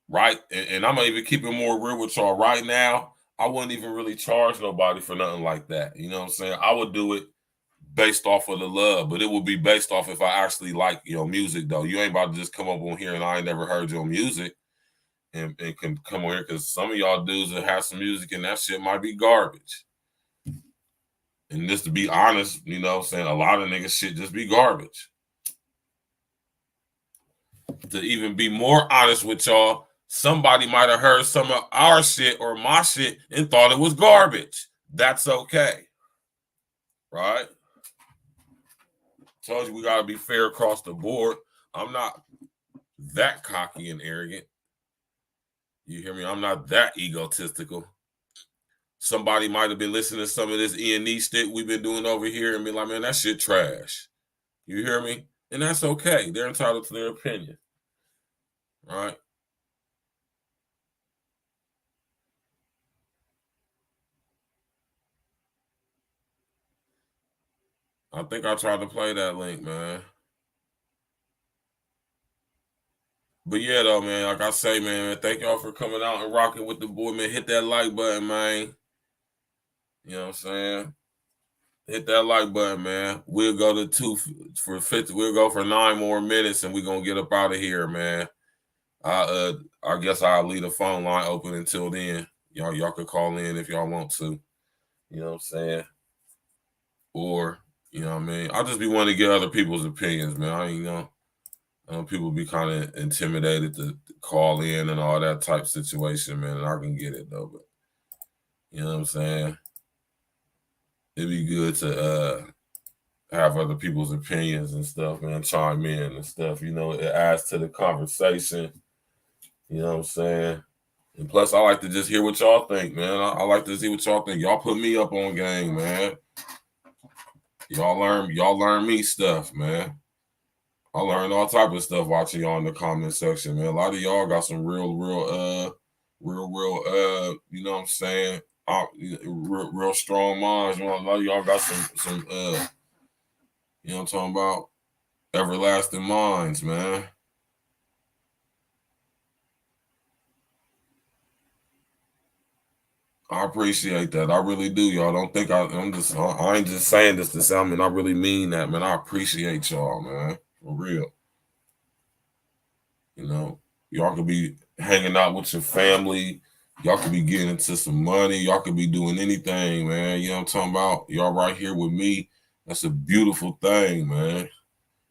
Right? And I'm going to even keep it more real with y'all right now. I wouldn't even really charge nobody for nothing like that. You know what I'm saying? I would do it based off of the love, but it would be based off if I actually like your music, though. You ain't about to just come up on here and I ain't never heard your music and can come on here, because some of y'all dudes that have some music and that shit might be garbage. And just to be honest, you know what I'm saying, a lot of niggas shit just be garbage. To even be more honest with y'all, somebody might have heard some of our shit or my shit and thought it was garbage. That's okay. Right? Told you we got to be fair across the board. I'm not that cocky and arrogant. You hear me? I'm not that egotistical. Somebody might have been listening to some of this E&E shit we've been doing over here and be like, man, that shit trash. You hear me? And that's okay. They're entitled to their opinion. Right? I think I tried to play that link, man. But yeah, though, man, like I say, man, thank y'all for coming out and rocking with the boy, man. Hit that like button, man. You know what I'm saying? Hit that like button, man. We'll go to 2 for 50. We'll go for 9 more minutes, and we're gonna get up out of here, man. I guess I'll leave the phone line open until then. Y'all could call in if y'all want to. You know what I'm saying? Or, you know what I mean? I'll just be wanting to get other people's opinions, man. I know people be kind of intimidated to call in and all that type situation, man. And I can get it, though. But, you know what I'm saying? It'd be good to have other people's opinions and stuff, man, chime in and stuff. You know, it adds to the conversation. You know what I'm saying? And plus, I like to just hear what y'all think, man. I like to see what y'all think. Y'all put me up on game, man. Y'all learn me stuff, man. I learned all type of stuff watching y'all in the comment section, man. A lot of y'all got some real, you know what I'm saying? Real strong minds. You know, a lot of y'all got some you know what I'm talking about? Everlasting minds, man. I appreciate that. I really do. Y'all don't think I ain't just saying this to sound, man. I really mean that, man. I appreciate y'all, man. For real. You know, y'all could be hanging out with your family. Y'all could be getting into some money. Y'all could be doing anything, man. You know what I'm talking about? Y'all right here with me. That's a beautiful thing, man.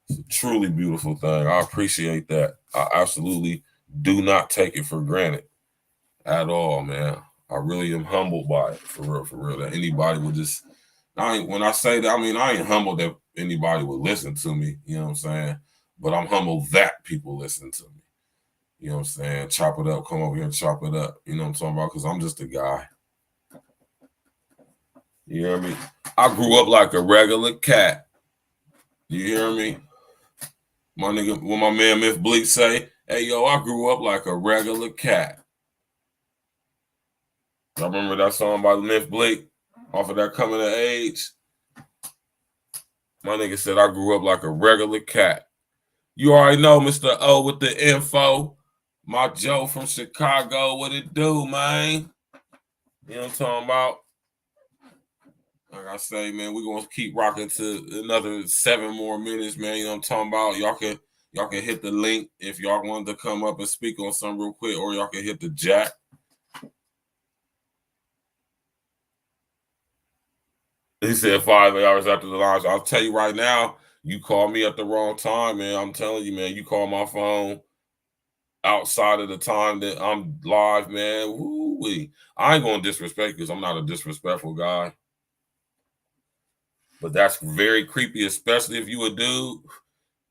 It's a truly beautiful thing. I appreciate that. I absolutely do not take it for granted at all, man. I really am humbled by it, for real. That anybody would just, when I say that, I mean, I ain't humbled that anybody would listen to me, you know what I'm saying? But I'm humbled that people listen to me. You know what I'm saying? Chop it up, come over here and chop it up. You know what I'm talking about? Because I'm just a guy. You hear me? I grew up like a regular cat. You hear me? My nigga, when my man Myth Bleak say, hey, yo, I grew up like a regular cat. Y'all remember that song by Myth Bleak off of that Coming of Age? My nigga said I grew up like a regular cat. You already know Mr. O with the info. My Joe from Chicago, what it do, man? You know what I'm talking about? Like I say, man, we're gonna keep rocking to another 7 more minutes, man. You know what I'm talking about? Y'all can hit the link if y'all wanted to come up and speak on something real quick, or y'all can hit the jack. He said 5 hours after the launch. I'll tell you right now, you call me at the wrong time, man. I'm telling you, man, you call my phone outside of the time that I'm live, man. Woo-wee. I ain't gonna disrespect because I'm not a disrespectful guy. But that's very creepy, especially if you a dude.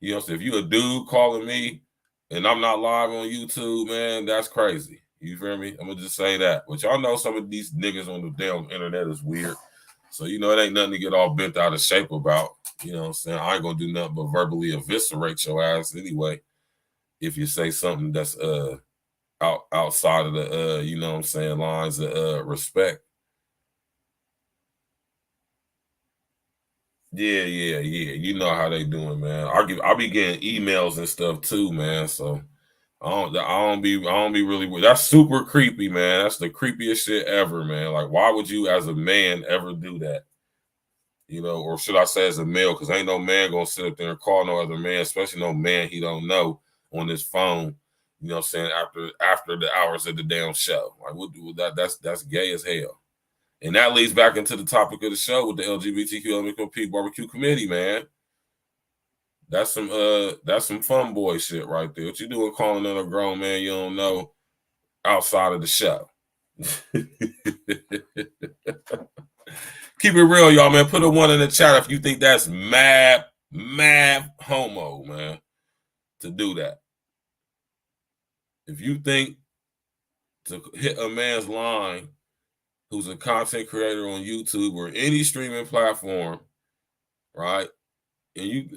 You know, so if you a dude calling me and I'm not live on YouTube, man, that's crazy. You feel me? I'm gonna just say that. But y'all know some of these niggas on the damn internet is weird. So, you know, it ain't nothing to get all bent out of shape about. You know what I'm saying? I ain't gonna do nothing but verbally eviscerate your ass anyway. If you say something that's outside of the you know what I'm saying, lines of respect. Yeah. You know how they doing, man. I'll be getting emails and stuff too, man. So I don't be really. That's super creepy, man. That's the creepiest shit ever, man. Like, why would you, as a man, ever do that? You know, or should I say, as a male? Because ain't no man gonna sit up there and call no other man, especially no man he don't know, on his phone. You know what I'm saying? After the hours of the damn show, like that's gay as hell. And that leads back into the topic of the show with the LGBTQ LMNOP barbecue committee, man. That's some fun boy shit right there. What you doing calling another grown man you don't know outside of the show? Keep it real, y'all, man. Put a 1 in the chat if you think that's mad homo, man, to do that. If you think to hit a man's line who's a content creator on YouTube or any streaming platform, right? And you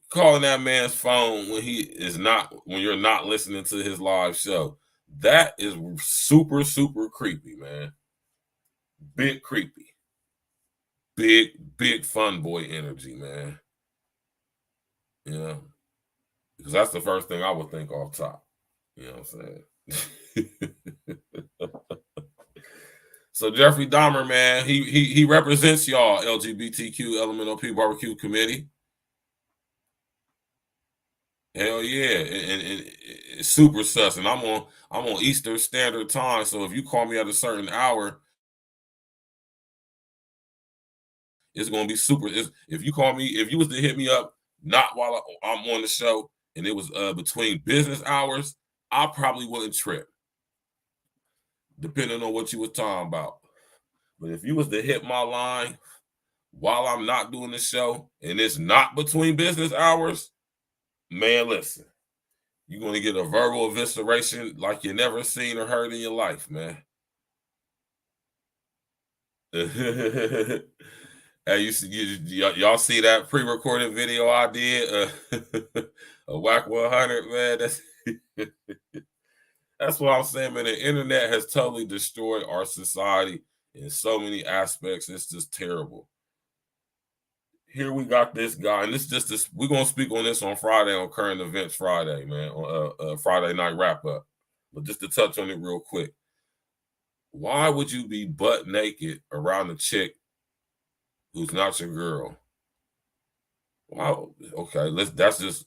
calling that man's phone when you're not listening to his live show, that is super, super creepy, man. Big creepy. Big fun boy energy, man. You know? Because that's the first thing I would think off top. You know what I'm saying? So Jeffrey Dahmer, man, he represents y'all LGBTQ LMNOP barbecue committee. Hell yeah, and it's super sus. And I'm on Eastern Standard Time, so if you call me at a certain hour, it's gonna be super. If you was to hit me up not while I'm on the show and it was between business hours, I probably wouldn't trip, depending on what you were talking about. But if you was to hit my line while I'm not doing the show and it's not between business hours, man, listen, you're going to get a verbal evisceration like you never seen or heard in your life, man. Hey, y'all see that pre-recorded video I did? A whack 100, man. That's what I'm saying, man. The internet has totally destroyed our society in so many aspects. It's just terrible. Here we got this guy, and we're gonna speak on this on Friday on Current Events Friday, man, on Friday night wrap up. But just to touch on it real quick, why would you be butt naked around a chick who's not your girl? Wow, okay, that's just.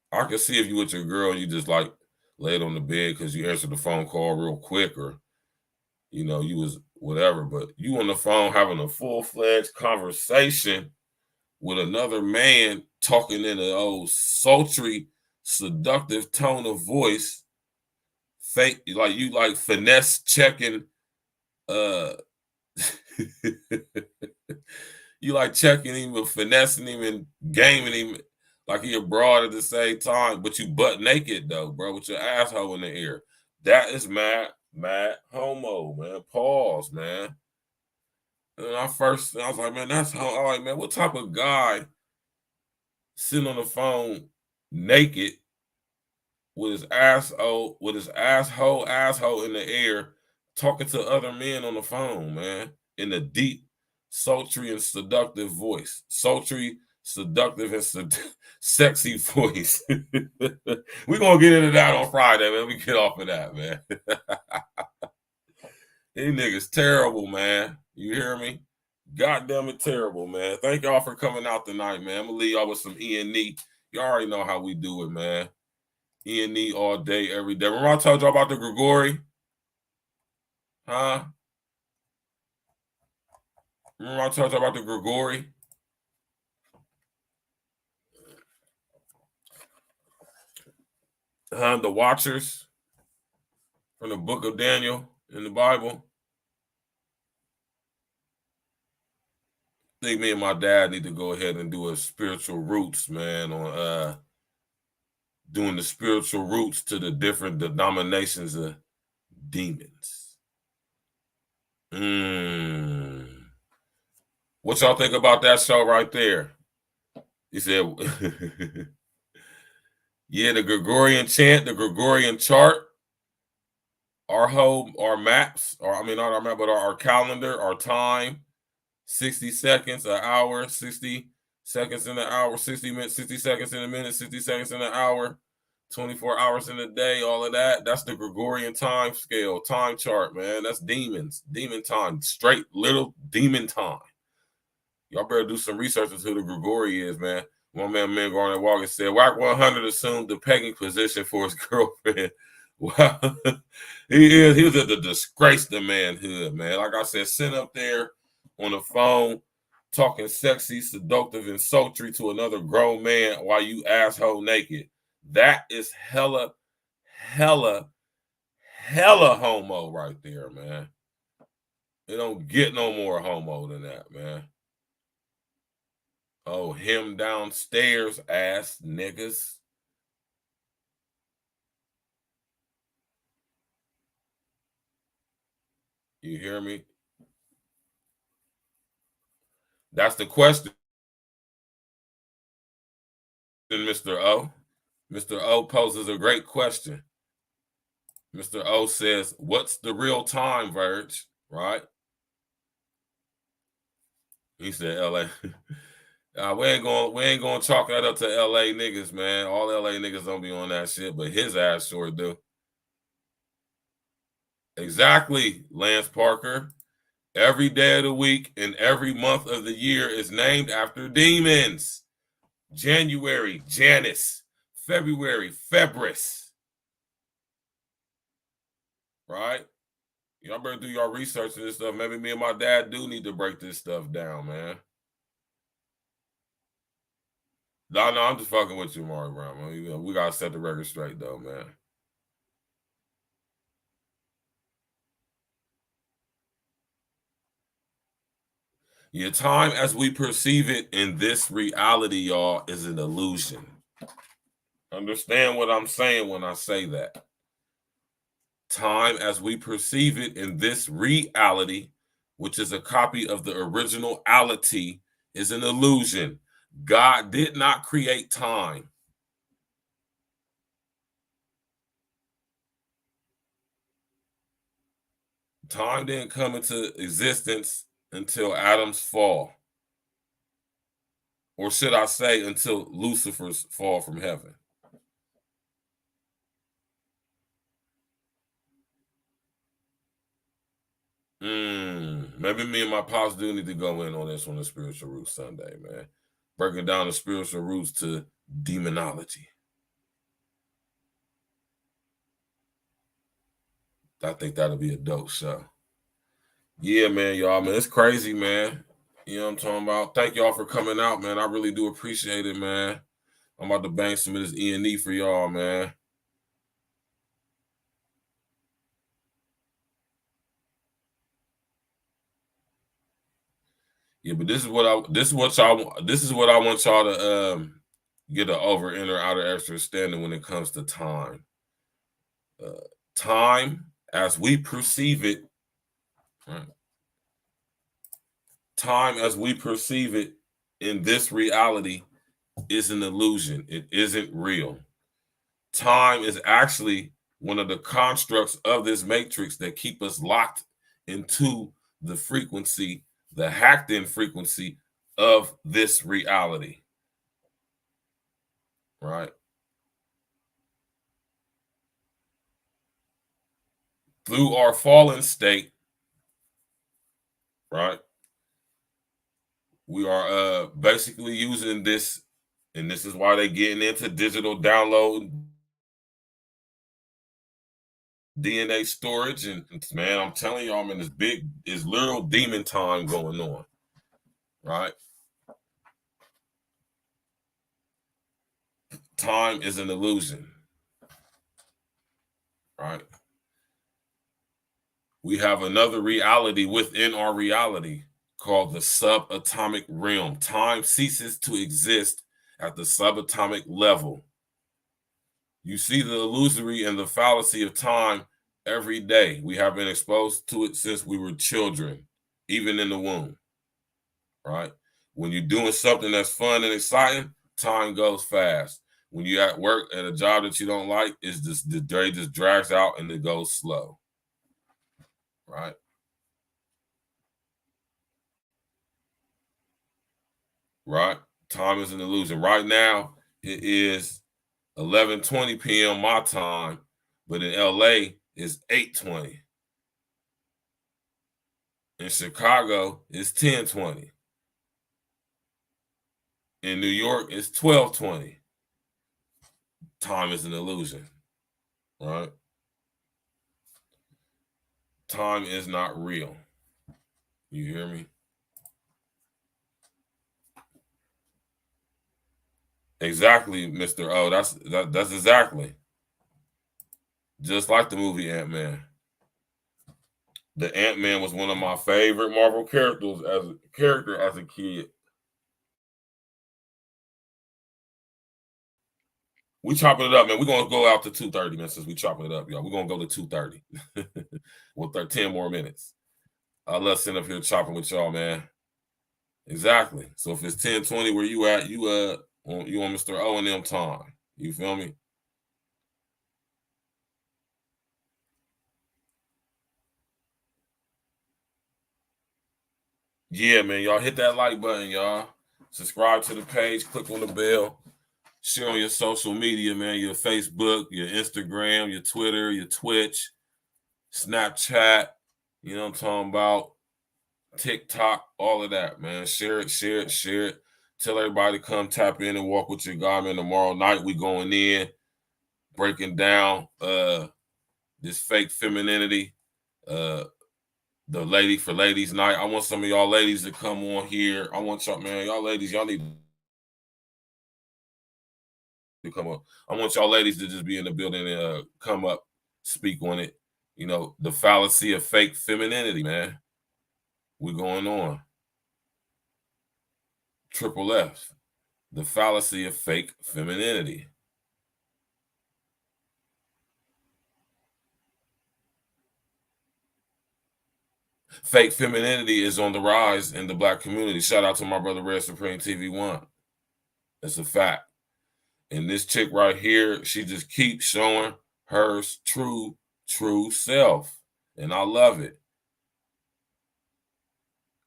I can see if you with your girl and you just like laid on the bed because you answered the phone call real quick, or you know you was whatever. But you on the phone having a full-fledged conversation with another man talking in an old sultry, seductive tone of voice, fake like you like finesse checking, you like checking him and finessing him and gaming him like he a broad at the same time, but you butt naked though, bro, with your asshole in the air. That is mad homo, man. Pause, man. And I was like, man, that's how. All right, man. What type of guy sitting on the phone naked with his asshole in the air, talking to other men on the phone, man, in a deep, sultry and seductive voice, sultry, seductive and sexy voice. We're gonna get into that on Friday, man. We get off of that, man. These niggas terrible, man. You hear me? Goddamn it, terrible, man. Thank y'all for coming out tonight, man. I'm gonna leave y'all with some E&E. Y'all already know how we do it, man. E&E all day, every day. Remember I told y'all about the Grigori? Huh? Remember I told y'all about the Grigori? The Watchers from the book of Daniel in the Bible. I think me and my dad need to go ahead and do a spiritual roots, man, on doing the spiritual roots to the different denominations of demons. What y'all think about that show right there? He said, yeah, the Gregorian chant, the Gregorian chart, our maps, or I mean, not our map, but our calendar, our time, 60 seconds, an hour, 60 seconds in an hour, 60 minutes, 60 seconds in a minute, 60 seconds in an hour, 24 hours in a day, all of that. That's the Gregorian time scale, time chart, man. That's demons, demon time, straight little demon time. Y'all better do some research into who the Grigori is, man. One man going and walking said, Whack 100 assumed the pegging position for his girlfriend. Wow. he was at the disgrace to manhood, man. Like I said, sitting up there on the phone, talking sexy, seductive, and sultry to another grown man while you asshole naked. That is hella homo right there, man. It don't get no more homo than that, man. Oh, him downstairs, ass niggas. You hear me? That's the question, Mr. O. Mr. O poses a great question. Mr. O says, what's the real time, Virg? Right? He said LA. We ain't gonna chalk that up to LA niggas, man. All LA niggas don't be on that shit, but his ass sure do. Exactly, Lance Parker. Every day of the week and every month of the year is named after demons. January, Janus. February, Febris. Right? Y'all better do your research on this stuff. Maybe me and my dad do need to break this stuff down, man. No, I'm just fucking with you, Maury Brown, man. You know, we gotta set the record straight, though, man. Your time as we perceive it in this reality, y'all, is an illusion. Understand what I'm saying when I say that. Time as we perceive it in this reality, which is a copy of the original ality, is an illusion. God did not create time. Time didn't come into existence until Adam's fall. Or should I say, until Lucifer's fall from heaven. Maybe me and my pops do need to go in on this on the Spiritual Roots Sunday, man. Breaking down the spiritual roots to demonology. I think that'll be a dope show. Yeah, man, y'all, man. It's crazy, man. You know what I'm talking about? Thank y'all for coming out, man. I really do appreciate it, man. I'm about to bang some of this E&E for y'all, man. Yeah, but this is what I want y'all to get an over, inner, outer, extra standing when it comes to time. Time as we perceive it, right? Time as we perceive it in this reality is an illusion. It isn't real. Time is actually one of the constructs of this matrix that keep us locked into the frequency, the hacked in frequency of this reality. Right? Through our fallen state, right? We are basically using this, and this is why they're getting into digital download, DNA storage, and man, I'm telling y'all, man, it's literal demon time going on, right? Time is an illusion, right? We have another reality within our reality called the subatomic realm. Time ceases to exist at the subatomic level. You see the illusory and the fallacy of time every day. We have been exposed to it since we were children, even in the womb, right? When you're doing something that's fun and exciting, time goes fast. When you're at work at a job that you don't like, the day just drags out and it goes slow, right? Right? Time is an illusion. Right now, it is 11:20 p.m. my time, but in LA, it's 8:20. In Chicago, it's 10:20. In New York, it's 12:20. Time is an illusion, right? Time is not real. You hear me? Exactly, Mr. O. That's exactly. Just like the movie Ant-Man. The Ant-Man was one of my favorite Marvel characters as a kid. We chopping it up, man. We're gonna go out to 2:30, man. Since we chopping it up, y'all. We're gonna go to 2:30. With 10 more minutes. I love sitting up here chopping with y'all, man. Exactly. So if it's 10:20, where you at? You on Mr. O and M time. You feel me? Yeah, man. Y'all hit that like button, y'all. Subscribe to the page. Click on the bell. Share on your social media, man. Your Facebook, your Instagram, your Twitter, your Twitch, Snapchat. You know what I'm talking about? TikTok, all of that, man. Share it, share it, share it. Tell everybody to come tap in and walk with your guy, man. Tomorrow night we going in, breaking down this fake femininity, the Lady for Ladies night. I want some of y'all ladies to come on here. I want y'all, man, y'all ladies, y'all need to come up. I want y'all ladies to just be in the building and come up, speak on it. You know, the fallacy of fake femininity, man. We're going on. Triple F. The fallacy of fake femininity. Fake femininity is on the rise in the Black community. Shout out to my brother Red Supreme TV1. That's a fact. And this chick right here, she just keeps showing her true self. And I love it.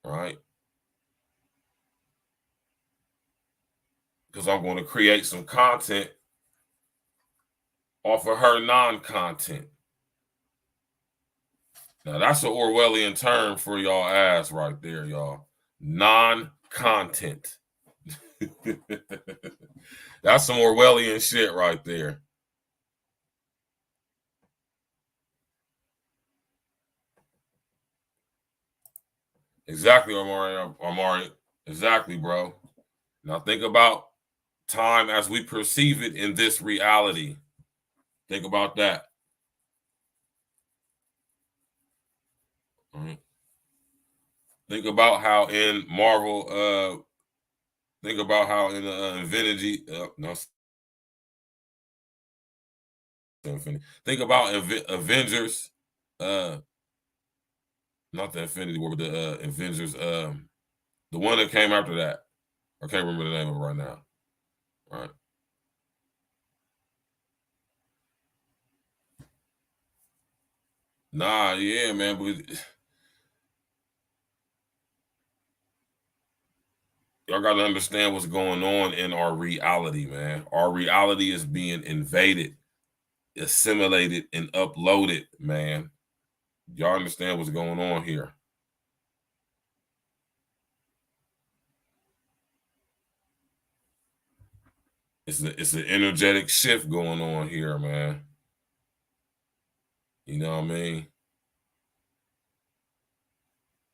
Right? Because I'm going to create some content off of her non-content. Now, that's an Orwellian term for y'all ass right there, y'all. Non-content. That's some Orwellian shit right there. Exactly, Amari. Exactly, bro. Now think about time as we perceive it in this reality. Think about that. Think about how in Marvel, think about how in Infinity, think about Avengers, not the Infinity War, but the Avengers, the one that came after that. I can't remember the name of it right now. All right. Nah, yeah, man, but y'all got to understand what's going on in our reality, man. Our reality is being invaded, assimilated, and uploaded, man. Y'all understand what's going on here. It's an energetic shift going on here, man. You know what I mean?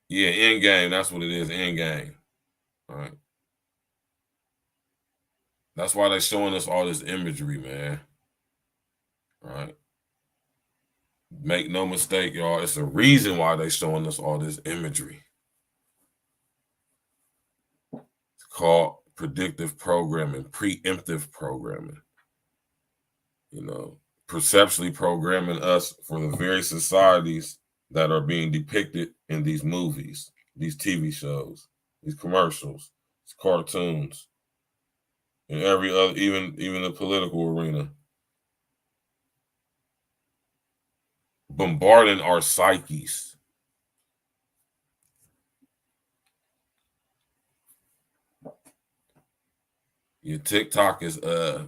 Yeah, end game. That's what it is. End game. All right. That's why they're showing us all this imagery, man. All right. Make no mistake, y'all. It's a reason why they're showing us all this imagery. It's called predictive programming, preemptive programming. You know, perceptually programming us for the very societies that are being depicted in these movies, these TV shows, these commercials, these cartoons, and every other, even the political arena. Bombarding our psyches. Your TikTok is yeah,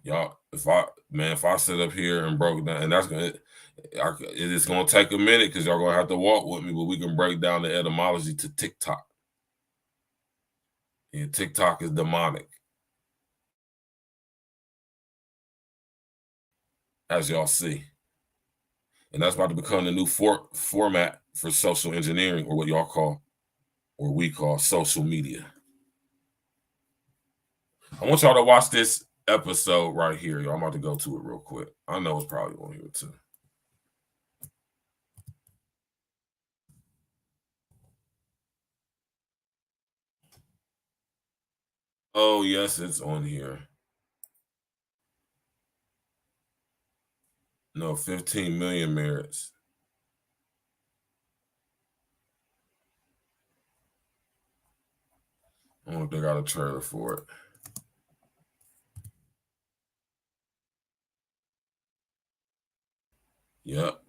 y'all. If I sit up here and broke down, and it's gonna take a minute because y'all gonna have to walk with me, but we can break down the etymology to TikTok. Yeah, TikTok is demonic, as y'all see, and that's about to become the new format for social engineering, or what y'all call, or we call, social media. I want y'all to watch this episode right here. Y'all, I'm about to go to it real quick. I know it's probably on here too. Oh, yes, it's on here. No, 15 million merits. I don't know if they got a trailer for it. Yep.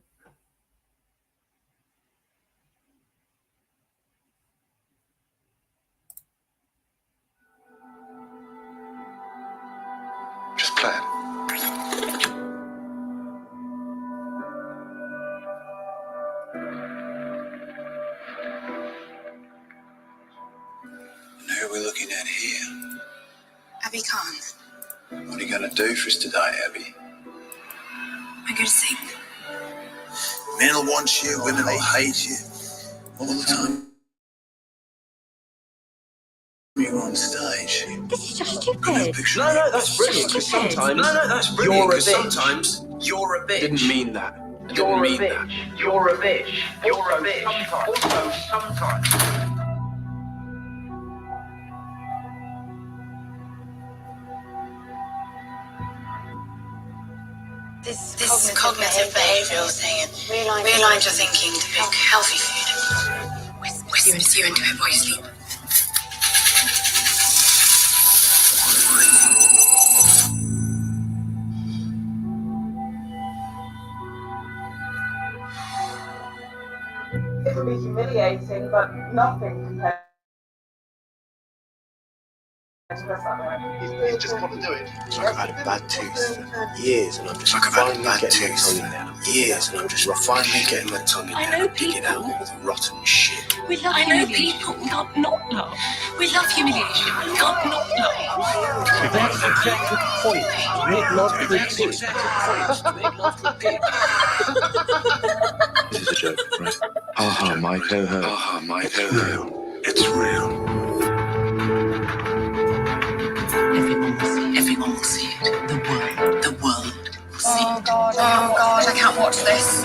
Just play it. And who are we looking at here? Abby Khan. What are you going to do for us today, Abby? I'm going to sing. Men will want you, women will hate you. All the time you're on stage. This is just stupid. No, that's brilliant, because sometimes you're a bitch. Sometimes you're a bitch. Didn't mean that. You're a bitch. You're a bitch. You're a bitch. Also, sometimes. This cognitive behavioural thing, realign your thinking to pick healthy food. Whisper you into it while you sleep. It would be humiliating, but nothing compared to this other. You just want to do it. It's like I've had a bad tooth for years, and I'm just finally getting my tongue out. Years, and I'm just finally getting my tongue out and digging out all the rotten shit. We love humiliation. We can't not love. We love humiliation. We can't not love. That's exactly the point. Make love to a pig. Make love to a pig. This is a joke, right? Ha my ho ho. Ha my ho ho. It's real. Everyone will see it. The world will see it. Oh God, I can't watch this.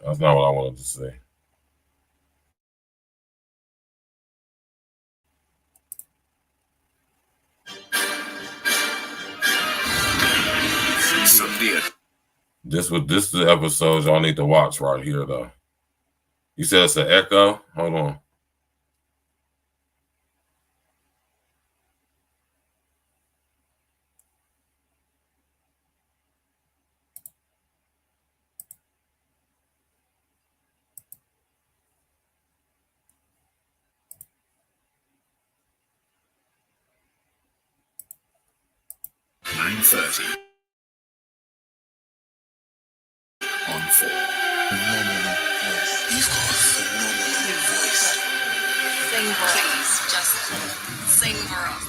That's not what I wanted to say. This is the episode y'all need to watch right here, though. You said it's an echo? Hold on. $9:30 on 4. Phenomenal voice. You've got a phenomenal voice. Sing for us. Please, just sing for us.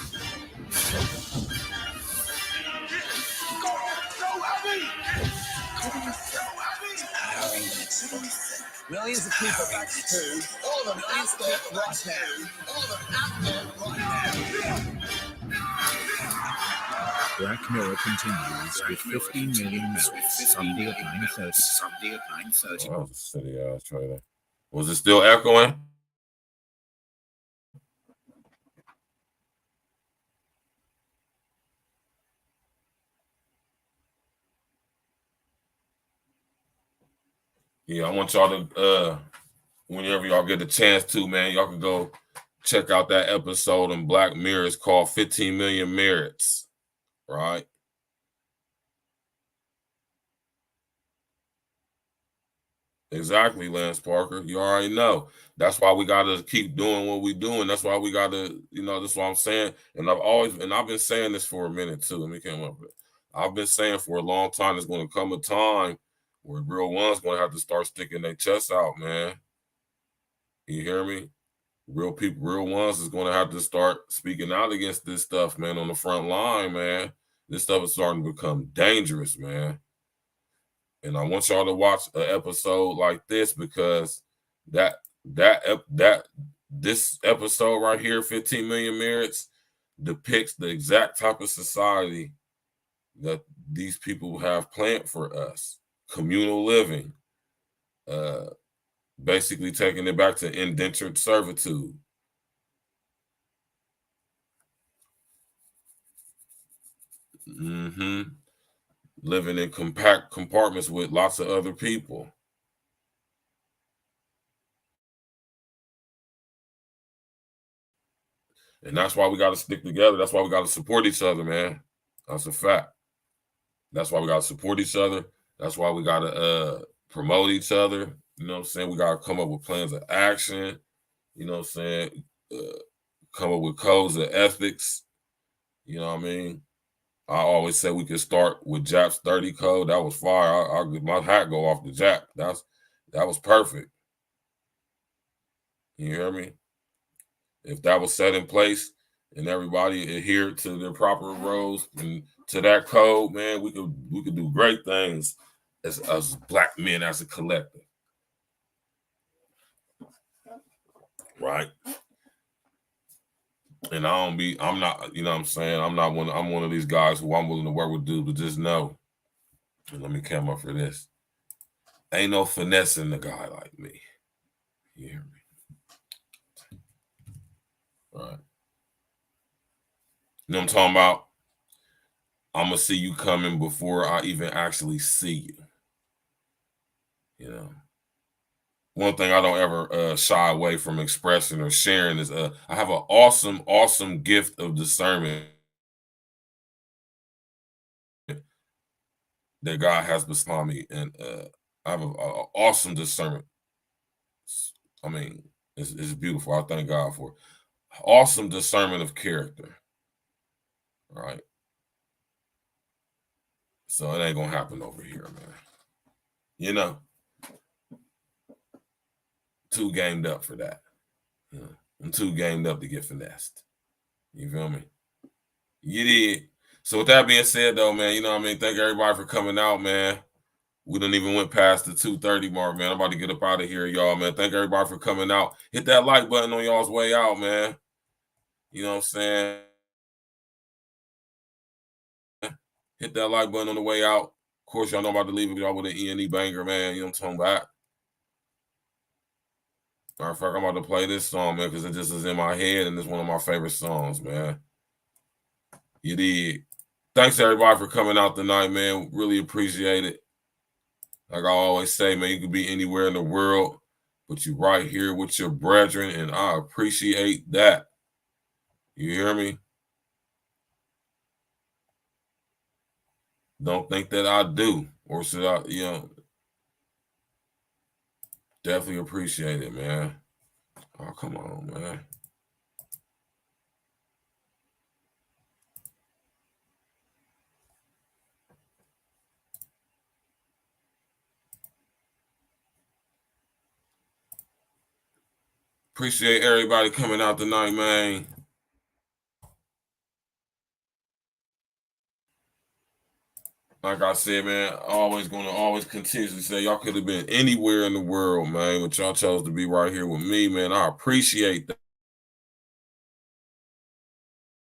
Millions of people back to all of them out there right now. All of them out there right now. Black Mirror continues with 15 million merits Sunday at 9:30. Sunday at 9:30. Oh, that was a silly ass trailer. Was it still echoing? Yeah, I want y'all to whenever y'all get the chance to, man, y'all can go check out that episode in Black Mirror. It's called 15 Million Merits, right? Exactly, Lance Parker. You already know. That's why we gotta keep doing what we doing. That's why we gotta, that's what I'm saying. And I've been saying this for a minute too. Let me come up with it. I've been saying for a long time there's gonna come a time where real ones gonna have to start sticking their chests out, man. You hear me? Real people, real ones is gonna have to start speaking out against this stuff, man, on the front line, man. This stuff is starting to become dangerous, man. And I want y'all to watch an episode like this because this episode right here, 15 Million Merits, depicts the exact type of society that these people have planned for us. Communal living, basically taking it back to indentured servitude. Living in compact compartments with lots of other people. And that's why we got to stick together. That's why we got to support each other, man. That's a fact. That's why we got to support each other. That's why we got to promote each other. You know what I'm saying? We got to come up with plans of action. You know what I'm saying? Come up with codes of ethics. You know what I mean? I always say we could start with Jap's 30 code. That was fire. I'll get my hat go off the Jap. That was perfect. You hear me? If that was set in place and everybody adhered to their proper roles and to that code, man, we could do great things as black men as a collective. Right? And I'm not, you know what I'm saying? I'm one of these guys who I'm willing to work with dudes, but just know, and let me come up for this. Ain't no finessing a guy like me. You hear me? Right. You know what I'm talking about? I'm going to see you coming before I even actually see you. You know? One thing I don't ever shy away from expressing or sharing is I have an awesome, awesome gift of discernment that God has bestowed me. And I have an awesome discernment. I mean, it's beautiful. I thank God for it. Awesome discernment of character. Right? So it ain't going to happen over here, man. You know? Too gamed up for that. You know? I'm too gamed up to get finessed. You feel me? You did. So with that being said, though, man, you know what I mean? Thank everybody for coming out, man. We done even went past the 2:30 mark, man. I'm about to get up out of here, y'all, man. Thank everybody for coming out. Hit that like button on y'all's way out, man. You know what I'm saying? Hit that like button on the way out. Of course, y'all know I'm about to leave y'all with an E&E banger, man. You know what I'm talking about? Matter of fact, I'm about to play this song, man, because it just is in my head, and it's one of my favorite songs, man. You did. Thanks, everybody, for coming out tonight, man. Really appreciate it. Like I always say, man, you could be anywhere in the world, but you right here with your brethren, and I appreciate that. You hear me? Don't think that I do, or should I, definitely appreciate it, man. Oh, come on, man. Appreciate everybody coming out tonight, man. Like I said, man, always going to always continuously say y'all could have been anywhere in the world, man, but y'all chose to be right here with me, man. I appreciate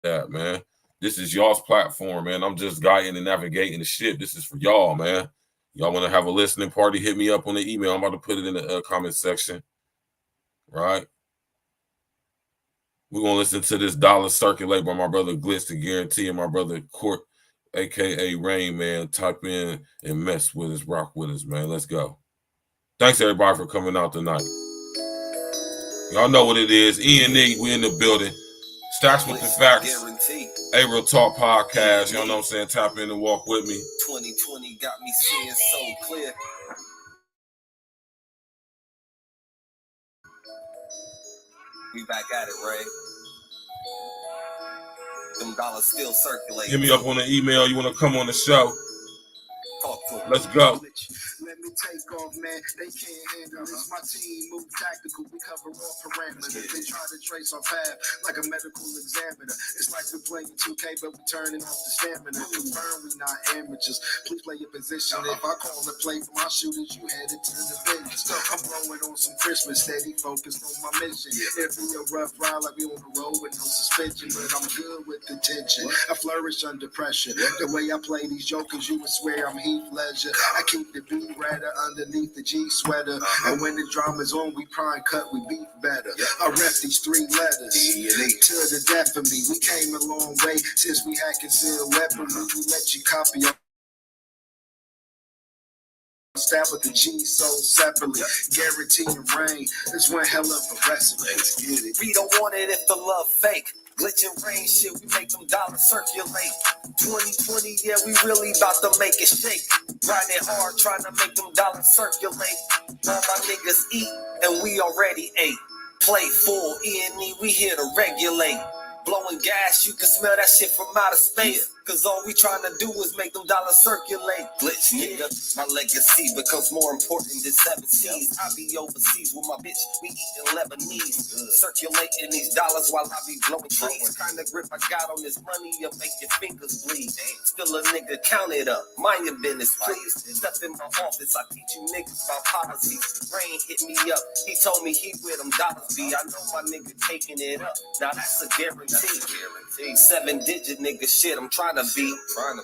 that, man. This is y'all's platform, man. I'm just guiding and navigating the ship. This is for y'all, man. Y'all want to have a listening party, hit me up on the email. I'm about to put it in the comment section, right? We're going to listen to this Dollar Circulate by my brother Glitz to Guarantee and my brother Court, a.k.a. Rain Man. Type in and mess with us, rock with us, man. Let's go. Thanks, everybody, for coming out tonight. Y'all know what it is. E&E, we in the building. Stacks with the Facts. A Real Talk Podcast. Y'all know what I'm saying? Tap in and walk with me. 2020 got me seeing so clear. We back at it, Ray. Them dollars still circulate. Hit me up on the email. You want to come on the show? Let's go. Let me take off, man. They can't handle this. My team move tactical. We cover all parameters. They try to trace our path like a medical examiner. It's like we're playing 2K, but we're turning off the stamina. Confirm we not amateurs. Please play your position. If I call the play for my shooters, you headed to the business. I'm blowing on some Christmas, steady focused on my mission. It be a rough ride like we on the road with no suspension, but I'm good with the tension. I flourish under pressure. The way I play these jokers, you would swear I'm Heath Ledger. I keep the beat redder underneath the G sweater. And when the drama's on, we prime cut, we beat better. I rep these 3 letters to the death of me. We came a long way since we had concealed weaponry. We let you copy our stab with the G so separately. Guaranteeing rain. It's one hell of a recipe. Let's get it. We don't want it if the love fake. Glitch and rain shit, we make them dollars circulate. 2020, yeah, we really about to make it shake. Grinding hard, trying to make them dollars circulate. All my niggas eat, and we already ate. Play full, E&E, we here to regulate. Blowing gas, you can smell that shit from outer space. Cause all we trying to do is make them dollars circulate. Glitch, nigga, my legacy becomes more important than 7 seas. I be overseas with my bitch, we eating Lebanese. Circulating these dollars while I be blowing trees. Kind of grip I got on this money, you'll make your fingers bleed. Still a nigga, count it up, mind your business, please. Step in my office, I teach you niggas about policies. Rain hit me up, he told me he where them dollars be. I know my nigga taking it up, now that's a guarantee. 7-digit nigga shit, I'm trying to be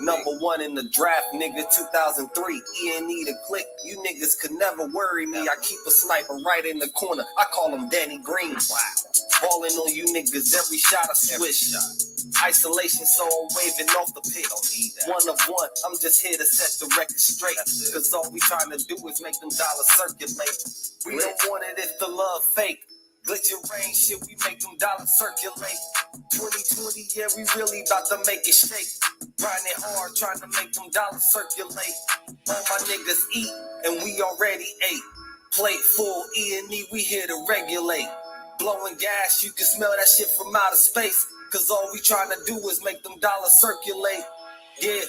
number 1 in the draft, nigga. 2003, E&E the click. You niggas could never worry me. I keep a sniper right in the corner. I call him Danny Green. Wow, balling on you niggas every shot I swish. Isolation, so I'm waving off the pit. 1 of 1, I'm just here to set the record straight. Cause all we trying to do is make them dollars circulate. We don't want it if the love fake. Glitch and rain shit, we make them dollars circulate. 2020, yeah, we really about to make it shake. Grinding hard, trying to make them dollars circulate. All my niggas eat, and we already ate. Plate full, E&E, we here to regulate. Blowing gas, you can smell that shit from outer space. Cause all we trying to do is make them dollars circulate. Yeah.